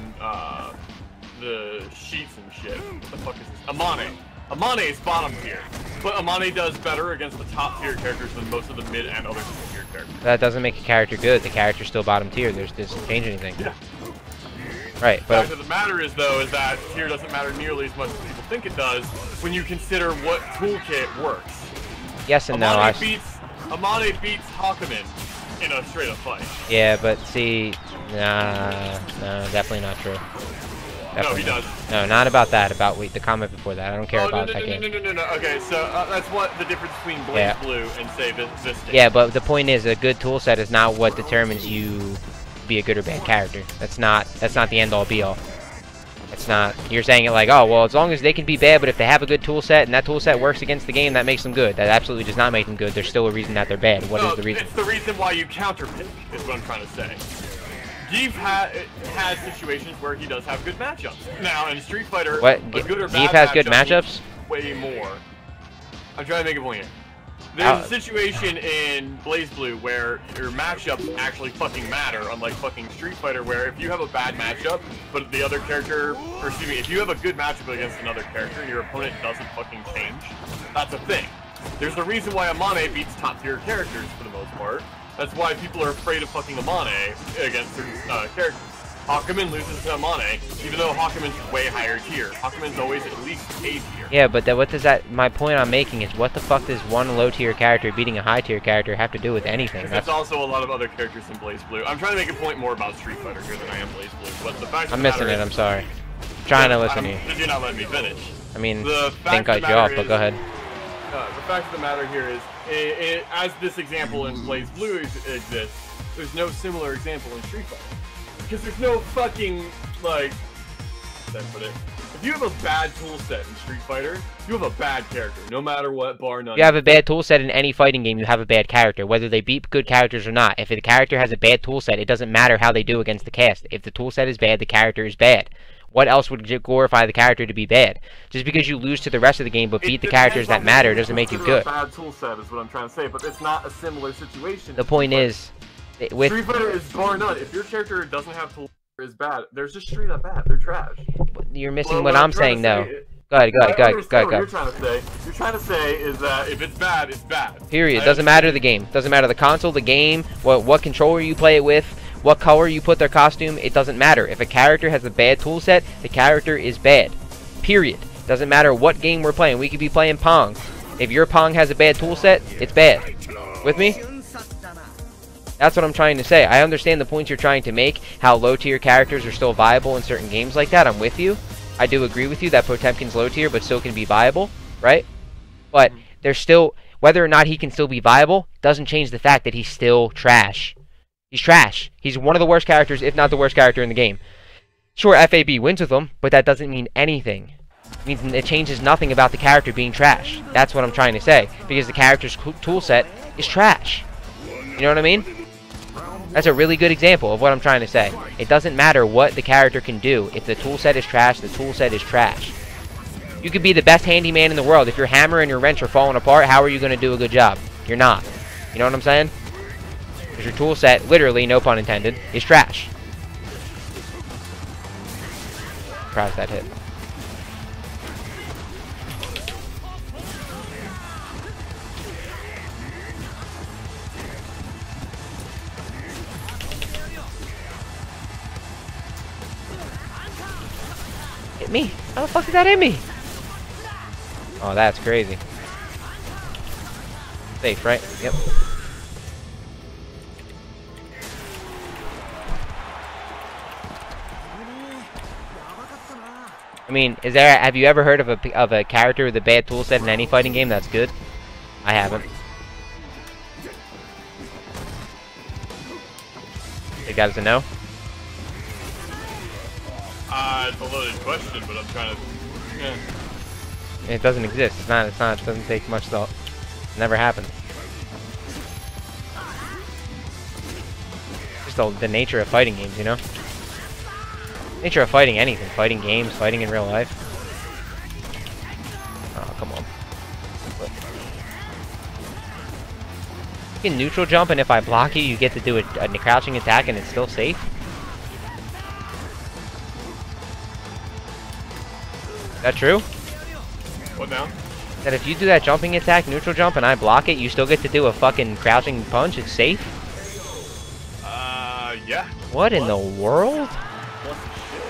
the sheets and shit. What the fuck is this? Amane. Amane is bottom tier. But Amane does better against the top tier characters than most of the mid and other tier characters. That doesn't make a character good. The character's still bottom tier. Doesn't change anything. Yeah. Right, The but fact of the matter is, though, is that tier doesn't matter nearly as much as people think it does when you consider what toolkit works. yes and no. Amane beats Hakumen in a straight-up fight. Yeah, but see, no, definitely not true. No, he does. No, not about that. About the comment before that. I don't care Oh, about no, that game. no. Okay, so that's what the difference between Blaze Blue and, say, this game. Yeah, but the point is, a good tool set is not what determines you be a good or bad character. That's not the end all be all. It's not. You're saying it like, oh well, as long as they can be bad, but if they have a good tool set and that tool set works against the game, that makes them good. That absolutely does not make them good. There's still a reason that they're bad. What is the reason? It's the reason why you counterpick, is what I'm trying to say. Geef has situations where he does have good matchups. Now, in Street Fighter, What? a good or bad Geef has good matchup matchups? means way more. I'm trying to make a point here. There's a situation in Blaze Blue where your matchups actually fucking matter, unlike fucking Street Fighter, where if you have a bad matchup, but the other character, or excuse me, if you have a good matchup against another character and your opponent doesn't fucking change, that's a thing. There's a reason why Amane beats top tier characters for the most part. That's why people are afraid of fucking Amane against certain characters. Hakumen loses to Amane, even though Hakumen's way higher tier. Hakumen's always at least A tier. Yeah, but what does that? My point I'm making is, what the fuck does one low tier character beating a high tier character have to do with anything? There's also a lot of other characters in Blaze Blue. I'm trying to make a point more about Street Fighter here than I am Blaze Blue, but the fact I'm missing it. I'm sorry. I'm trying to listen to you. Did you not let me finish? I mean, The didn't fact cut of the you off, matter but is- go ahead. The fact of the matter here is, as this example in Blaze Blue exists, there's no similar example in Street Fighter. Because there's no fucking, like, how should I put it? If you have a bad tool set in Street Fighter, you have a bad character, no matter what, bar none. If you have a bad tool set in any fighting game, you have a bad character, whether they beat good characters or not. If the character has a bad tool set, it doesn't matter how they do against the cast. If the tool set is bad, the character is bad. What else would glorify the character to be bad? Just because you lose to the rest of the game but beat the characters that matter doesn't make you good. A bad tool set is what I'm trying to say, but it's not a similar situation. The point is, with Street Fighter is bar none. If your character doesn't have tools is bad, they're just straight up bad. They're trash. you're missing Well, what I'm saying though. Go ahead. What you're trying to say. You're trying to say is that if it's bad, it's bad. Period. Doesn't matter the game. Doesn't matter the console, the game, what controller you play it with, what color you put their costume. It doesn't matter. If a character has a bad tool set, the character is bad. Period. Doesn't matter what game we're playing. We could be playing Pong. If your Pong has a bad tool set, it's bad. With me? That's what I'm trying to say. I understand the points you're trying to make, how low tier characters are still viable in certain games like that. I'm with you. I do agree with you that Potemkin's low tier but still can be viable. right? But there's still, whether or not he can still be viable, doesn't change the fact that he's still trash. He's trash. He's one of the worst characters, if not the worst character in the game. Sure, FAB wins with him, but that doesn't mean anything. It means it changes nothing about the character being trash. That's what I'm trying to say. Because the character's toolset is trash. You know what I mean? That's a really good example of what I'm trying to say. It doesn't matter what the character can do. If the toolset is trash, the toolset is trash. You could be the best handyman in the world. If your hammer and your wrench are falling apart, how are you going to do a good job? You're not. You know what I'm saying? Because your toolset, literally, no pun intended, is trash. Surprised that hit. Hit me? How the fuck did that hit me? Oh, that's crazy. Safe, right? Yep. I mean, have you ever heard of a character with a bad toolset in any fighting game that's good? I haven't. You guys know? It's a loaded question, but I'm trying to. Yeah. It doesn't exist. It doesn't take much thought. It never happened. Just the nature of fighting games, you know? Nature of fighting anything. Fighting games, fighting in real life. Oh, come on. You can neutral jump, and if I block you, you get to do a crouching attack, and it's still safe? Is that true? What now? That if you do that jumping attack, neutral jump, and I block it, you still get to do a fucking crouching punch? It's safe? Yeah. What in the world? What the shit?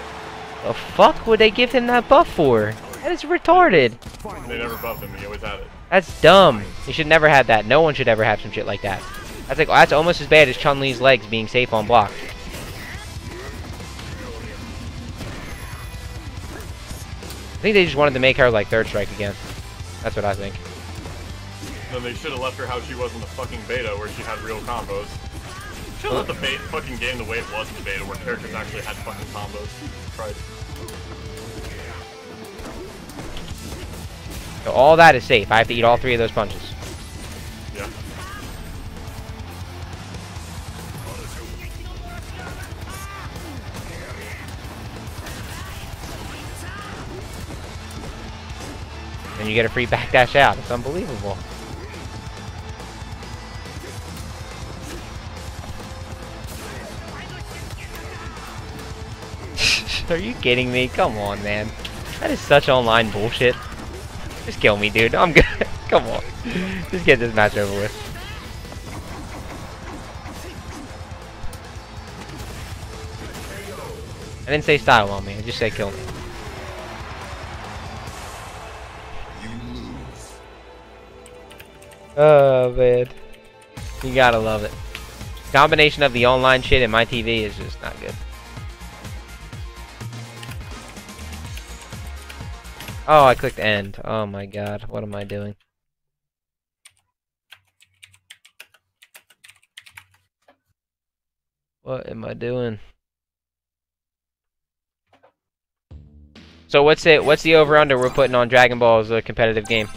The fuck would they give him that buff for? That is retarded. They never buffed him, he always had it. That's dumb. You should never have that. No one should ever have some shit like that. That's almost as bad as Chun-Li's legs being safe on block. I think they just wanted to make her like third strike again. That's what I think. Then they should have left her how she was in the fucking beta, where she had real combos. Should have left the fucking game the way it was in the beta, where characters actually had fucking combos. Tried. So all that is safe. I have to eat all 3 of those punches. Yeah. And you get a free backdash out. It's unbelievable. Are you kidding me? Come on, man. That is such online bullshit. Just kill me, dude. I'm good. Come on. Just get this match over with. I didn't say style on me. I just said kill me. Oh, man. You gotta love it. Combination of the online shit and my TV is just not good. Oh, I clicked end. Oh my god. What am I doing? What am I doing? So what's the over-under we're putting on Dragon Ball as a competitive game?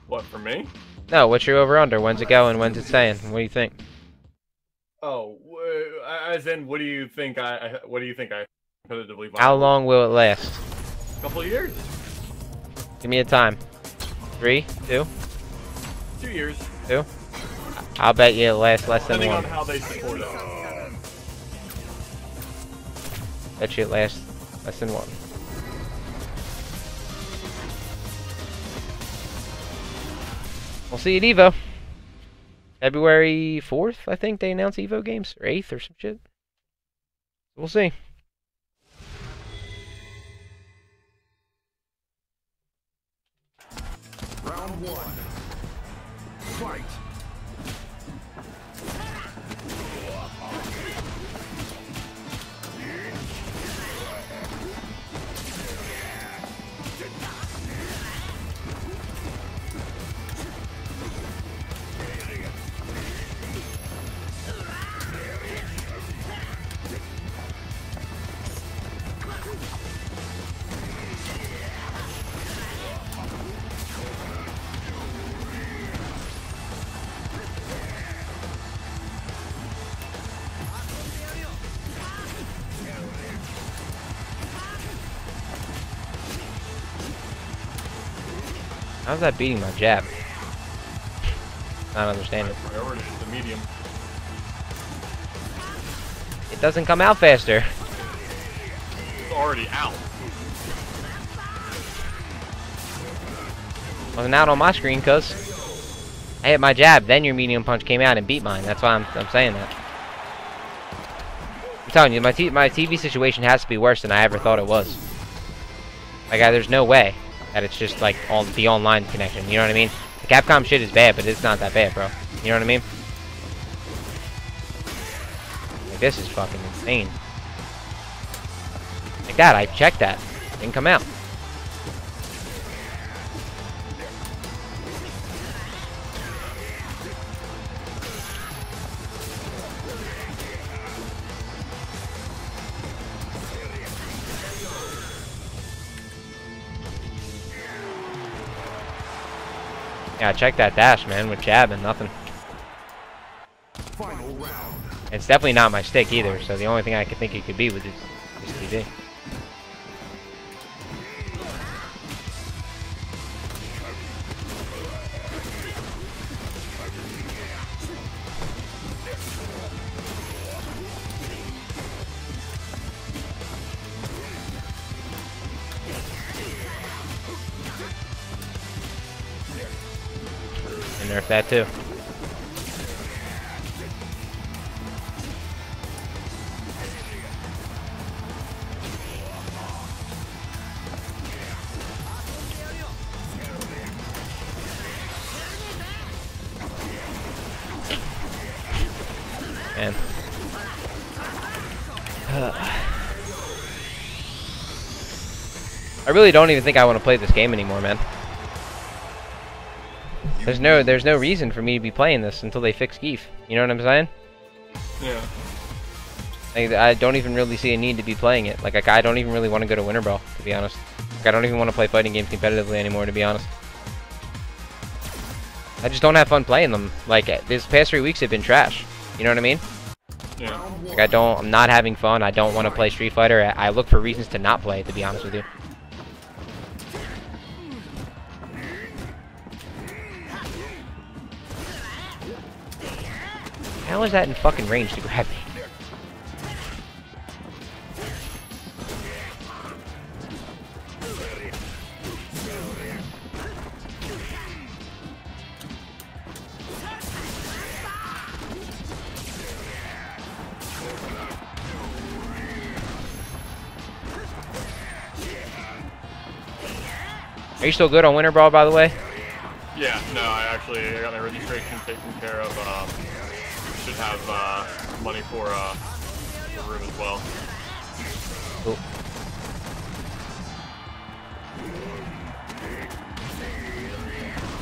What, for me? No, what's your over-under? When's it going? When's it staying? What do you think? Oh, as in, what do you think I competitively viable? How long will it last? A couple of years. Give me a time. 3, 2, 2 years. 2. I'll bet you it lasts less than Depending 1. on how they support it. Bet you it lasts less than 1. We'll see you at EVO. February 4th, I think they announced EVO games. Or 8th or some shit. We'll see. Round 1. Fight. How's that beating my jab? Not understanding. Priority is the medium. It doesn't come out faster. It's already out. Wasn't out on my screen, cuz I hit my jab, then your medium punch came out and beat mine. That's why I'm saying that. I'm telling you, my TV situation has to be worse than I ever thought it was. Like, there's no way that it's just like the online connection. You know what I mean? The Capcom shit is bad, but it's not that bad, bro. You know what I mean? Like, this is fucking insane. Like that, I checked that. Didn't come out. Yeah, check that dash, man, with jab and nothing. Final round. It's definitely not my stick either, so the only thing I could think it could be was this TV. And nerf that too. Man. I really don't even think I want to play this game anymore, man. There's no reason for me to be playing this until they fix Zangief. You know what I'm saying? Yeah. Like, I don't even really see a need to be playing it. Like I don't even really want to go to Winter Brawl, to be honest. Like, I don't even want to play fighting games competitively anymore, to be honest. I just don't have fun playing them. Like, these past 3 weeks have been trash. You know what I mean? Yeah. Like, I'm not having fun. I don't want to play Street Fighter. I look for reasons to not play it, to be honest with you. How is that in fucking range to grab me? Are you still good on Winter Brawl, by the way? Yeah, no, I got my registration taken care of. Should have money for the room as well. Cool.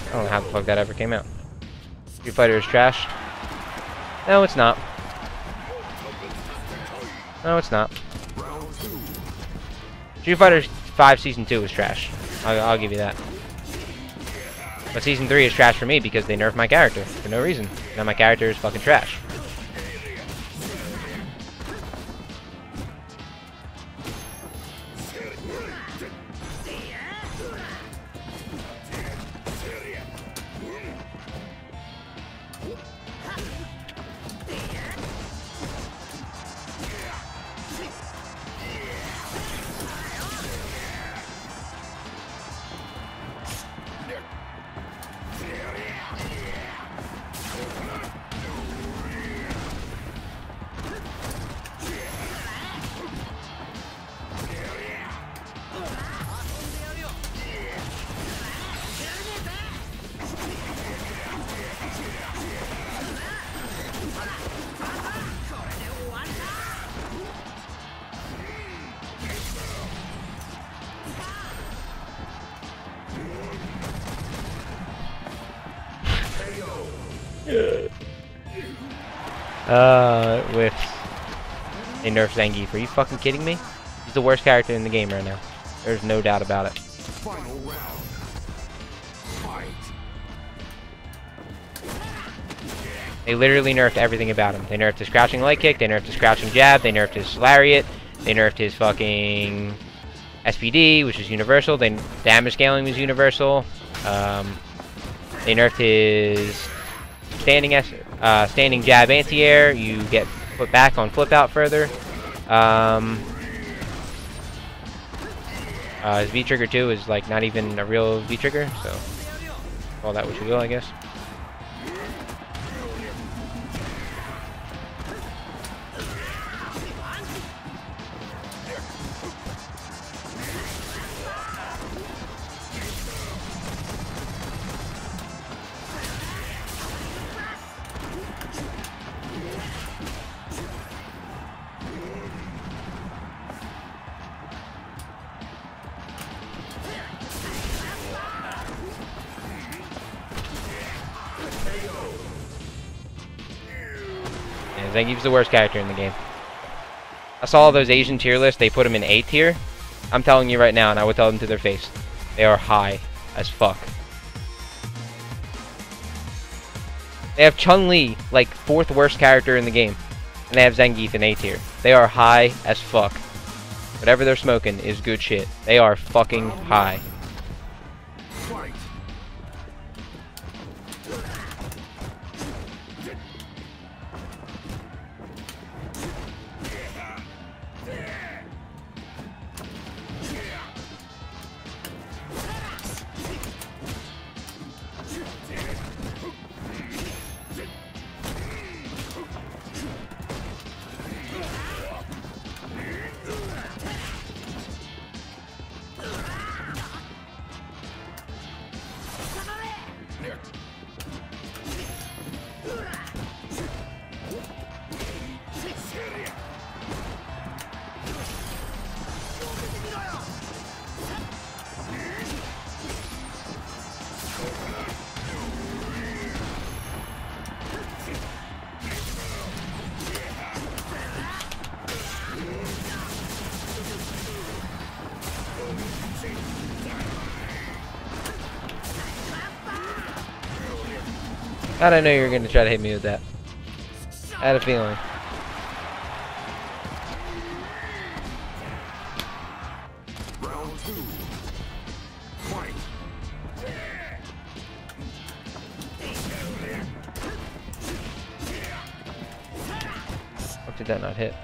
I don't know how the fuck that ever came out. Street Fighter is trash. No, it's not. No, it's not. Street Fighter 5 Season 2 is trash. I'll give you that. But Season 3 is trash for me because they nerfed my character for no reason. Now my character is fucking trash. Whiffs. They nerfed Zangief. Are you fucking kidding me? He's the worst character in the game right now. There's no doubt about it. Final round. Fight. They literally nerfed everything about him. They nerfed his crouching leg kick, they nerfed his crouching jab, they nerfed his lariat, they nerfed his fucking SPD, which is universal, damage scaling was universal. They nerfed his standing jab anti-air. You get put back on flip out further. His V trigger too is like not even a real V trigger, so call that what you will, I guess. Zangief's the worst character in the game. I saw all those Asian tier lists, they put him in A tier. I'm telling you right now, and I would tell them to their face. They are high as fuck. They have Chun-Li, like 4th worst character in the game. And they have Zangief in A tier. They are high as fuck. Whatever they're smoking is good shit. They are fucking high. Fight. How'd I know you were gonna try to hit me with that? I had a feeling. Round 2. Fight. How did that not hit?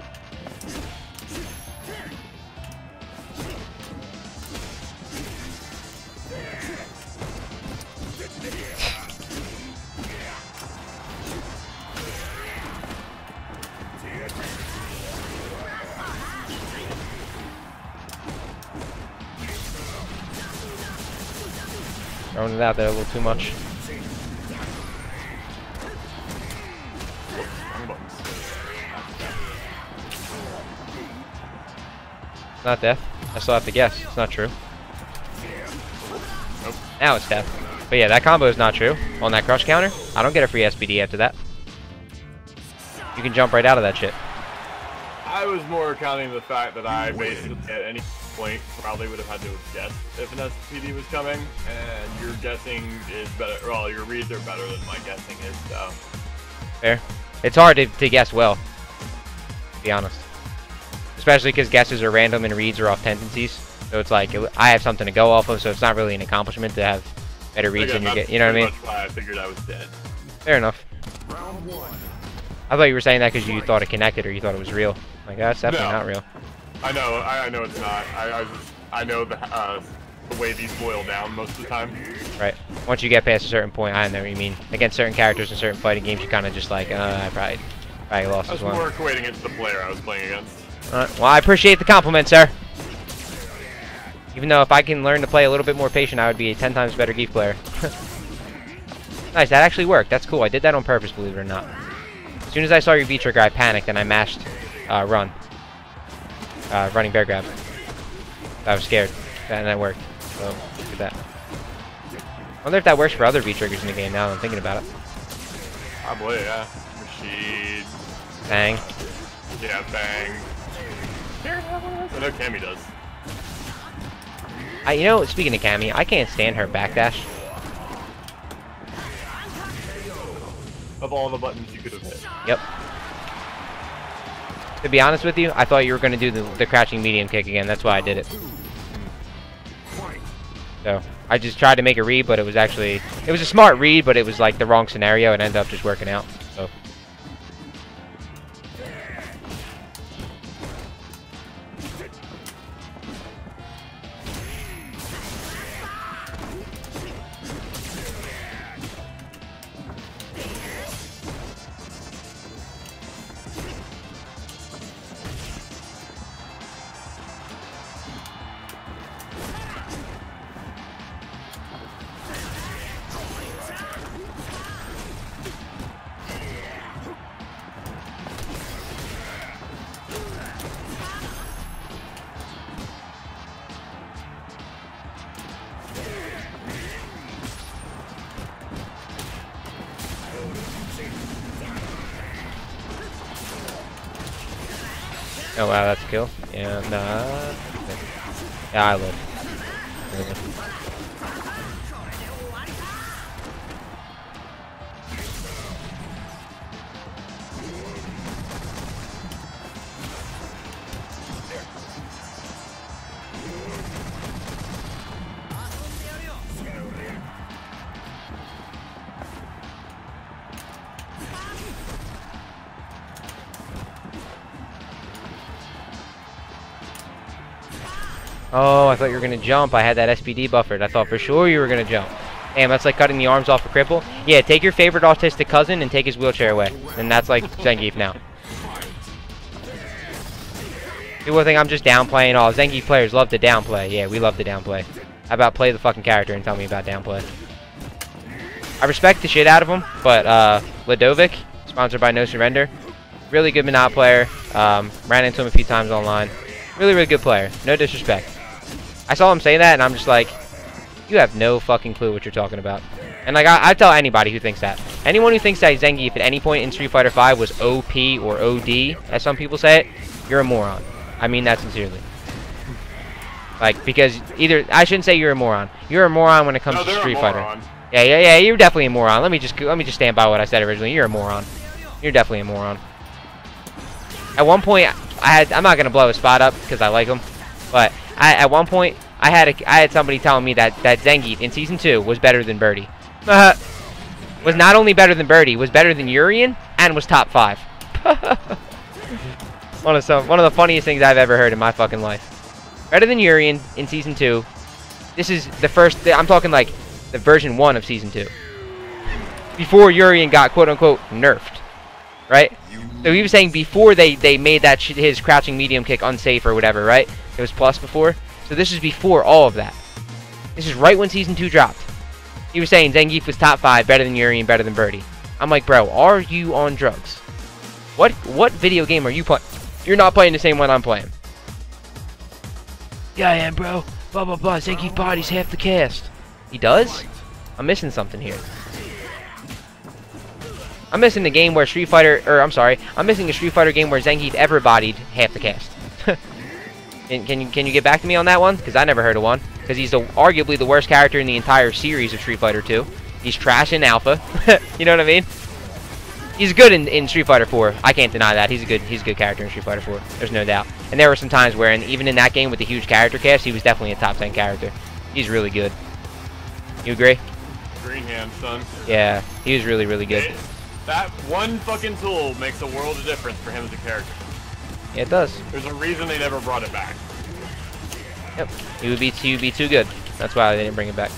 Throwing it out there a little too much. It's not death. I still have to guess. It's not true. Nope. Now it's death. But yeah, that combo is not true. On that crush counter, I don't get a free SPD after that. You can jump right out of that shit. I was more counting the fact that I basically at any point probably would have had to have guessed if an SPD was coming, and your guessing is better. Well, your reads are better than my guessing is, so. Fair. It's hard to guess well, to be honest. Especially because guesses are random and reads are off tendencies. So it's like, I have something to go off of, so it's not really an accomplishment to have better reads than you get. You know what I mean? That's why I figured I was dead. Fair enough. Round 1. I thought you were saying that because you thought it connected or you thought it was real. Like, that's definitely not real. I know it's not. I know the way these boil down most of the time. Right. Once you get past a certain point, I know what you mean. Against certain characters in certain fighting games, you kind of just like, I probably lost I this was one. more equating it to the player I was playing against. Well, I appreciate the compliment, sir. Even though if I can learn to play a little bit more patient, I would be a 10 times better Geef player. Nice, that actually worked. That's cool. I did that on purpose, believe it or not. As soon as I saw your V-trigger, I panicked and I mashed run. Running bear grab. I was scared, and that worked. So, look at that. I wonder if that works for other V-triggers in the game now that I'm thinking about it. Probably, yeah. Machine. Bang. Yeah, bang. I know Cammy does. You know, speaking of Cammy, I can't stand her backdash. Of all the buttons you could have hit. Yep. To be honest with you, I thought you were going to do the crouching medium kick again. That's why I did it. So, I just tried to make a read, but it was actually... It was a smart read, but it was like the wrong scenario and ended up just working out. So... Oh wow, that's a kill. Yeah, nah. Yeah, I live. Oh, I thought you were gonna jump. I had that SPD buffered. I thought for sure you were gonna jump. Damn, that's like cutting the arms off a cripple. Yeah, take your favorite autistic cousin and take his wheelchair away. And that's like Zangief now. People think I'm just downplaying. Oh, Zangief players love to downplay. Yeah, we love to downplay. How about play the fucking character and tell me about downplay? I respect the shit out of him, but Ladovic, sponsored by No Surrender, really good Monop player. Ran into him a few times online. Really, really good player. No disrespect. I saw him say that, and I'm just like, you have no fucking clue what you're talking about. And like, I tell anybody who thinks that. Anyone who thinks that Zangief at any point in Street Fighter V was OP or OD, as some people say it, you're a moron. I mean that sincerely. Like, because either, I shouldn't say you're a moron. You're a moron when it comes to Street Fighter. Yeah, you're definitely a moron. Let me just stand by what I said originally. You're a moron. You're definitely a moron. At one point, I'm not gonna blow his spot up because I like him, but at one point I had somebody telling me that Zangief in Season 2 was better than Birdie. Was not only better than Birdie, was better than Urien, and was top 5. One of the funniest things I've ever heard in my fucking life. Better than Urien in Season 2. This is the first. I'm talking like the version 1 of Season 2. Before Urien got quote unquote nerfed, right? So he was saying before they made that his crouching medium kick unsafe or whatever, right? It was plus before. So this is before all of that. This is right when Season 2 dropped. He was saying Zangief was top 5, better than Urien, better than Birdie. I'm like, bro, are you on drugs? What video game are you playing? You're not playing the same one I'm playing. Yeah, I am, bro. Blah, blah, blah. Zangief bodies half the cast. He does? I'm missing something here. I'm missing the game where I'm missing a Street Fighter game where Zangief ever bodied half the cast. Can you get back to me on that one? Because I never heard of one. Because he's arguably the worst character in the entire series of Street Fighter 2. He's trash in Alpha. You know what I mean? He's good in Street Fighter 4. I can't deny that. He's a good character in Street Fighter 4. There's no doubt. And there were some times where, even in that game with the huge character cast, he was definitely a top 10 character. He's really good. You agree? Green hand, son. Yeah, he was really, really good. That one fucking tool makes a world of difference for him as a character. Yeah, it does. There's a reason they never brought it back. Yep. He would be too good. That's why they didn't bring it back.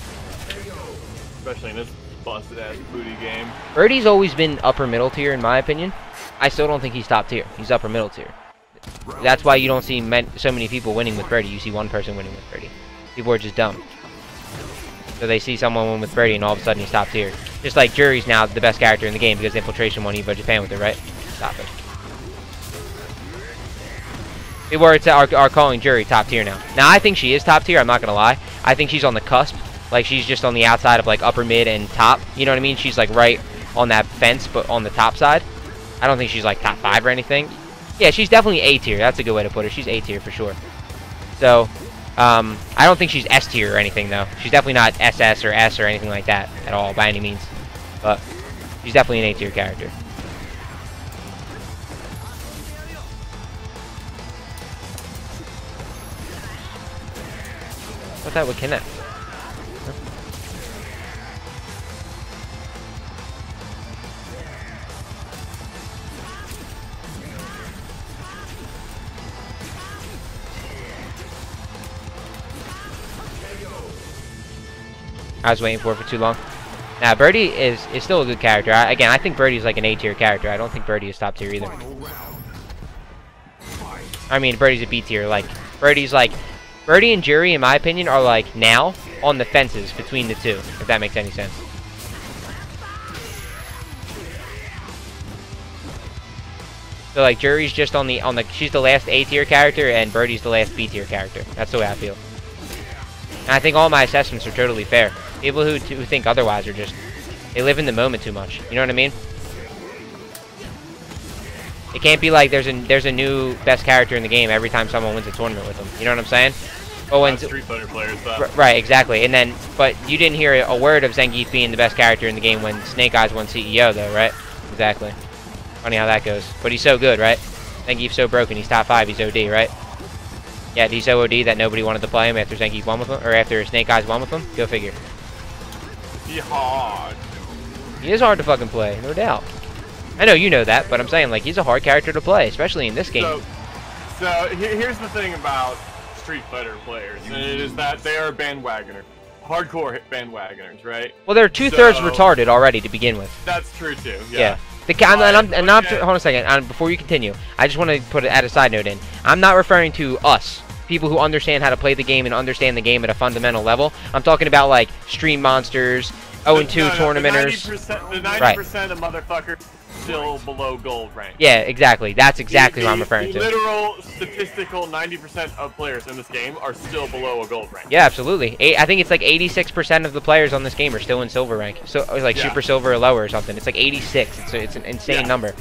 Especially in this busted ass booty game. Birdie's always been upper middle tier in my opinion. I still don't think he's top tier. He's upper middle tier. That's why you don't see so many people winning with Birdie. You see one person winning with Birdie. People are just dumb. So they see someone win with Birdie and all of a sudden he's top tier. Just like Jury's now the best character in the game because Infiltration won EVO Japan with it, right? Stop it. People are calling Jury top tier now. Now I think she is top tier, I'm not gonna lie. I think she's on the cusp. Like she's just on the outside of like upper mid and top. You know what I mean? She's like right on that fence but on the top side. I don't think she's like top 5 or anything. Yeah, she's definitely A tier. That's a good way to put her. She's A tier for sure. So, I don't think she's S tier or anything though. She's definitely not SS or S or anything like that at all by any means. But she's definitely an A tier character. What that would connect? Huh? I was waiting for too long. Now, Birdie is still a good character. Again, I think Birdie's like an A tier character. I don't think Birdie is top tier either. Final round. Fight. I mean, Birdie's a B tier. Like, Birdie's like... Birdie and Jury, in my opinion, are like now on the fences between the two, if that makes any sense. So like Jury's just on the she's the last A tier character and Birdie's the last B tier character. That's the way I feel. And I think all my assessments are totally fair. People who think otherwise are just they live in the moment too much. You know what I mean? It can't be like there's a new best character in the game every time someone wins a tournament with them. You know what I'm saying? But when Street Fighter players, though. Right, exactly. And then, but you didn't hear a word of Zangief being the best character in the game when Snake Eyes won CEO, though, right? Exactly. Funny how that goes. But he's so good, right? Zangief's so broken. He's top 5. He's OD, right? Yeah, he's so OD that nobody wanted to play him after Zangief won with him, or after Snake Eyes won with him. Go figure. He hard. He is hard to fucking play, no doubt. I know you know that, but I'm saying like he's a hard character to play, especially in this game. So here's the thing about Street Fighter players, and it is that they are bandwagoners, hardcore bandwagoners, right? Well, they're 2/3 retarded already to begin with. That's true too. Yeah. Hold on a second. Before you continue, I just want to add a side note in. I'm not referring to us, people who understand how to play the game and understand the game at a fundamental level. I'm talking about like stream monsters, 0-2 tournamenters. The 90% of motherfuckers still below gold rank. Yeah, exactly. That's exactly what I'm referring to. Literal statistical 90% of players in this game are still below a gold rank. Yeah, absolutely. I think it's like 86% of the players on this game are still in silver rank. So like super silver or lower or something. It's like 86. It's an insane number.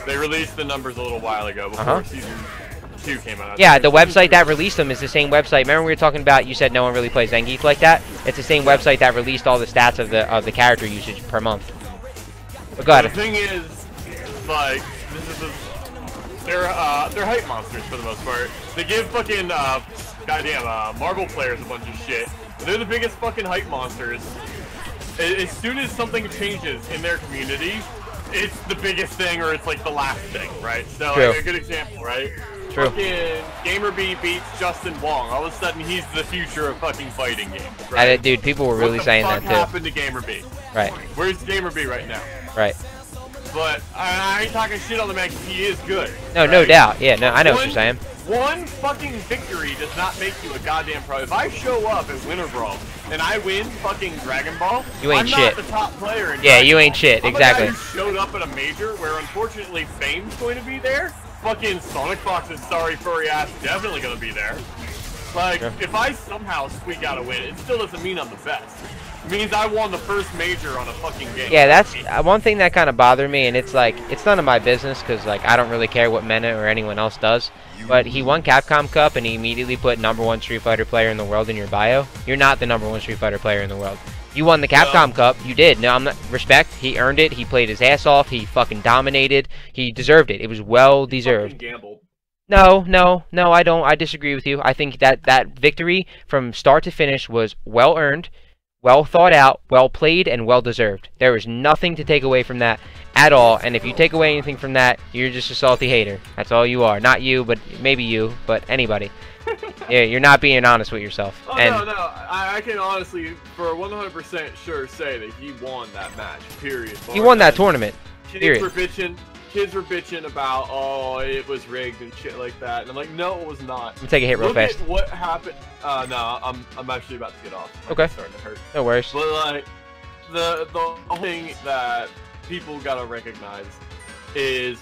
They released the numbers a little while ago before season 2 came out. Yeah, the website that released them is the same website. Remember we were talking about? You said no one really plays Zangief like that. It's the same website that released all the stats of the character usage per month. But go ahead. The thing is, like, they're hype monsters for the most part. They give fucking Marvel players a bunch of shit. They're the biggest fucking hype monsters. As soon as something changes in their community, it's the biggest thing or it's like the last thing, right? So like, a good example, right? True. Fucking GamerB beats Justin Wong. All of a sudden, he's the future of fucking fighting games, right? Dude, people were really saying that too. What happened to GamerB? Right. Where's GamerB right now? Right. But I ain't talking shit on the man because he is good. No, right? No doubt. Yeah, no, I know what you're saying. One fucking victory does not make you a goddamn pro. If I show up at Winter Brawl and I win fucking Dragon Ball, you ain't I'm shit. Not the top player in yeah, you ain't shit. I'm exactly. A guy who showed up at a major where unfortunately Fame's going to be there. Fucking Sonic Fox's sorry furry ass definitely going to be there. Like, if I somehow squeak out a win, it still doesn't mean I'm the best. It means I won the first major on a fucking game. Yeah, that's one thing that kind of bothered me, and it's like, it's none of my business, because, like, I don't really care what Mena or anyone else does. But he won Capcom Cup, and he immediately put #1 Street Fighter player in the world in your bio. You're not the #1 Street Fighter player in the world. You won the Capcom Cup. You did. No, I'm not. Respect. He earned it. He played his ass off. He fucking dominated. He deserved it. It was well deserved. Gambled. No, I don't. I disagree with you. I think that victory from start to finish was well earned, well thought out, well played, and well deserved. There is nothing to take away from that at all. And if you take away anything from that, you're just a salty hater. That's all you are. Not you, but maybe you, but anybody. Yeah, you're not being honest with yourself. Oh, and no. I can honestly, for 100% sure, say that he won that match, period. He won that tournament, period. Kids were bitching about, oh, it was rigged and shit like that. And I'm like, no, it was not. Let me take a hit real fast. Look at what happened. No, I'm actually about to get off. Okay. Starting to hurt. No worries. But, like, the thing that people gotta recognize is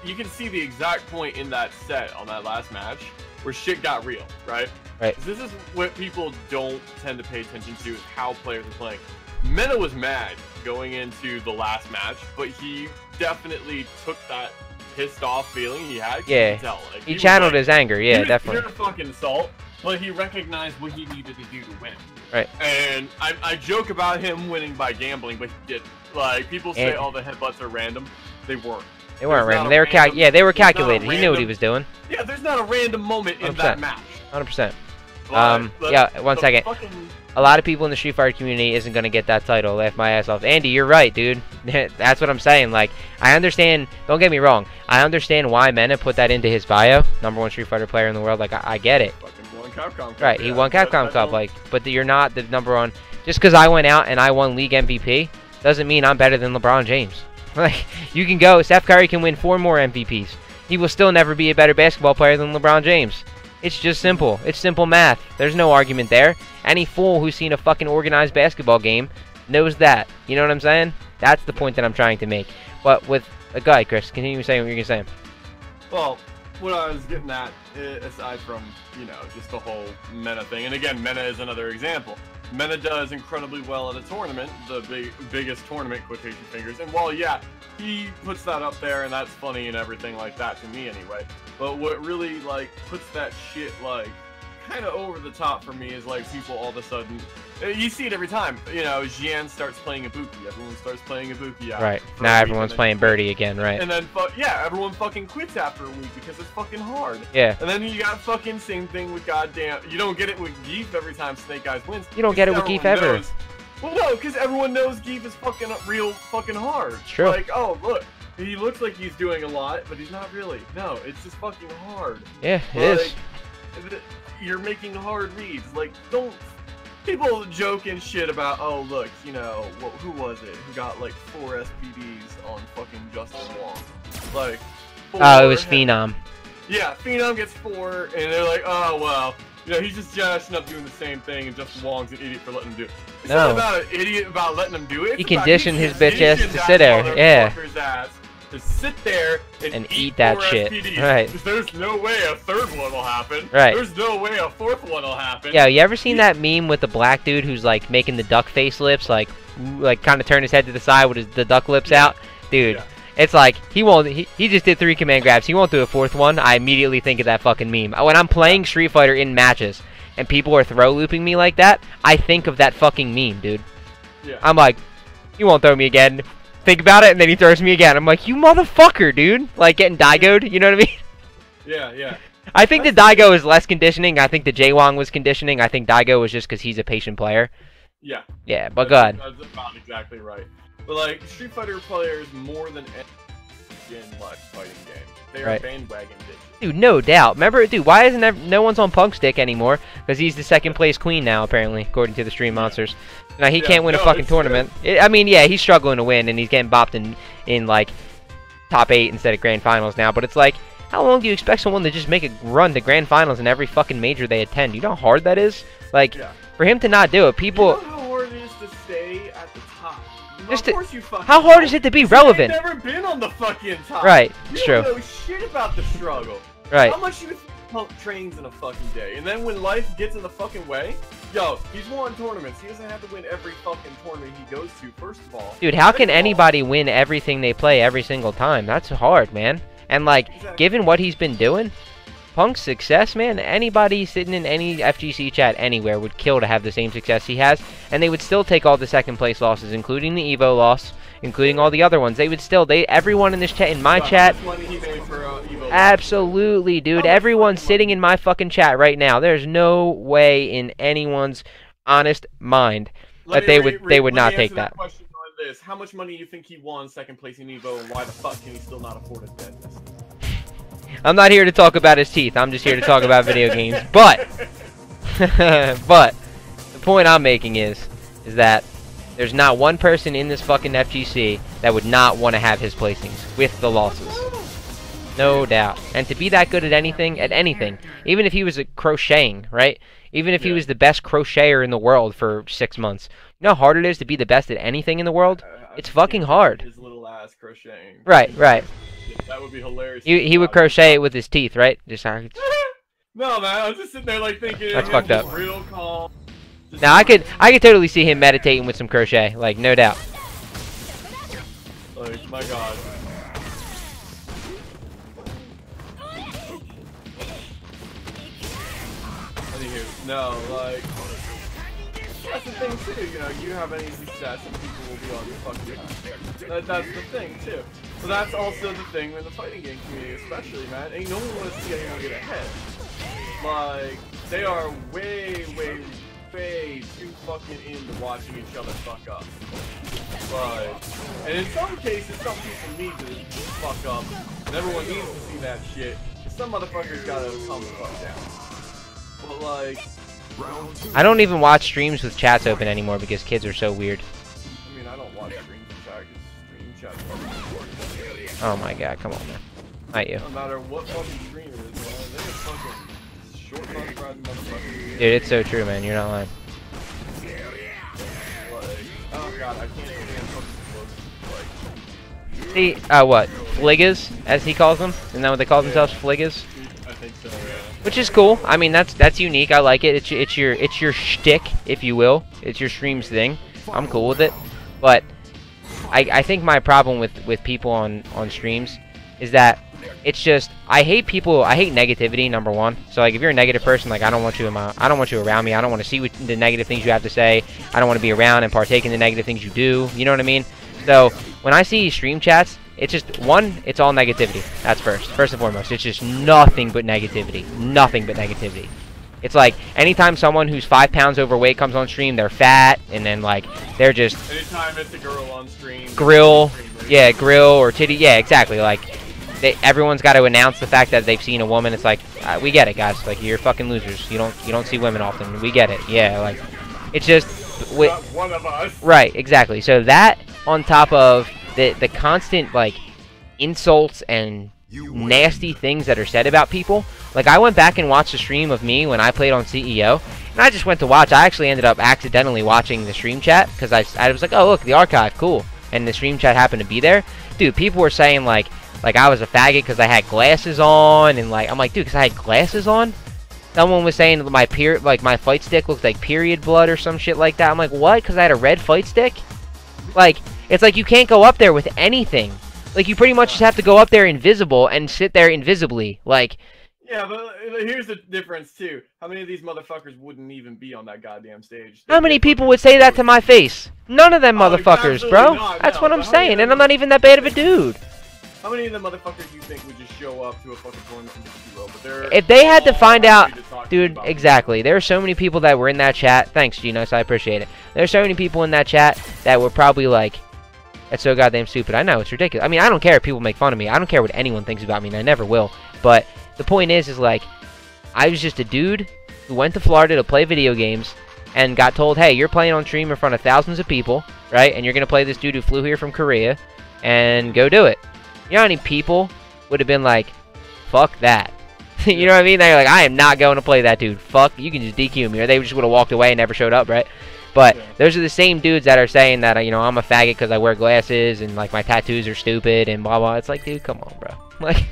you can see the exact point in that set on that last match where shit got real, right? Right. This is what people don't tend to pay attention to, is how players are playing. Mena was mad going into the last match, but he definitely took that pissed off feeling he had. Yeah. You can tell. Like, he channeled his anger, yeah, definitely. Pure fucking salt, but he recognized what he needed to do to win. Right. And I joke about him winning by gambling, but he didn't. Like, people say all the headbutts are random. They weren't. They weren't random. They were they were calculated. He knew what he was doing. Yeah, there's not a random moment in 100%. that match. 100%. Yeah, one second. A lot of people in the Street Fighter community isn't going to get that title. Laugh my ass off. Andy, you're right, dude. That's what I'm saying. Like, I understand. Don't get me wrong. I understand why Mena put that into his bio. #1 Street Fighter player in the world. Like, I get it. Fucking won Capcom Cup. Right, he won Capcom Cup. Like, but you're not the #1. Just because I went out and I won league MVP doesn't mean I'm better than LeBron James. Like, you can go, Steph Curry can win 4 more MVPs. He will still never be a better basketball player than LeBron James. It's just simple. It's simple math. There's no argument there. Any fool who's seen a fucking organized basketball game knows that. You know what I'm saying? That's the point that I'm trying to make. But with a guy, Chris, continue saying what you're going to say. Well, what I was getting at, aside from, you know, just the whole Mena thing, and again, Mena is another example. Mena does incredibly well at a tournament, the biggest tournament, quotation fingers, and while, yeah, he puts that up there, and that's funny and everything like that, to me anyway, but what really, like, puts that shit, like, kind of over the top for me is, like, people all of a sudden, you see it every time, you know, Jian starts playing Ibuki, everyone starts playing Ibuki out. Right, now everyone's playing Birdie again, right? And then, yeah, everyone fucking quits after a week because it's fucking hard. Yeah. And then you got fucking same thing with goddamn, you don't get it with Geef every time Snake Eyes wins. You don't get it with Geef ever. Knows, well, no, because everyone knows Geef is fucking real fucking hard. It's true. Like, oh, look, he looks like he's doing a lot, but he's not really. No, it's just fucking hard. Yeah, it is. You're making hard reads. Like, don't... People joke and shit about, oh, look, you know, who was it who got, like, 4 SPDs on fucking Justin Wong? Like, 4... Oh, it was Phenom. Yeah, Phenom gets 4, and they're like, oh, well, you know, he's just jashing up doing the same thing, and Justin Wong's an idiot for letting him do it. It's not about an idiot about letting him do it. He conditioned his bitch ass to sit there, yeah. To sit there and eat that shit. SPDs. Right. There's no way a 3rd one will happen. Right. There's no way a 4th one will happen. Yeah, you ever seen that meme with the black dude who's like making the duck face lips, like kind of turn his head to the side with the duck lips out? Dude, yeah. It's like he just did 3 command grabs. He won't do a 4th one. I immediately think of that fucking meme. When I'm playing Street Fighter in matches and people are throw looping me like that, I think of that fucking meme, dude. Yeah. I'm like, you won't throw me again. Think about it, and then he throws me again. I'm like, you motherfucker, dude. Like, getting Daigo'd, you know what I mean? Yeah, yeah. I think the Daigo is less conditioning. I think the Jaewong was conditioning. I think Daigo was just because he's a patient player. Yeah. Yeah, but go ahead. That's about exactly right. But, like, Street Fighter players, more than any in live fighting game, they are bandwagon bitches. Dude, no doubt. Remember, dude, why isn't no one's on Punk's dick anymore? Because he's the 2nd place queen now, apparently, according to the Stream Monsters. Now, he can't win a fucking tournament. I mean, yeah, he's struggling to win, and he's getting bopped in like, top 8 instead of Grand Finals now. But it's like, how long do you expect someone to just make a run to Grand Finals in every fucking major they attend? You know how hard that is? Like, for him to not do it, people... You know how hard it is to stay at the top? Just of course you fucking how hard is it to be relevant? You've never been on the fucking top. Right, it's true. You don't know shit about the struggle. Right. How much you pump trains in a fucking day? And then when life gets in the fucking way, yo, he's won tournaments. He doesn't have to win every fucking tournament he goes to, first of all. Dude, how can anybody win everything they play every single time? That's hard, man. And, like, given what he's been doing, Punk's success, man, anybody sitting in any FGC chat anywhere would kill to have the same success he has, and they would still take all the 2nd place losses, including the Evo loss, including all the other ones. They would still, everyone in this chat, in my chat, absolutely, dude, everyone sitting in my fucking chat right now, there's no way in anyone's honest mind that they would not take that. How much money do you think he won 2nd place in Evo, and why the fuck can he still not afford a dentist? I'm not here to talk about his teeth. I'm just here to talk about video games. But, but the point I'm making is that there's not one person in this fucking FGC that would not want to have his placings with the losses. No doubt. And to be that good at anything, even if he was crocheting, right? Even if he was the best crocheter in the world for 6 months. You know how hard it is to be the best at anything in the world? It's fucking hard. His little ass crocheting. Right, right. That would be hilarious. He would crochet it with his teeth, right? Just no, man. I was just sitting there like thinking. That's fucked up. Real calm. Now I could totally see him meditating with some crochet, like no doubt. Like my god. Anywho, no, like that's the thing too. You know, you have any success and people will be on your fucking. That's the thing too. But that's also the thing in the fighting game community, especially, man. Ain't no one wants to see anyone get ahead. Like, they are way too fucking into watching each other fuck up. But, and in some cases, some people need to fuck up, and everyone needs to see that shit. Some motherfuckers gotta calm the fuck down. But like, Round 2. I don't even watch streams with chats open anymore because kids are so weird. I mean, I don't watch stream chat. Stream chat. Oh my god, come on, man. Not you. No matter what fucking stream it is, man. They just fucking short bus riding motherfuckers. Dude, it's so true, man. You're not lying. Like, oh god, I can't even fucking close. Like, See, what? Fliggas, as he calls them? Isn't that what they call themselves? Fliggas? I think so, yeah. Which is cool. I mean, that's unique. I like it. It's your shtick, if you will. It's your stream's thing. I'm cool with it. But I think my problem with people on streams is that it's just I hate negativity, number one. So like if you're a negative person, like I don't want you around me. I don't want to see what the negative things you have to say. I don't want to be around and partake in the negative things you do. You know what I mean? So when I see stream chats, it's just one, it's all negativity. That's first and foremost. It's just nothing but negativity. Nothing but negativity. It's like anytime someone who's 5 pounds overweight comes on stream, they're fat, and then like they're just anytime it's a girl on stream, grill, yeah, grill or titty, yeah, exactly. Like everyone's got to announce the fact that they've seen a woman. It's like we get it, guys. Like you're fucking losers. You don't see women often. We get it. Yeah, like it's just not one of us. Right, exactly. So that on top of the constant like insults and nasty things that are said about people. Like I went back and watched the stream of me when I played on CEO, and I just went to watch. I actually ended up accidentally watching the stream chat because I was like, oh look, the archive, cool, and the stream chat happened to be there. Dude, people were saying like I was a faggot because I had glasses on, and like I'm like, dude, because I had glasses on. Someone was saying that my fight stick looked like period blood or some shit like that. I'm like, what? Because I had a red fight stick? Like, it's like you can't go up there with anything. Like, you pretty much just have to go up there invisible and sit there invisibly. Like... Yeah, but here's the difference, too. How many of these motherfuckers wouldn't even be on that goddamn stage? How many people would say that to my face? None of them motherfuckers, bro. That's what I'm saying, and I'm not even that bad of a dude. How many of the motherfuckers you think would just show up to a fucking tournament from the but they're if they had to find out, dude, exactly. There are so many people that were in that chat. Thanks, Genos, I appreciate it. There's so many people in that chat that were probably like, that's so goddamn stupid. I know, it's ridiculous. I mean, I don't care if people make fun of me. I don't care what anyone thinks about me, and I never will. But the point is like, I was just a dude who went to Florida to play video games and got told, hey, you're playing on stream in front of thousands of people, right? And you're going to play this dude who flew here from Korea, and go do it. You know how many people would have been like, fuck that? You know what I mean? They're like, I am not going to play that dude. Fuck, you can just DQ me. Or they just would have walked away and never showed up, right? But those are the same dudes that are saying that, you know, I'm a faggot because I wear glasses and, like, my tattoos are stupid and blah, blah. It's like, dude, come on, bro. Like,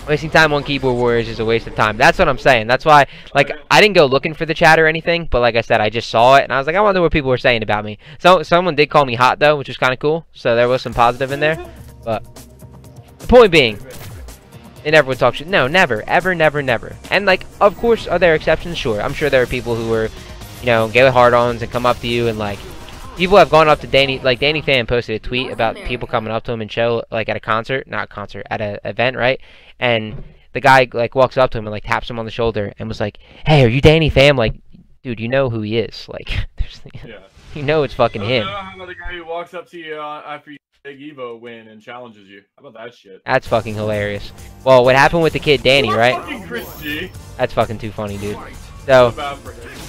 wasting time on keyboard warriors is a waste of time. That's what I'm saying. That's why, like, I didn't go looking for the chat or anything. But like I said, I just saw it. And I was like, I wonder what people were saying about me. So someone did call me hot, though, which was kind of cool. So there was some positive in there. But the point being, they never would talk shit. No, never. Ever, never, never. And, like, of course, are there exceptions? Sure. I'm sure there are people who are, you know, gay hard-ons and come up to you and, like, people have gone up to Danny, like, Danny Fan posted a tweet about people coming up to him and show, like, at a concert, not concert, at an event, right? And the guy, like, walks up to him and, like, taps him on the shoulder and was like, hey, are you Danny Fan? Like, dude, you know who he is. Like, you know it's fucking him. How about the guy who walks up to you after you Big Evo win and challenges you? How about that shit? That's fucking hilarious. Well, what happened with the kid Danny, right? Fucking Chris G. That's fucking too funny, dude. So,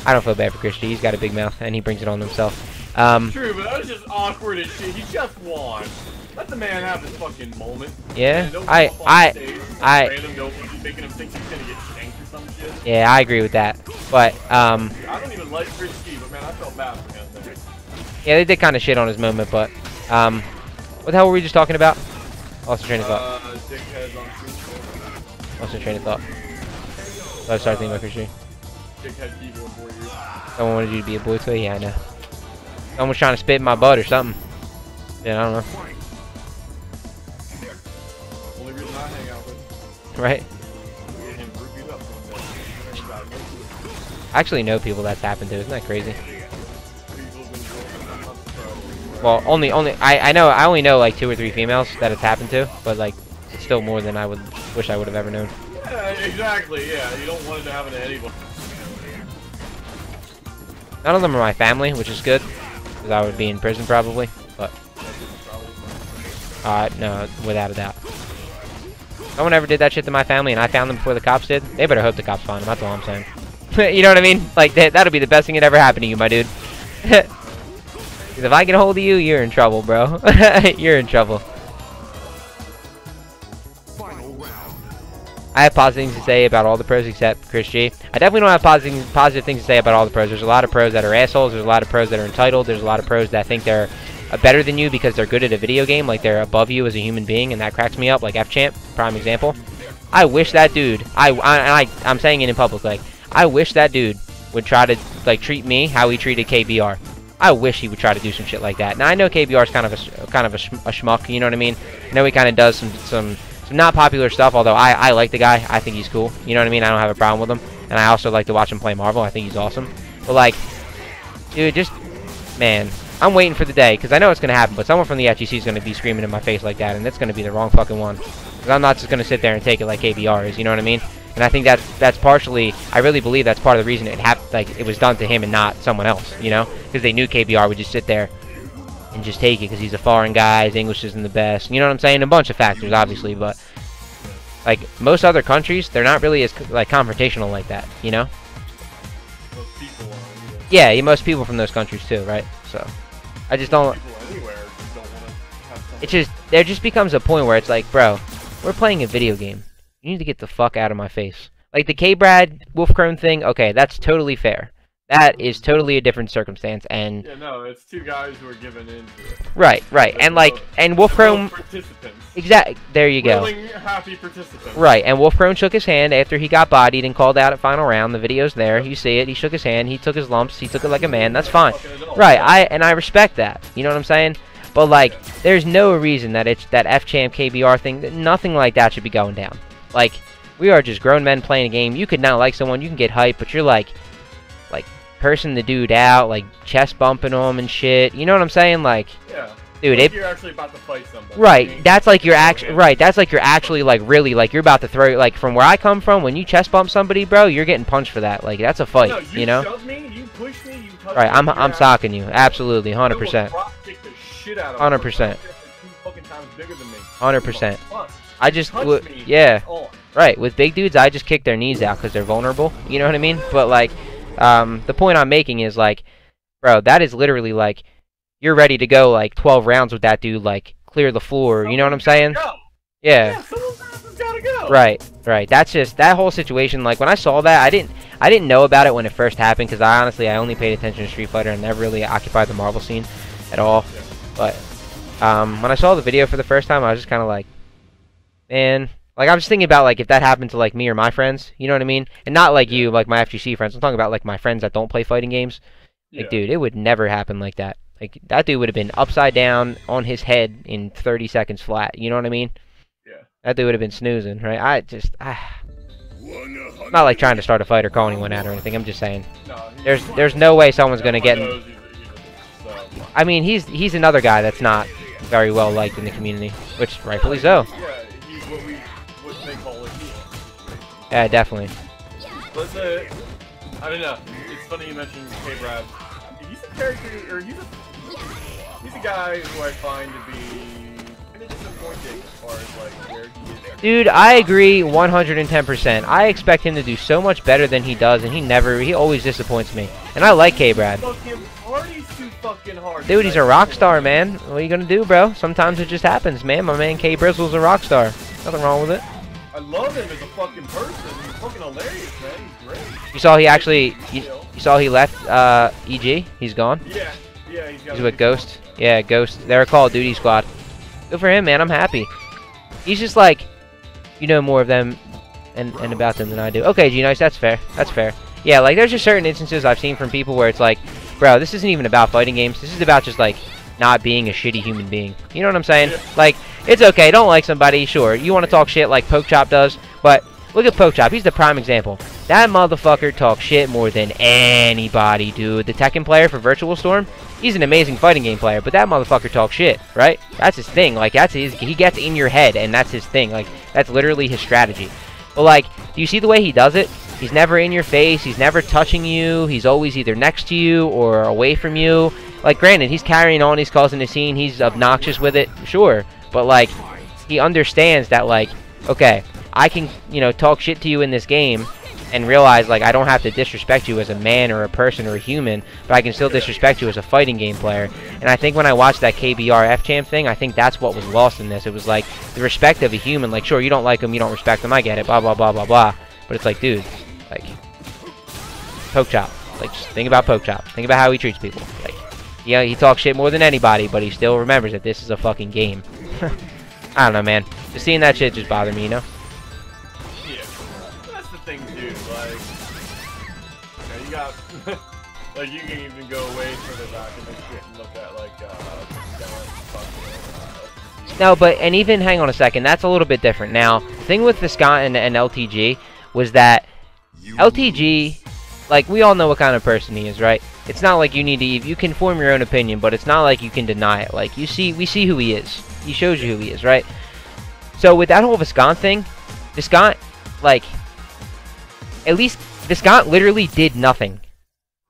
I don't feel bad for Chris G. He's got a big mouth, and he brings it on himself. True, but that was just awkward as shit. He just won. Let the man have his fucking moment. Yeah, Random nobody making him think he's gonna get shanked or some shit. Yeah, I agree with that. But, I don't even like Chris G, but man, I felt bad for him there. Yeah, they did kind of shit on his moment, but, what the hell were we just talking about? Lost the train of thought. Dickheads on stream. Lost the train of thought. So I started thinking about Chris G. Dickhead keyboard warriors. Someone wanted you to be a boy toy? Yeah, I know. Someone was trying to spit in my butt or something. Yeah, I don't know. Only reason I hang out with. Right? Get him roofied up one day. I actually know people that's happened to. Isn't that crazy? Well, I only know like 2 or 3 females that it's happened to, but like it's still more than I wish I would have ever known. Yeah, exactly. Yeah, you don't want it to happen to anyone. None of them are my family, which is good, because I would be in prison probably. But no, without a doubt. If someone ever did that shit to my family and I found them before the cops did, they better hope the cops find them. That's all I'm saying. You know what I mean? Like, that'll be the best thing that ever happened to you, my dude. Because if I get a hold of you, you're in trouble, bro. You're in trouble. Final round. I have positive things to say about all the pros except Chris G. I definitely don't have positive things to say about all the pros. There's a lot of pros that are assholes. There's a lot of pros that are entitled. There's a lot of pros that think they're better than you because they're good at a video game, like they're above you as a human being, and that cracks me up, like F-Champ, prime example. I wish that dude, I'm saying it in public, like, I wish that dude would try to, like, treat me how he treated KBR. I wish he would try to do some shit like that. Now, I know KBR's kind of a schmuck, you know what I mean? I know he kind of does some not popular stuff, although I like the guy. I think he's cool, you know what I mean? I don't have a problem with him, and I also like to watch him play Marvel. I think he's awesome. But, like, dude, just, man, I'm waiting for the day, because I know it's going to happen, but someone from the FGC is going to be screaming in my face like that, and it's going to be the wrong fucking one. Because I'm not just going to sit there and take it like KBR is, you know what I mean? And I think that's partially, I really believe that's part of the reason it was done to him and not someone else, you know? Because they knew KBR would just sit there and just take it because he's a foreign guy, his English isn't the best, you know what I'm saying? A bunch of factors, obviously, but, like, most other countries, they're not really as, like, confrontational like that, you know? Most people are, Yeah, most people from those countries too, right? So, I just don't... people anywhere just don't want to have something. It just, there just becomes a point where it's like, bro, we're playing a video game. You need to get the fuck out of my face. Like the K-Brad Wolfcrone thing, okay, that's totally fair. That is totally a different circumstance, and... Yeah, no, it's two guys who are giving in to it. Right, and like, and Wolfcrone... Participants. Exactly, there you go. Willing, happy participants. Right, and Wolfcrone shook his hand after he got bodied and called out at final round. The video's there, you see it. He shook his hand, he took his lumps, he took it like a man, that's fine. Right, I respect that, you know what I'm saying? But like, there's no reason that it's that F-Champ KBR thing, nothing like that should be going down. Like, we are just grown men playing a game. You could not like someone, you can get hyped, but you're like cursing the dude out, like chest bumping him and shit. You know what I'm saying? Like, yeah. Dude, like you're actually about to fight somebody. Right, that's like you're actually like really like you're about to throw, like from where I come from, when you chest bump somebody, bro, you're getting punched for that. Like that's a fight, no, you know? Shoved me, you pushed me, you touched Right, me, I'm socking you. Absolutely, 100%. 100%. 100%. I just yeah. Right, with big dudes, I just kick their knees out because they're vulnerable. You know what I mean? But like, the point I'm making is like, bro, that is literally like, you're ready to go like 12 rounds with that dude, like clear the floor. You know what I'm saying? Yeah. Someone's gotta go. Right. That's just that whole situation. Like when I saw that, I didn't know about it when it first happened because I only paid attention to Street Fighter and never really occupied the Marvel scene at all. Yeah. But when I saw the video for the first time, I was just kind of like, man. Like, I'm just thinking about, like, if that happened to, like, me or my friends, you know what I mean? And not, like, you, like, my FGC friends. I'm talking about, like, my friends that don't play fighting games. Like, dude, it would never happen like that. Like, that dude would have been upside down on his head in 30 seconds flat. You know what I mean? Yeah. That dude would have been snoozing, right? I'm not, like, trying to start a fight or call anyone out or anything. I'm just saying. No, there's no way someone's going to get... So. I mean, he's another guy that's not very well liked in the community, which rightfully so. Yeah, he's what they call a heel. Yeah, definitely. But I don't know. It's funny you mentioned K-Brad. He's a character, or he's a guy who I find to be kind of disappointing as far as like where he is. Dude, I agree 110%. I expect him to do so much better than he does, and he always disappoints me. And I like K-Brad. Dude, he's a rock star, man. What are you gonna do, bro? Sometimes it just happens, man. My man K Brizzle's a rock star. Nothing wrong with it. I love him as a fucking person. He's fucking hilarious, man. He's great. You saw he actually, you saw he left EG? He's gone? Yeah, he's with Ghost. Yeah, Ghost. They're a Call of Duty squad. Good for him, man. I'm happy. He's just like, you know more of them and about them than I do. Okay, G-Nice, that's fair. That's fair. Yeah, like, there's just certain instances I've seen from people where it's like, bro, this isn't even about fighting games. This is about just, like, not being a shitty human being. You know what I'm saying? Yeah. Like, it's okay. Don't like somebody, sure. You want to talk shit like Pokechop does, but look at Pokechop. He's the prime example. That motherfucker talks shit more than anybody, dude. The Tekken player for Virtual Storm, he's an amazing fighting game player, but that motherfucker talks shit, right? That's his thing. Like, he gets in your head, and that's his thing. Like, that's literally his strategy. But, like, do you see the way he does it? He's never in your face. He's never touching you. He's always either next to you or away from you. Like, granted, he's carrying on. He's causing a scene. He's obnoxious with it, sure. But, like, he understands that, like, okay, I can, you know, talk shit to you in this game, and realize, like, I don't have to disrespect you as a man or a person or a human, but I can still disrespect you as a fighting game player. And I think when I watched that KBR F-Champ thing, I think that's what was lost in this. It was like the respect of a human. Like, sure, you don't like him, you don't respect him, I get it, blah, blah, blah, blah, blah. But it's like, dude, like, Poke Chop. Like, just think about Poke Chop. Think about how he treats people. Like, yeah, he talks shit more than anybody, but he still remembers that this is a fucking game. I don't know, man. Just seeing that shit just bothered me, you know? Yeah, that's the thing, dude. Like, you got, like, you can even go way further back in this shit and look at, like, no, but, and even, hang on a second, that's a little bit different. Now, the thing with Viscant and LTG was that LTG, like, we all know what kind of person he is, right? It's not like you need to, you can form your own opinion, but it's not like you can deny it. Like, we see who he is. He shows you who he is, right? So with that whole Viscant thing, Viscant, like, at least Viscant literally did nothing.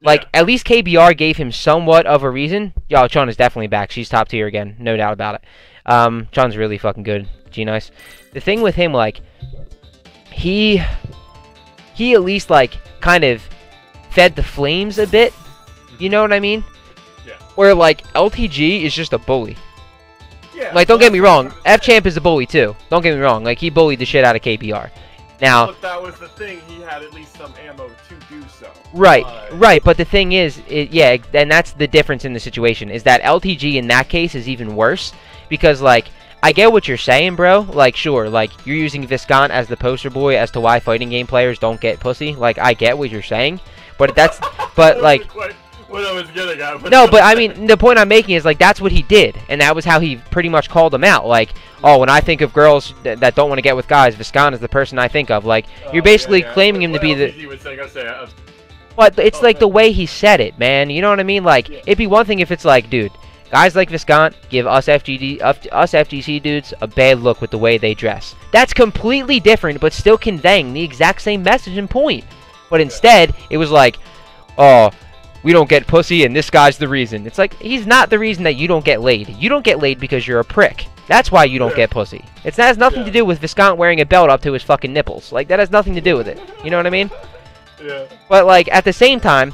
Like, at least KBR gave him somewhat of a reason. Yo, Chun is definitely back. She's top tier again, no doubt about it. Chun's really fucking good. G-Nice. The thing with him, like, he at least, like, kind of fed the flames a bit. You know what I mean? Yeah. Where, like, LTG is just a bully. Yeah, like, don't get me wrong, F-Champ is a bully too. Don't get me wrong, like, he bullied the shit out of KBR. Now, but that was the thing, he had at least some ammo to do so. Right, right, but the thing is, yeah, and that's the difference in the situation, is that LTG in that case is even worse, because, like, I get what you're saying, bro. Like, sure, like, you're using Viscant as the poster boy as to why fighting game players don't get pussy. Like, I get what you're saying, but that's, but, like... What I was getting at. No, but I mean, the point I'm making is, like, that's what he did, and that was how he pretty much called them out. Like, oh, when I think of girls that don't want to get with guys, Viscant is the person I think of. Like, you're basically claiming him to be the... But it's like the way he said it, man. You know what I mean? Like, it'd be one thing if it's like, dude, guys like Viscant give us FGC dudes a bad look with the way they dress. That's completely different, but still conveying the exact same message and point. But instead, it was like, oh... we don't get pussy, and this guy's the reason. It's like, he's not the reason that you don't get laid. You don't get laid because you're a prick. That's why you don't get pussy. That has nothing to do with Viscant wearing a belt up to his fucking nipples. Like, that has nothing to do with it. You know what I mean? Yeah. But, like, at the same time,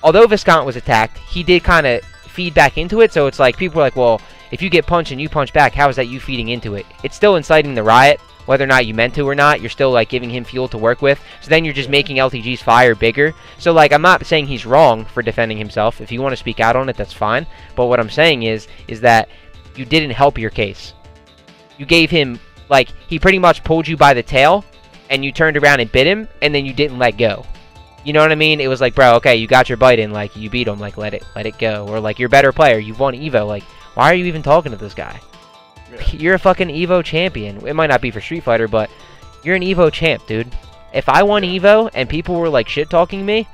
although Viscant was attacked, he did kind of feed back into it. So it's like, people are like, well, if you get punched and you punch back, how is that you feeding into it? It's still inciting the riot. Whether or not you meant to or not, you're still, like, giving him fuel to work with. So then you're just making LTG's fire bigger. So, like, I'm not saying he's wrong for defending himself. If you want to speak out on it, that's fine. But what I'm saying is that you didn't help your case. You gave him, like, he pretty much pulled you by the tail, and you turned around and bit him, and then you didn't let go. You know what I mean? It was like, bro, okay, you got your bite in, like, you beat him, like, let it go. Or, like, you're a better player, you've won EVO, like, why are you even talking to this guy? You're a fucking EVO champion. It might not be for Street Fighter, but you're an EVO champ, dude. If I won EVO and people were like shit-talking me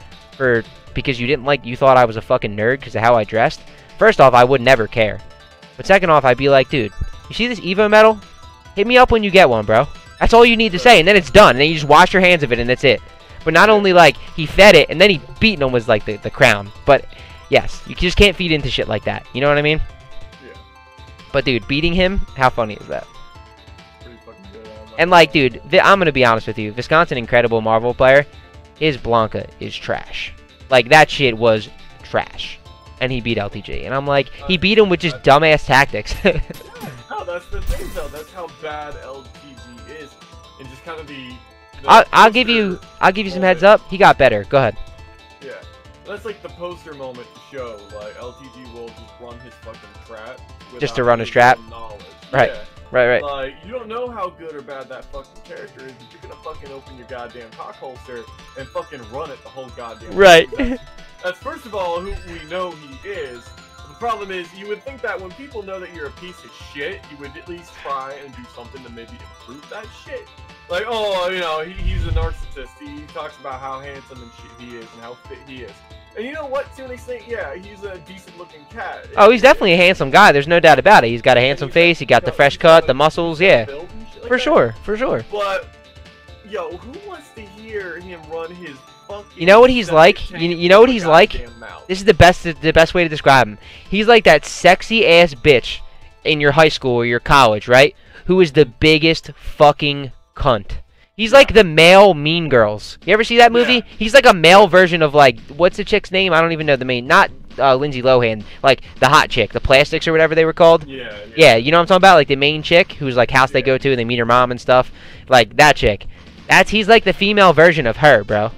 because you thought I was a fucking nerd because of how I dressed, first off, I would never care. But second off, I'd be like, dude, you see this EVO medal? Hit me up when you get one, bro. That's all you need to say, and then it's done. And then you just wash your hands of it, and that's it. But not only, like, he fed it, and then he beaten him was, like, the crown. But, yes, you just can't feed into shit like that. You know what I mean? But, dude, beating him, how funny is that? Pretty fucking good. And, like, dude, I'm going to be honest with you. Viscant's an incredible Marvel player. His Blanca is trash. Like, that shit was trash. And he beat LTG. And I'm like, he beat him with just dumbass tactics. No, that's the thing, though. That's how bad LTG is. And just kind of the I'll give you some heads up. He got better. Go ahead. Yeah. That's like the poster moment to show, like, LTG will just run his fucking crap. Just to run his trap? Right. Yeah. Right. Like, you don't know how good or bad that fucking character is, but you're gonna fucking open your goddamn cock holster and fucking run it the whole goddamn right. That's first of all who we know he is. The problem is, you would think that when people know that you're a piece of shit, you would at least try and do something to maybe improve that shit. Like, oh, you know, he's a narcissist. He talks about how handsome and shit he is and how fit he is. And you know what, to an extent, yeah, he's a decent-looking cat. Oh, he's definitely a handsome guy. There's no doubt about it. He's got a handsome face. He got the fresh cut, the muscles, yeah. For sure. But, yo, who wants to hear him run his fucking... You know what he's like? You know what he's like? This is the best way to describe him. He's like that sexy-ass bitch in your high school or your college, right? Who is the biggest fucking cunt. He's like the male Mean Girls. You ever see that movie? Yeah. He's like a male version of like, what's the chick's name? I don't even know the main. Not Lindsay Lohan. Like the hot chick, the Plastics or whatever they were called. Yeah, you know what I'm talking about? Like the main chick whose like house they go to and they meet her mom and stuff. Like that chick. He's like the female version of her, bro.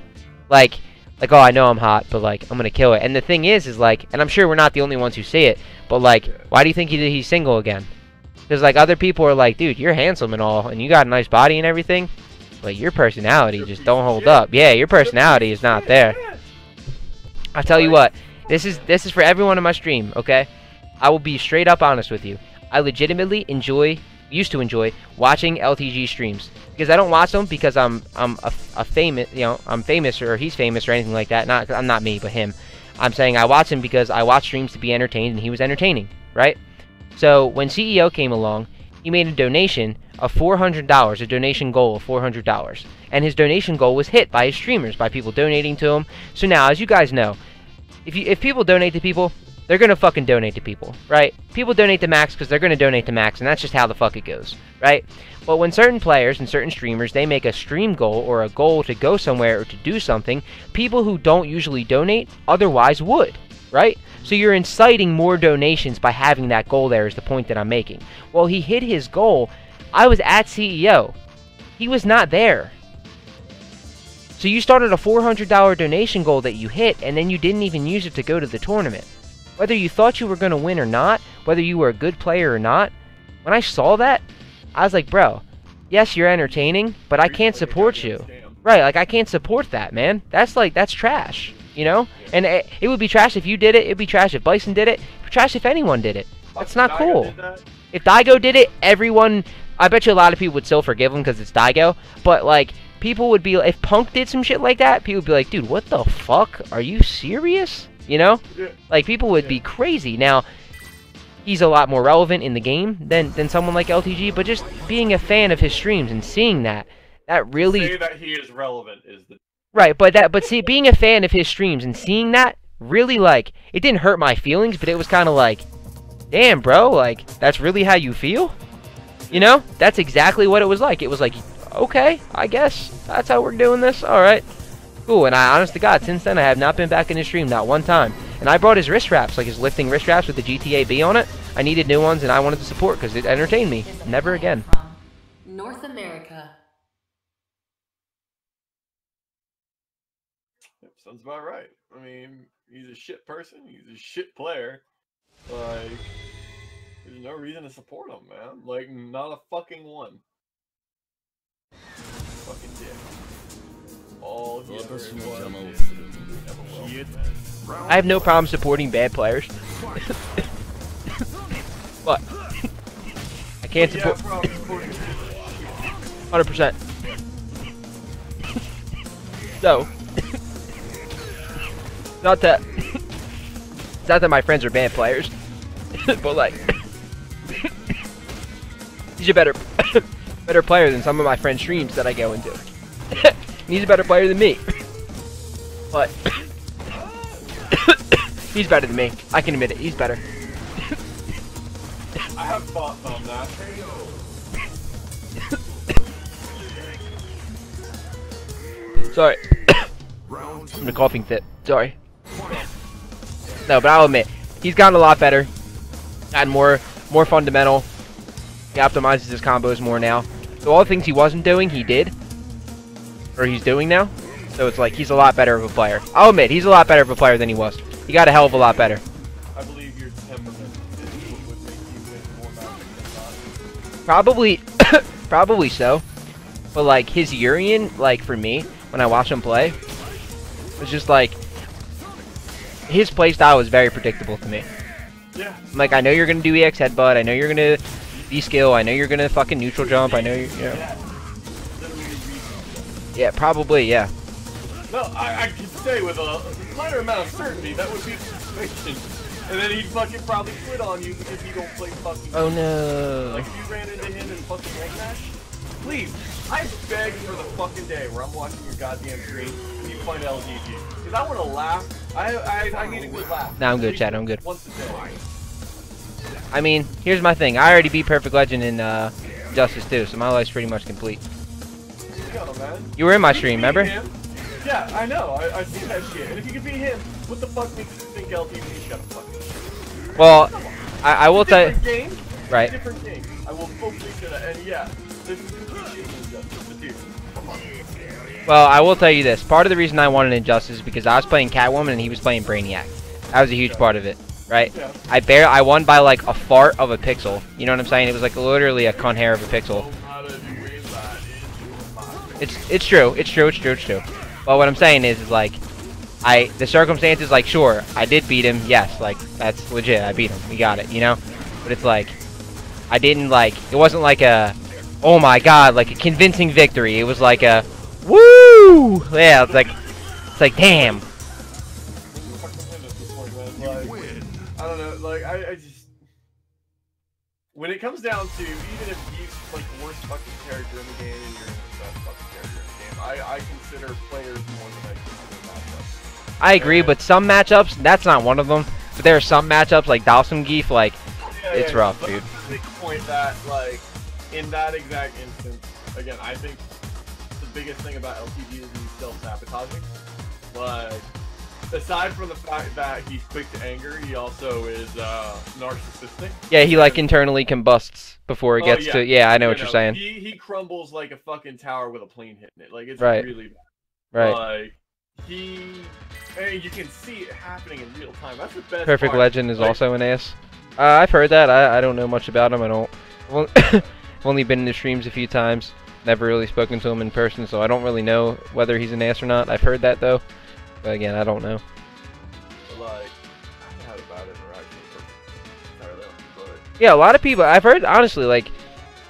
Like, oh, I know I'm hot, but like I'm gonna kill it. And the thing is like, and I'm sure we're not the only ones who see it, but like, why do you think he's single again? Because like other people are like, dude, you're handsome and all, and you got a nice body and everything. But your personality just don't hold up. Yeah, your personality is not there. I'll tell you what. This is for everyone in my stream, okay? I will be straight up honest with you. I legitimately used to enjoy watching LTG streams because I don't watch them because I'm a famous, I'm famous or he's famous or anything like that. I'm not me, but him. I'm saying I watch him because I watch streams to be entertained and he was entertaining, right? So when CEO came along, he made a donation of $400, a donation goal of $400. And his donation goal was hit by his streamers, by people donating to him. So now, as you guys know, if people donate to people, they're going to fucking donate to people, right? People donate to Max because they're going to donate to Max, and that's just how the fuck it goes, right? But when certain players and certain streamers, they make a stream goal or a goal to go somewhere or to do something, people who don't usually donate otherwise would, right? So you're inciting more donations by having that goal there is the point that I'm making. Well, he hit his goal. I was at CEO. He was not there. So you started a $400 donation goal that you hit, and then you didn't even use it to go to the tournament. Whether you thought you were going to win or not, whether you were a good player or not, when I saw that, I was like, bro, yes, you're entertaining, but I can't support you. Right, like, I can't support that, man. That's trash. You know? And it would be trash if you did it. It'd be trash if Bison did it. It'd be trash if anyone did it. That's not cool. If Daigo did it, everyone... I bet you a lot of people would still forgive him because it's Daigo. But, like, people would be... If Punk did some shit like that, people would be like, dude, what the fuck? Are you serious? You know? Like, people would be crazy. Now, he's a lot more relevant in the game than someone like LTG. But just being a fan of his streams and seeing that really... Say that he is relevant is the... Right, but see, being a fan of his streams and seeing that, really, like, it didn't hurt my feelings, but it was kind of like, damn, bro, like, that's really how you feel? You know? That's exactly what it was like. It was like, okay, I guess, that's how we're doing this? Alright. Cool, and honest to God, since then, I have not been back in his stream, not one time. And I brought his wrist wraps, like his lifting wrist wraps with the GTA B on it. I needed new ones, and I wanted to support, because it entertained me. Never again. North America. Sounds about right. I mean, he's a shit person. He's a shit player. Like, there's no reason to support him, man. Like, not a fucking one. Fucking dick. All he ever is I have no problem supporting bad players. But I can't support 100%. So not that it's not that my friends are bad players, but like he's a better player than some of my friends' streams that I go into. He's a better player than me, but he's better than me. I can admit it. He's better. I have thoughts on that. Sorry. I'm in a coughing fit. Sorry. No, but I'll admit, he's gotten a lot better. Gotten more fundamental. He optimizes his combos more now. So all the things he wasn't doing, he did. Or he's doing now. So it's like, he's a lot better of a player. I'll admit, he's a lot better of a player than he was. He got a hell of a lot better. I believe your temperament is what would make you win more matches than not. Probably so. But like, his Urian, like for me, when I watch him play, it's just like, his playstyle was very predictable to me. Yeah. Like, I know you're gonna do EX headbutt, I know you're gonna V-skill, I know you're gonna fucking neutral jump, I know you know. Yeah, probably, yeah. No, I could say with a minor amount of certainty that would be the situation. And then he'd fucking probably quit on you because you don't play fucking... Oh no. Like, if you ran into him in fucking rank match, please, I beg for the fucking day where I'm watching your goddamn stream and you find LGG. Because I want to laugh. I need a good laugh. Nah, I'm good, Chad, I'm good. Once a day. I mean, here's my thing. I already beat Perfect Legend in Justice 2, so my life's pretty much complete. easy on him, man. You were in my If you stream, can beat remember? him- Yeah, I know. I see that shit. And if you can beat him, what the fuck makes you think LTV's got a fucking... Well, I will tell you. Different game. Right. Different game. I will totally say that. And yeah, this is but dude, come on. Well, I will tell you this. Part of the reason I wanted Injustice is because I was playing Catwoman and he was playing Brainiac. That was a huge part of it, right? Yeah. I won by like a fart of a pixel. You know what I'm saying? It was like literally a cunt hair of a pixel. It's true. It's true. But what I'm saying is like, the circumstances, like, sure, I did beat him. Yes, like that's legit. I beat him. We got it. You know. But it's like, I didn't like. It wasn't like a, oh my god, like a convincing victory. It was like a, woo! Yeah, it's like damn. I don't know, like, I just... When it comes down to, even if he's, like, the worst fucking character in the game and you're the best fucking character in the game, I consider players more than I consider matchups. I agree, but some matchups, that's not one of them. But there are some matchups, like Zangief, like, it's rough, but dude. Big point that, like, in that exact instance, again, I think the biggest thing about LTV is he's self-sabotaging. Like, aside from the fact that he's quick to anger, he also is narcissistic. Yeah, he like internally combusts before it gets to. Yeah, I know what you're saying. He crumbles like a fucking tower with a plane hitting it. Like, it's right. really bad. Right. Like, and you can see it happening in real time. That's the best Perfect part. Legend is like, also an ass. I've heard that. I don't know much about him. I've only been in the streams a few times. Never really spoken to him in person, so I don't really know whether he's an ass or not. I've heard that though. But again, I don't know. Like, I haven't had a bad interaction with him, but... Yeah, a lot of people, I've heard, honestly, like,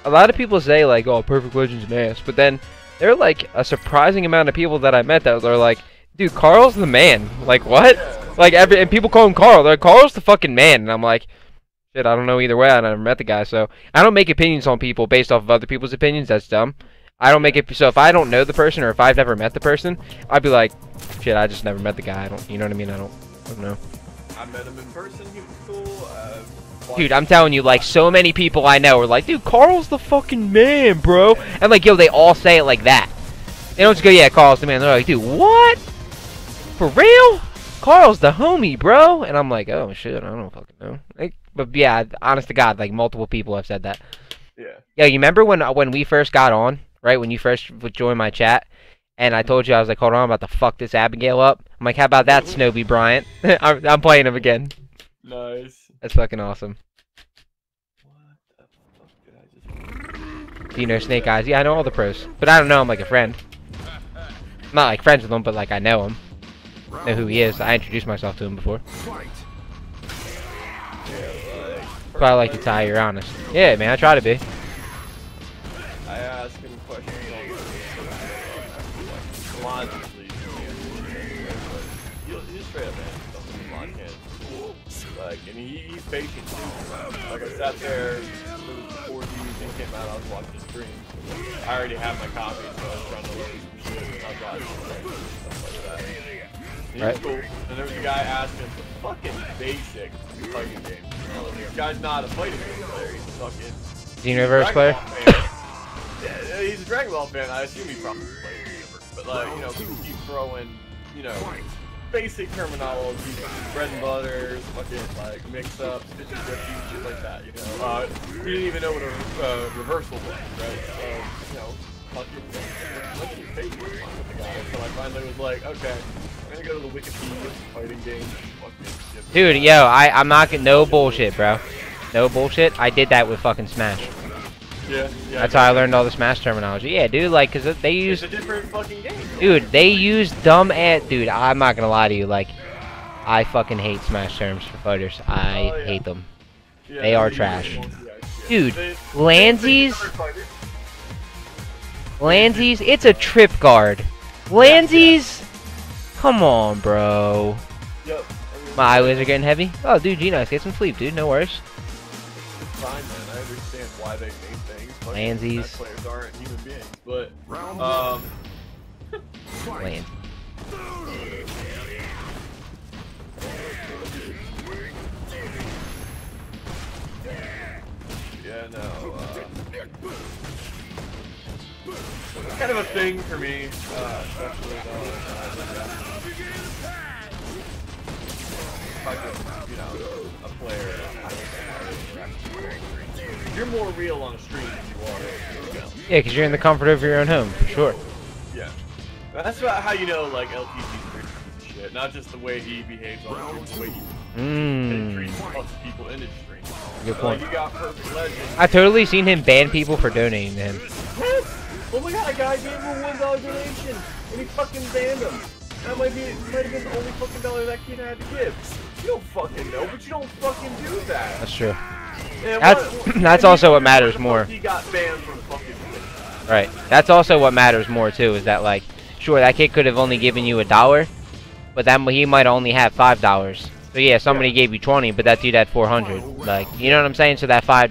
a lot of people say, like, oh, Perfect Legend's an ass. But then, there are, like, a surprising amount of people that I met that are like, dude, Carl's the man. Like, what? Yeah. Like, and people call him Carl. They're like, Carl's the fucking man. And I'm like, shit, I don't know either way. I never met the guy. So, I don't make opinions on people based off of other people's opinions. That's dumb. I don't make it, so if I don't know the person or if I've never met the person, I'd be like, shit, I just never met the guy. I don't, you know what I mean? I don't know. I met him in person, he was cool. Dude, I'm telling you, like, so many people I know are like, dude, Carl's the fucking man, bro. And like, yo, they all say it like that. They don't just go, yeah, Carl's the man. They're like, dude, what? For real? Carl's the homie, bro. And I'm like, oh shit, I don't fucking know. Like, but yeah, honest to God, like multiple people have said that. Yeah. Yeah, you remember when we first got on? Right, when you first would join my chat, and I told you, I was like, hold on, I'm about to fuck this Abigail up. I'm like, how about that, Snowby Bryant? I'm playing him again. Nice. That's fucking awesome. What the fuck did I just... Do you know Snake Eyes? Yeah, I know all the pros. But I don't know him like a friend. I'm not like friends with him, but like I know him. Know who he is. I introduced myself to him before. But I like to tie, you're honest. Yeah, man, I try to be. I ask him questions all the time. He's straight up man. Like, and he's patient too. Like, I sat there, before the thing came out, I was watching the stream. I already have my copy, so I was trying to learn some shit. I got stuff like that. And Right. Cool. And there was a guy asking some fucking basic fighting games. This guy's not a fighting game player, he's a fucking... Universe player? Yeah, he's a Dragon Ball fan. I assume he probably plays Universe. But like, you know, people keep throwing, you know, basic terminology, bread and butter, fucking like mix-ups, 50-50, shit like that. You know, he didn't even know what a reversal was, right? So, you know, fucking fake with the guy. So I finally was like, okay, I'm gonna go to the Wikipedia fighting game. Dude, yo, I'm not gonna, no bullshit, bro. No bullshit. I did that with fucking Smash. Yeah. That's how I learned all the Smash terminology. Yeah, dude, like, cause they use... It's a different fucking game. Dude, they use dumb ass... Dude, I'm not gonna lie to you, like, I fucking hate Smash terms for fighters. I hate them. Yeah, They are trash. Dude, Landsies, it's a trip guard. Landsies? Come on, bro. Yep. My eyelids are getting heavy. Oh, dude, G-Nice, get some sleep, dude. No worries. It's fine, man. I understand why they made things. Landsies. Players aren't human beings, but Land. yeah, no. It's kind of a thing for me, especially if I could, you know, a player. You're more real on a stream than you are in a film. Yeah, because you're in the comfort of your own home, for sure. Yeah. That's about how you know, like, LTC's shit. Not just the way he behaves on stream, the way he treats other people in his stream. Good point. You got Perfect Legend. I totally seen him ban people for donating to him. What? Oh my god, a guy gave him a $1 donation, and he fucking banned him. That might have been the only fucking dollar that kid had to give. You don't fucking know, but you don't fucking do that. That's true. And That's also what matters more. He got banned from fucking Twitch. Right. That's also what matters more too. Is that like, sure, that kid could have only given you $1, but then he might only have $5. So yeah, somebody gave you 20, but that dude had 400. Like, you know what I'm saying? So that $5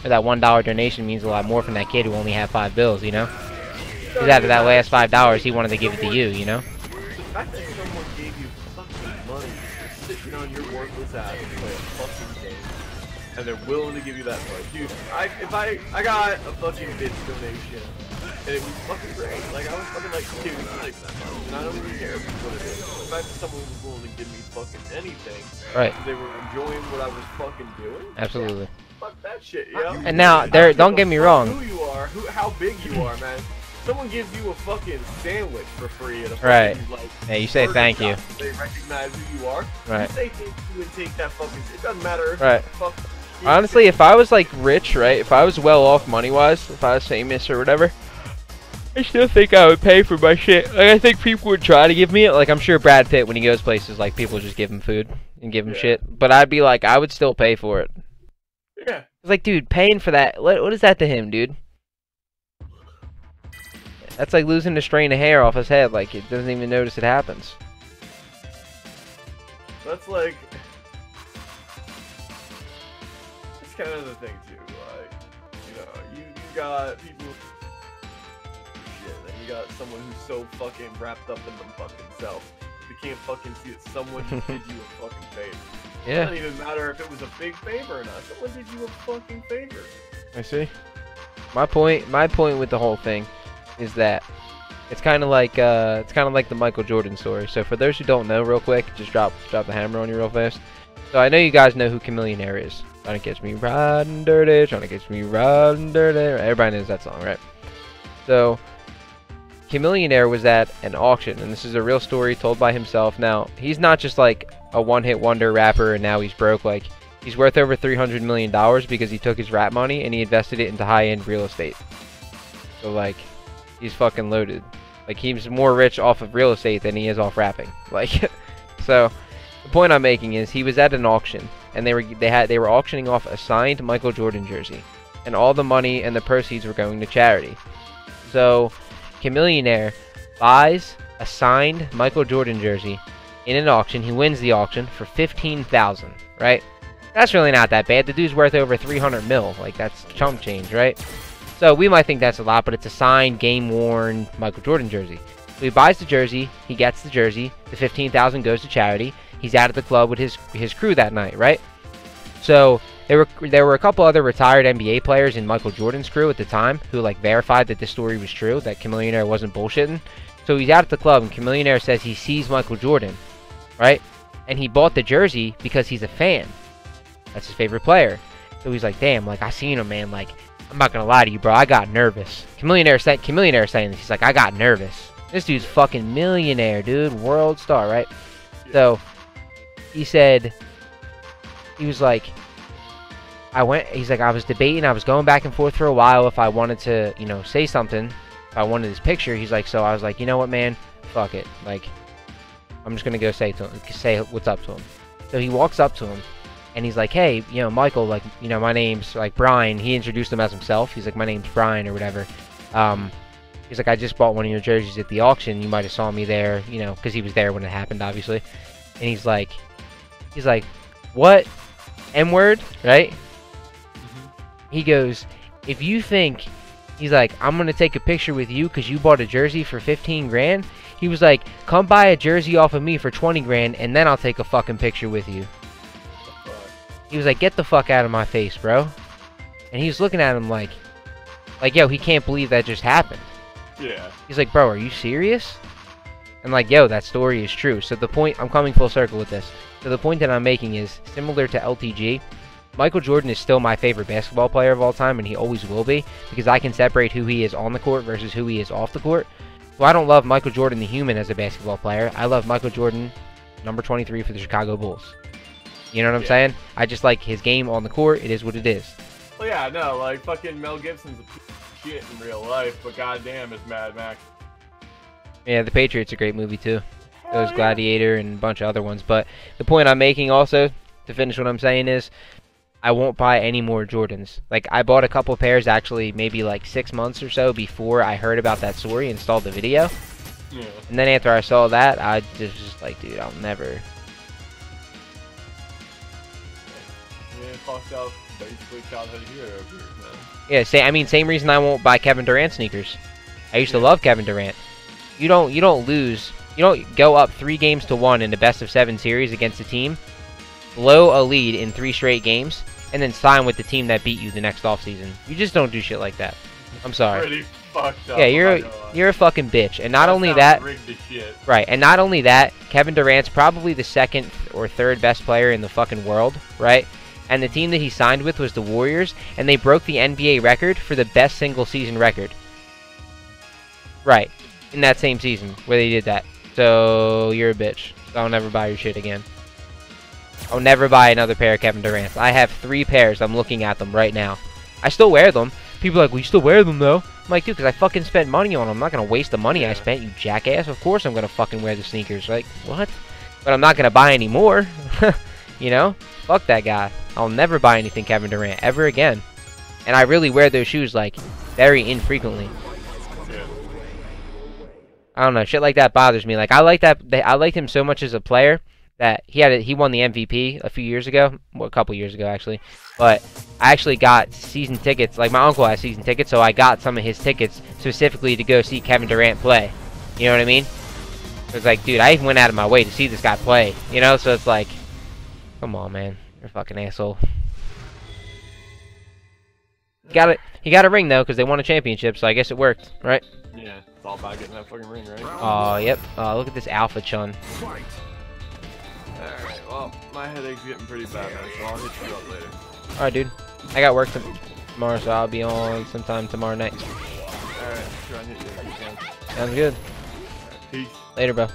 or that $1 donation means a lot more from that kid who only had 5 bills. You know? Because out of that last $5, he wanted to give it to you. You know? The fact that someone gave you fucking money for sitting on your worthless ass to play a fucking game, and they're willing to give you that money, dude. If I got a fucking bid donation, and it was fucking great. Like, I was fucking like, dude, like that money, and I don't even care what it is. The fact that someone was willing to give me fucking anything, Right. they were enjoying what I was fucking doing. Absolutely. Fuck that shit, yo. And now, don't get me wrong. Who you are, how big you are, man. Someone gives you a fucking sandwich for free at a fucking, Right. like, Yeah, you say burger thank shop. you. They recognize who you are. Right. You say thank you and take that fucking. It doesn't matter. Right. Fuck. Honestly, if I was like rich, right? If I was well off money-wise, if I was famous or whatever, I still think I would pay for my shit. Like, I think people would try to give me it. Like, I'm sure Brad Pitt, when he goes places, like, people just give him food and give him shit. But I'd be like, I would still pay for it. Yeah. It's like, dude, paying for that, what is that to him, dude? That's like losing a strand of hair off his head. Like, it doesn't even notice it happens. That's like. It's kind of the thing too. Like, you know, you got people. Shit, and you got someone who's so fucking wrapped up in them fucking self. They can't fucking see that someone just did you a fucking favor. It Yeah. doesn't even matter if it was a big favor or not. Someone did you a fucking favor. I see. My point with the whole thing is that it's kind of like the Michael Jordan story. So for those who don't know, real quick, just drop the hammer on you real fast. So I know you guys know who Chameleonaire is. Trying to catch me riding dirty, trying to catch me riding dirty. Everybody knows that song, right? So Chameleonaire was at an auction, and this is a real story told by himself. Now, he's not just like a one-hit wonder rapper and now he's broke. Like, he's worth over $300 million because he took his rap money and he invested it into high-end real estate. So like, he's fucking loaded. Like, he's more rich off of real estate than he is off rapping. Like, so the point I'm making is he was at an auction and they were auctioning off a signed Michael Jordan jersey, and all the money and the proceeds were going to charity. So Chameleonaire buys a signed Michael Jordan jersey in an auction. He wins the auction for $15,000, right? That's really not that bad. The dude's worth over 300 mil. Like, that's chump change, right? So we might think that's a lot, but it's a signed, game-worn Michael Jordan jersey. So he buys the jersey, he gets the jersey, the $15,000 goes to charity. He's out at the club with his crew that night, right? So there were a couple other retired NBA players in Michael Jordan's crew at the time who like verified that this story was true, that Chameleonaire wasn't bullshitting. So he's out at the club and Chameleonaire says he sees Michael Jordan, right? And he bought the jersey because he's a fan. That's his favorite player. So he's like, damn, like, I seen him, man. Like, I'm not gonna lie to you, bro. I got nervous. Chameleonaire saying this. He's like, I got nervous. This dude's fucking millionaire, dude. World star, right? So he said, he was like, he's like, I was debating. I was going back and forth for a while if I wanted to, you know, say something. If I wanted his picture. He's like, so I was like, you know what, man? Fuck it. Like, I'm just gonna go say what's up to him. So he walks up to him. And he's like, hey, you know, Michael, like, you know, my name's, like, Brian. He introduced him as himself. He's like, my name's Brian or whatever. He's like, I just bought one of your jerseys at the auction. You might have saw me there, you know, because he was there when it happened, obviously. And he's like, what? M-word, right? He goes, if you think, he's like, I'm going to take a picture with you because you bought a jersey for 15 grand. He was like, come buy a jersey off of me for 20 grand and then I'll take a fucking picture with you. He was like, get the fuck out of my face, bro. And he was looking at him like, Like, yo, he can't believe that just happened. Yeah. He's like, bro, are you serious? And like, yo, that story is true. So the point, I'm coming full circle with this. So the point that I'm making is, similar to LTG, Michael Jordan is still my favorite basketball player of all time, and he always will be, because I can separate who he is on the court versus who he is off the court. So I don't love Michael Jordan the human as a basketball player. I love Michael Jordan, number 23 for the Chicago Bulls. You know what I'm saying? I just like his game on the court. It is what it is. Well, yeah, no, like, fucking Mel Gibson's a piece of shit in real life, but goddamn, it's Mad Max. Yeah, The Patriot's a great movie, too. There's Gladiator and a bunch of other ones. But the point I'm making also, to finish what I'm saying, is I won't buy any more Jordans. Like, I bought a couple pairs actually maybe like 6 months or so before I heard about that story and saw the video. Yeah. And then after I saw that, I just like, dude, I'll never... Yeah, fucked up, basically childhood hero here, man. Yeah, same reason I won't buy Kevin Durant sneakers. I used to love Kevin Durant. You don't go up 3-1 in the best-of-7 series against a team, blow a lead in 3 straight games, and then sign with the team that beat you the next offseason. You just don't do shit like that. I'm sorry. Pretty fucked up. Yeah, you're a fucking bitch. And not only that, rigged as shit. right? And not only that, Kevin Durant's probably the 2nd or 3rd best player in the fucking world, right? And the team that he signed with was the Warriors, and they broke the NBA record for the best single-season record. Right. In that same season where they did that. So, you're a bitch. I'll never buy your shit again. I'll never buy another pair of Kevin Durant's. I have 3 pairs. I'm looking at them right now. I still wear them. People are like, well, you still wear them, though. I'm like, dude, because I fucking spent money on them. I'm not going to waste the money I spent, you jackass. Of course I'm going to fucking wear the sneakers. Like, what? But I'm not going to buy any more. You know? Fuck that guy. I'll never buy anything Kevin Durant ever again. And I really wear those shoes, like, very infrequently. I don't know, shit like that bothers me. Like, I liked him so much as a player that he won the MVP a few years ago, well, a couple years ago actually. But I actually got season tickets. Like, my uncle has season tickets, so I got some of his tickets specifically to go see Kevin Durant play. You know what I mean? It's like, dude, I even went out of my way to see this guy play. You know, so it's like, come on, man, you're a fucking asshole. He got a ring though, because they won a championship, so I guess it worked, right? Yeah, it's all about getting that fucking ring, right? Oh, yep. Look at this Alpha Chun. Alright, well, my headache's getting pretty bad now, so I'll hit you up later. Alright, dude. I got work tomorrow, so I'll be on sometime tomorrow night. Alright, try and hit you if you can. Sounds good. Peace. Later, bro.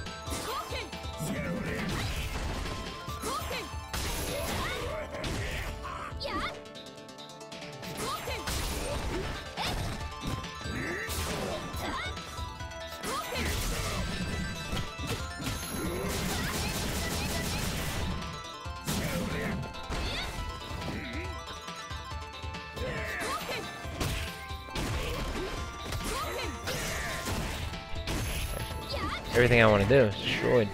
Everything I want to do is destroyed.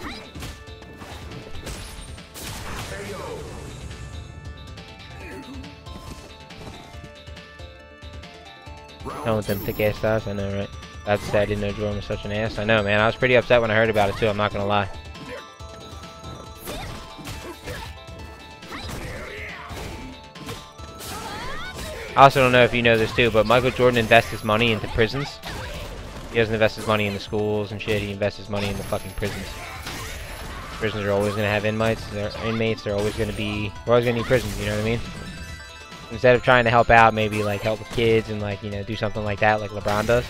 Done with them thick ass styles, I know, right? That's sad. I didn't know Jordan was such an ass. I know, man. I was pretty upset when I heard about it too. I'm not gonna lie. I also don't know if you know this too, but Michael Jordan invests his money into prisons. He doesn't invest his money in the schools and shit. He invests his money in the fucking prisons. Prisons are always gonna have inmates. They're always gonna need prisons. You know what I mean? Instead of trying to help out, maybe like help with kids and like, you know, do something like that, like LeBron does.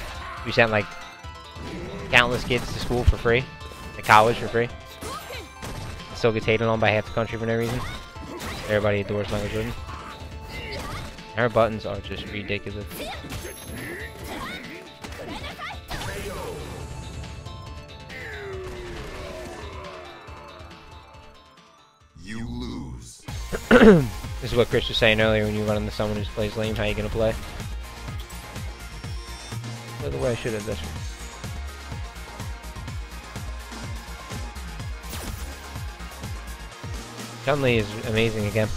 We sent like countless kids to school for free, to college for free. It still gets hated on by half the country for no reason. Everybody adores Michael Jordan. Her buttons are just ridiculous. You lose. This is what Chris was saying earlier when you run into someone who plays lame, how you gonna play? By the way, I should have this one. Chun-Li is amazing again.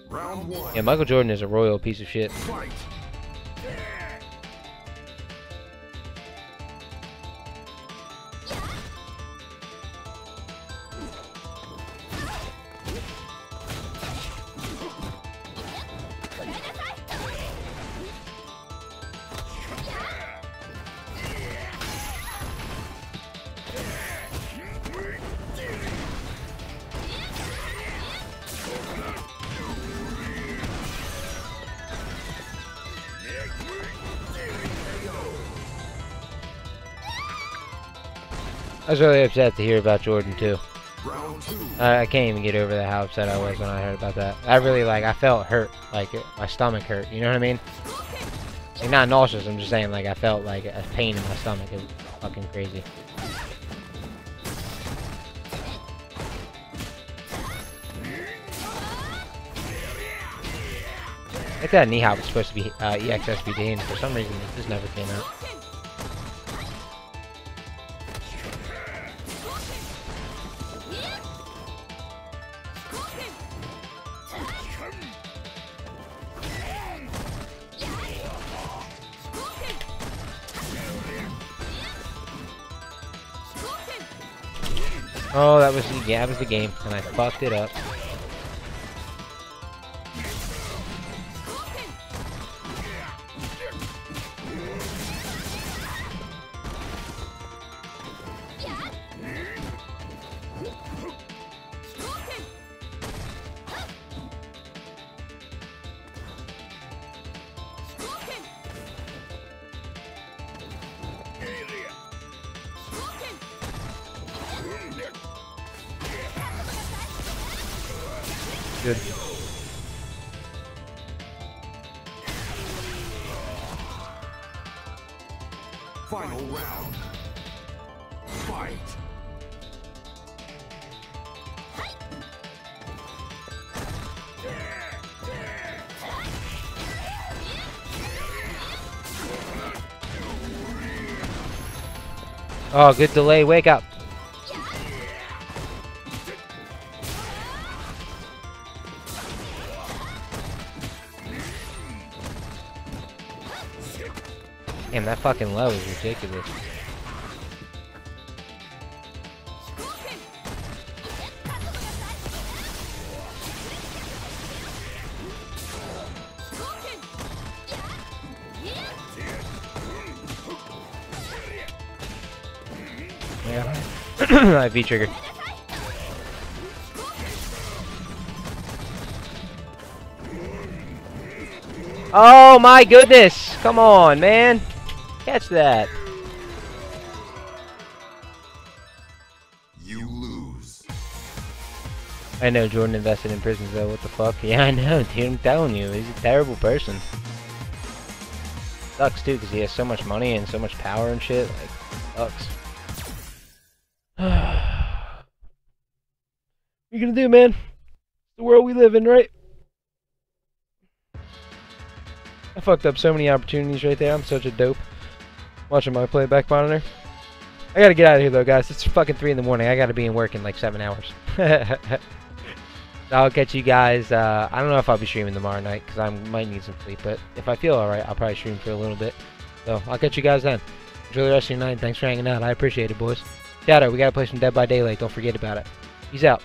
Round 1. Yeah, Michael Jordan is a royal piece of shit. Fight. I was really upset to hear about Jordan too. Round 2. I can't even get over how upset I was when I heard about that. I really I felt hurt, my stomach hurt. You know what I mean? Like not nauseous. I'm just saying I felt like a pain in my stomach. It was fucking crazy. I think that knee hop was supposed to be EXSPD, and for some reason it just never came out. Oh, that was the game, and I fucked it up. Good. Final round. Fight. Oh, good delay. Wake up. Damn, that fucking low is ridiculous. I V-triggered. Oh my goodness! Come on, man! Catch that! You lose. I know Jordan invested in prisons though, what the fuck? Yeah, I know, dude, I'm telling you, he's a terrible person. Sucks too, because he has so much money and so much power and shit, sucks. What you gonna do, man? It's the world we live in, right? I fucked up so many opportunities right there, I'm such a dope. Watching my playback monitor. I gotta get out of here though, guys. It's fucking 3 in the morning. I gotta be in work in like 7 hours. I'll catch you guys. I don't know if I'll be streaming tomorrow night because I might need some sleep, but if I feel alright, I'll probably stream for a little bit. So I'll catch you guys then. Enjoy the rest of your night. Thanks for hanging out. I appreciate it, boys. Shadow, we gotta play some Dead by Daylight. Don't forget about it. Peace out.